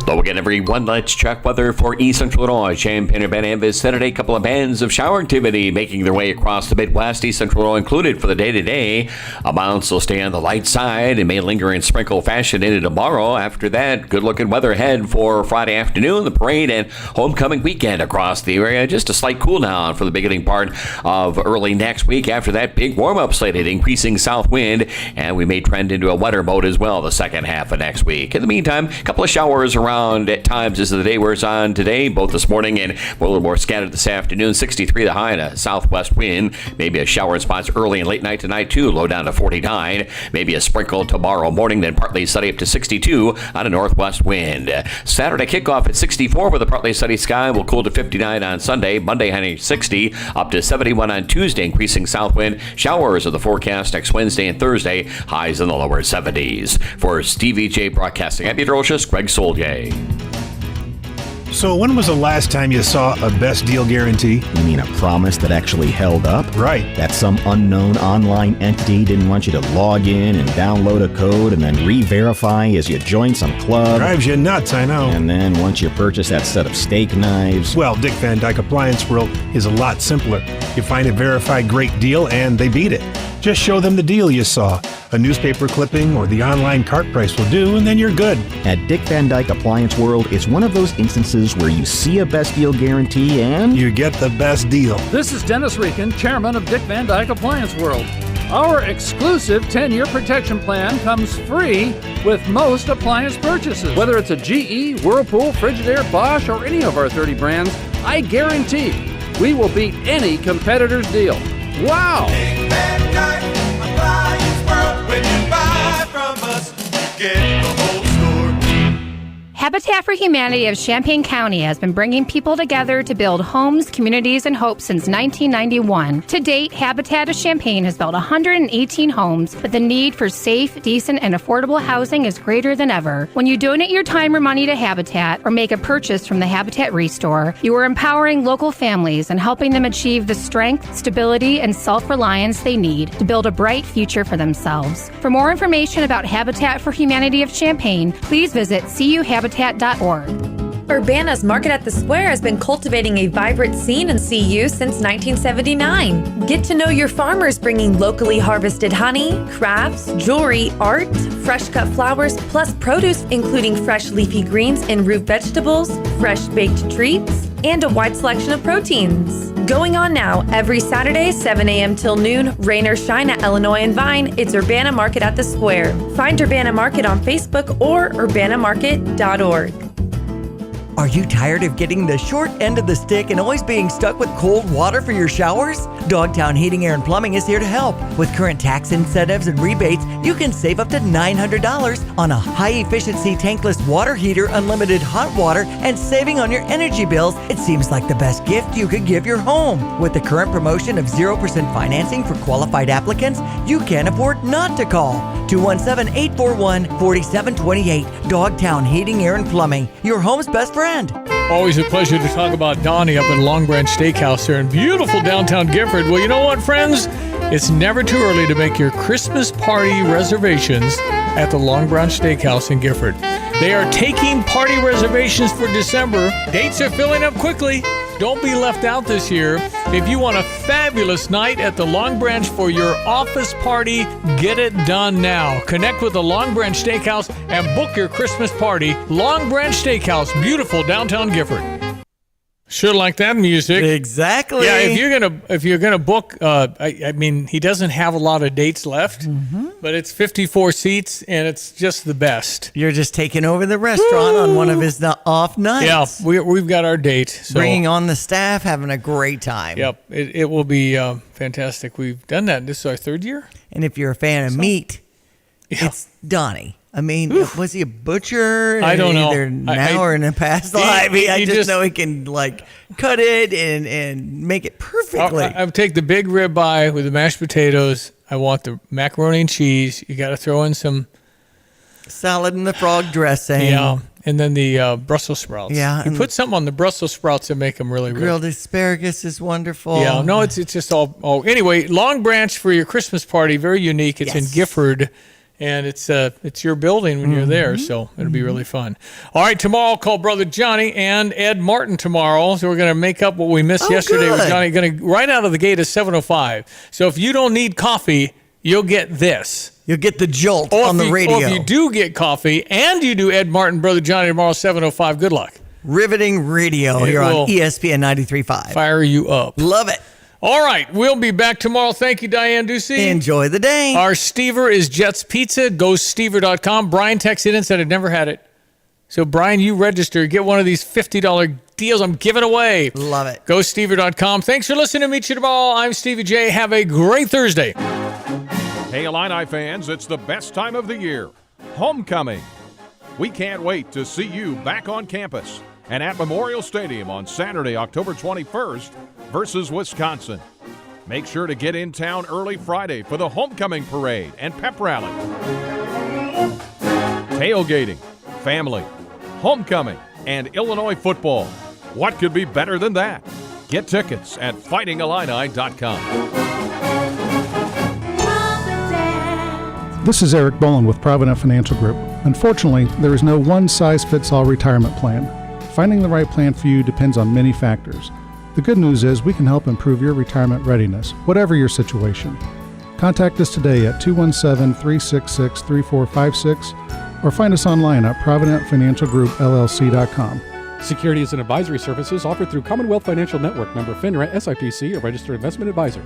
Hello again, everyone. Let's check weather for East Central Illinois. Champaign-Urbana and vicinity. A couple of bands of shower activity making their way across the Midwest. East Central Illinois included for the day-to-day. Amounts will stay on the light side and may linger in sprinkle fashion into tomorrow. After that, good-looking weather ahead for Friday afternoon, the parade and homecoming weekend across the area. Just a slight cool down for the beginning part of early next week. After that, big warm-up slated, increasing south wind, and we may trend into a wetter mode as well the second half of next week. In the meantime, a couple of showers around at times as the day wears on today, both this morning and a little more scattered this afternoon. 63 the high and a southwest wind. Maybe a shower in spots early and late night tonight too. Low down to 49. Maybe a sprinkle tomorrow morning, then partly sunny up to 62 on a northwest wind. Saturday kickoff at 64 with a partly sunny sky. Will cool to 59 on Sunday. Monday high 60 up to 71 on Tuesday. Increasing south wind. Showers of the forecast next Wednesday and Thursday. Highs in the lower 70s. For Stevie Jay Broadcasting, I'm meteorologist Greg Soldier. So when was the last time you saw a best deal guarantee? You mean a promise that actually held up? Right. That some unknown online entity didn't want you to log in and download a code and then re-verify as you join some club. Drives you nuts, I know. And then once you purchase that set of steak knives... Well, Dick Van Dyke Appliance World is a lot simpler. You find a verified great deal and they beat it. Just show them the deal you saw. A newspaper clipping or the online cart price will do, and then you're good. At Dick Van Dyke Appliance World, it's one of those instances where you see a best deal guarantee and... you get the best deal. This is Dennis Reekin, chairman of Dick Van Dyke Appliance World. Our exclusive 10-year protection plan comes free with most appliance purchases. Whether it's a GE, Whirlpool, Frigidaire, Bosch, or any of our 30 brands, I guarantee we will beat any competitor's deal. Wow! Dick Van Dyke Appliance World. When you buy from us, you get the whole store. Habitat for Humanity of Champaign County has been bringing people together to build homes, communities, and hope since 1991. To date, Habitat of Champaign has built 118 homes, but the need for safe, decent, and affordable housing is greater than ever. When you donate your time or money to Habitat or make a purchase from the Habitat Restore, you are empowering local families and helping them achieve the strength, stability, and self-reliance they need to build a bright future for themselves. For more information about Habitat for Humanity of Champaign, please visit cuhabitat.org. Urbana's Market at the Square has been cultivating a vibrant scene in CU since 1979. Get to know your farmers bringing locally harvested honey, crafts, jewelry, art, fresh cut flowers, plus produce including fresh leafy greens and root vegetables, fresh baked treats, and a wide selection of proteins. Going on now, every Saturday, 7 a.m. till noon, rain or shine at Illinois and Vine, it's Urbana Market at the Square. Find Urbana Market on Facebook or urbanamarket.org. Are you tired of getting the short end of the stick and always being stuck with cold water for your showers? Dogtown Heating, Air, and Plumbing is here to help. With current tax incentives and rebates, you can save up to $900 on a high-efficiency tankless water heater, unlimited hot water, and saving on your energy bills. It seems like the best gift you could give your home. With the current promotion of 0% financing for qualified applicants, you can't afford not to call. 217-841-4728. Dogtown Heating, Air, and Plumbing, your home's best friend. Always a pleasure to talk about Donnie up at Long Branch Steakhouse there in beautiful downtown Gifford. Well, you know what, friends? It's never too early to make your Christmas party reservations at the Long Branch Steakhouse in Gifford. They are taking party reservations for December. Dates are filling up quickly. Don't be left out this year. If you want a fabulous night at the Long Branch for your office party, get it done now. Connect with the Long Branch Steakhouse and book your Christmas party. Long Branch Steakhouse, beautiful downtown Gifford. Sure like that music. Exactly. Yeah, if you're gonna book, I mean, he doesn't have a lot of dates left, but it's 54 seats and it's just the best. You're just taking over the restaurant on one of his off nights. Yeah, we've got our date. So. Bringing on the staff, having a great time. Yep, it will be fantastic. We've done that. This is our third year. And if you're a fan of meat, it's Donnie. I mean, was he a butcher? I don't know. Either now or in a past life. I just know he can like cut it and make it perfectly. I would take the big ribeye with the mashed potatoes. I want the macaroni and cheese. You got to throw in some salad and the frog dressing. Yeah, and then the Brussels sprouts. Yeah, you put something on the Brussels sprouts and make them really good. Grilled asparagus is wonderful. Yeah, no, it's just all. Anyway, Long Branch for your Christmas party, very unique. It's in Gifford. And it's your building when you're there, so it'll be really fun. All right, tomorrow I'll call Brother Johnny and Ed Martin tomorrow. So we're going to make up what we missed yesterday with Johnny. Going to right out of the gate at 7:05. So if you don't need coffee, you'll get this. You'll get the jolt on the radio. Or if you do get coffee and you do Ed Martin, Brother Johnny tomorrow 7:05, good luck. Riveting radio here on ESPN 93.5. Fire you up. Love it. All right, we'll be back tomorrow. Thank you, Diane Ducey. Enjoy the day. Our Stever is Jets Pizza. Go Stever.com. Brian texted in and said I'd never had it. So, Brian, you register. Get one of these $50 deals I'm giving away. Love it. Go Stever.com. Thanks for listening to Meet You Tomorrow. I'm Stevie J. Have a great Thursday. Hey, Illini fans, it's the best time of the year. Homecoming. We can't wait to see you back on campus and at Memorial Stadium on Saturday, October 21st versus Wisconsin. Make sure to get in town early Friday for the homecoming parade and pep rally. Tailgating, family, homecoming, and Illinois football. What could be better than that? Get tickets at fightingillini.com. This is Eric Boland with Provident Financial Group. Unfortunately, there is no one-size-fits-all retirement plan. Finding the right plan for you depends on many factors. The good news is we can help improve your retirement readiness, whatever your situation. Contact us today at 217-366-3456 or find us online at providentfinancialgroupllc.com. Securities and advisory services offered through Commonwealth Financial Network, member FINRA, SIPC, a registered investment advisor.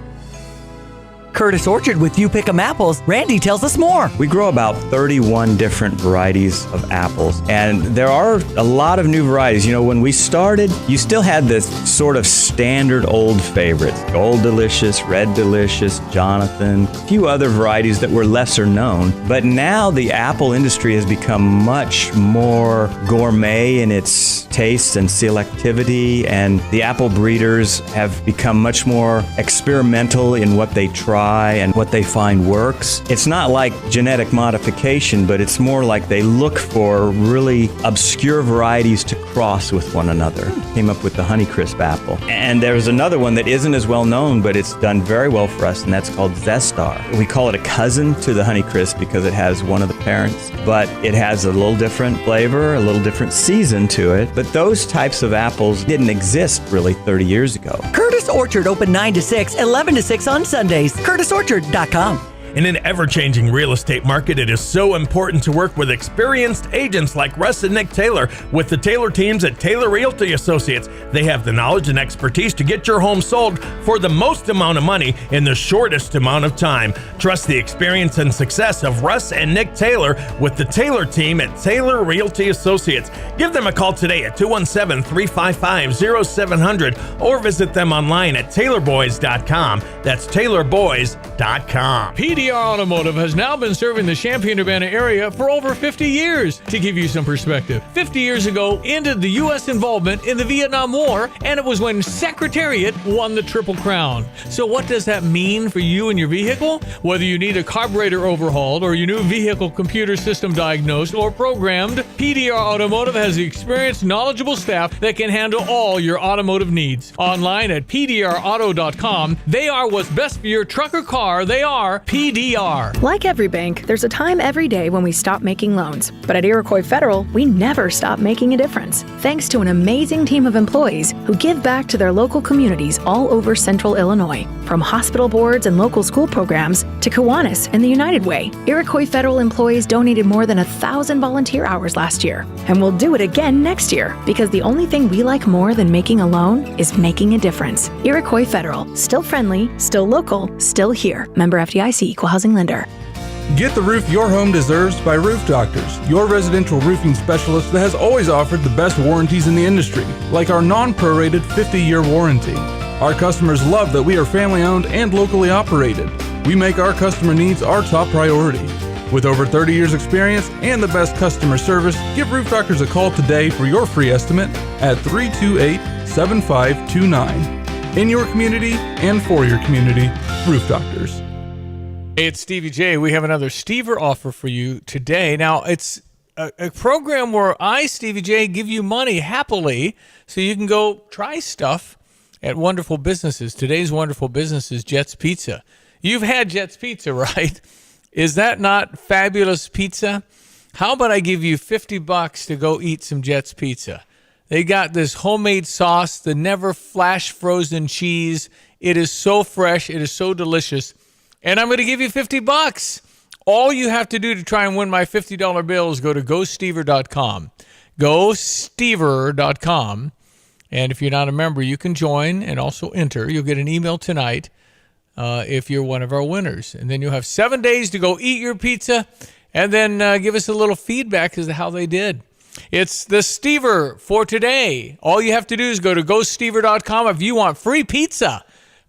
Curtis Orchard with You Pick 'em Apples. Randy tells us more. We grow about 31 different varieties of apples, and there are a lot of new varieties. You know, when we started, you still had this sort of standard old favorites. Gold Delicious, Red Delicious, Jonathan, a few other varieties that were lesser known. But now the apple industry has become much more gourmet in its taste and selectivity, and the apple breeders have become much more experimental in what they try and what they find works. It's not like genetic modification, but it's more like they look for really obscure varieties to cross with one another. Came up with the Honeycrisp apple. And there's another one that isn't as well known, but it's done very well for us, and that's called Zestar. We call it a cousin to the Honeycrisp because it has one of the parents, but it has a little different flavor, a little different season to it. But those types of apples didn't exist really 30 years ago. Curtis Orchard open 9 to 6, 11 to 6 on Sundays. CurtisOrchard.com. In an ever-changing real estate market, it is so important to work with experienced agents like Russ and Nick Taylor with the Taylor teams at Taylor Realty Associates. They have the knowledge and expertise to get your home sold for the most amount of money in the shortest amount of time. Trust the experience and success of Russ and Nick Taylor with the Taylor team at Taylor Realty Associates. Give them a call today at 217-355-0700 or visit them online at taylorboys.com. That's taylorboys.com. PDR Automotive has now been serving the Champaign-Urbana area for over 50 years. To give you some perspective, 50 years ago ended the U.S. involvement in the Vietnam War, and it was when Secretariat won the Triple Crown. So what does that mean for you and your vehicle? Whether you need a carburetor overhauled or your new vehicle computer system diagnosed or programmed, PDR Automotive has the experienced, knowledgeable staff that can handle all your automotive needs. Online at pdrauto.com, they are what's best for your truck or car. They are PDR TDR. Like every bank, there's a time every day when we stop making loans. But at Iroquois Federal, we never stop making a difference. Thanks to an amazing team of employees who give back to their local communities all over central Illinois. From hospital boards and local school programs to Kiwanis and the United Way, Iroquois Federal employees donated more than 1,000 volunteer hours last year. And we'll do it again next year, because the only thing we like more than making a loan is making a difference. Iroquois Federal, still friendly, still local, still here. Member FDIC, Equal Housing Lender. Get the roof your home deserves by Roof Doctors, your residential roofing specialist that has always offered the best warranties in the industry, like our non-prorated 50-year warranty. Our customers love that we are family-owned and locally operated. We make our customer needs our top priority. With over 30 years experience and the best customer service, give Roof Doctors a call today for your free estimate at 328-7529. In your community and for your community, Roof Doctors. Hey, it's Stevie J. We have another Stever offer for you today. Now, it's a program where I, Stevie J, give you money happily so you can go try stuff at wonderful businesses. Today's wonderful business is Jet's Pizza. You've had Jet's Pizza, right? Is that not fabulous pizza? How about I give you $50 to go eat some Jet's Pizza? They got this homemade sauce, the never flash frozen cheese. It is so fresh. It is so delicious. And I'm going to give you $50. All you have to do to try and win my $50 bill is go to GoStever.com. GoStever.com. And if you're not a member, you can join and also enter. You'll get an email tonight if you're one of our winners. And then you'll have 7 days to go eat your pizza and then give us a little feedback as to how they did. It's the Stever for today. All you have to do is go to GoStever.com if you want free pizza.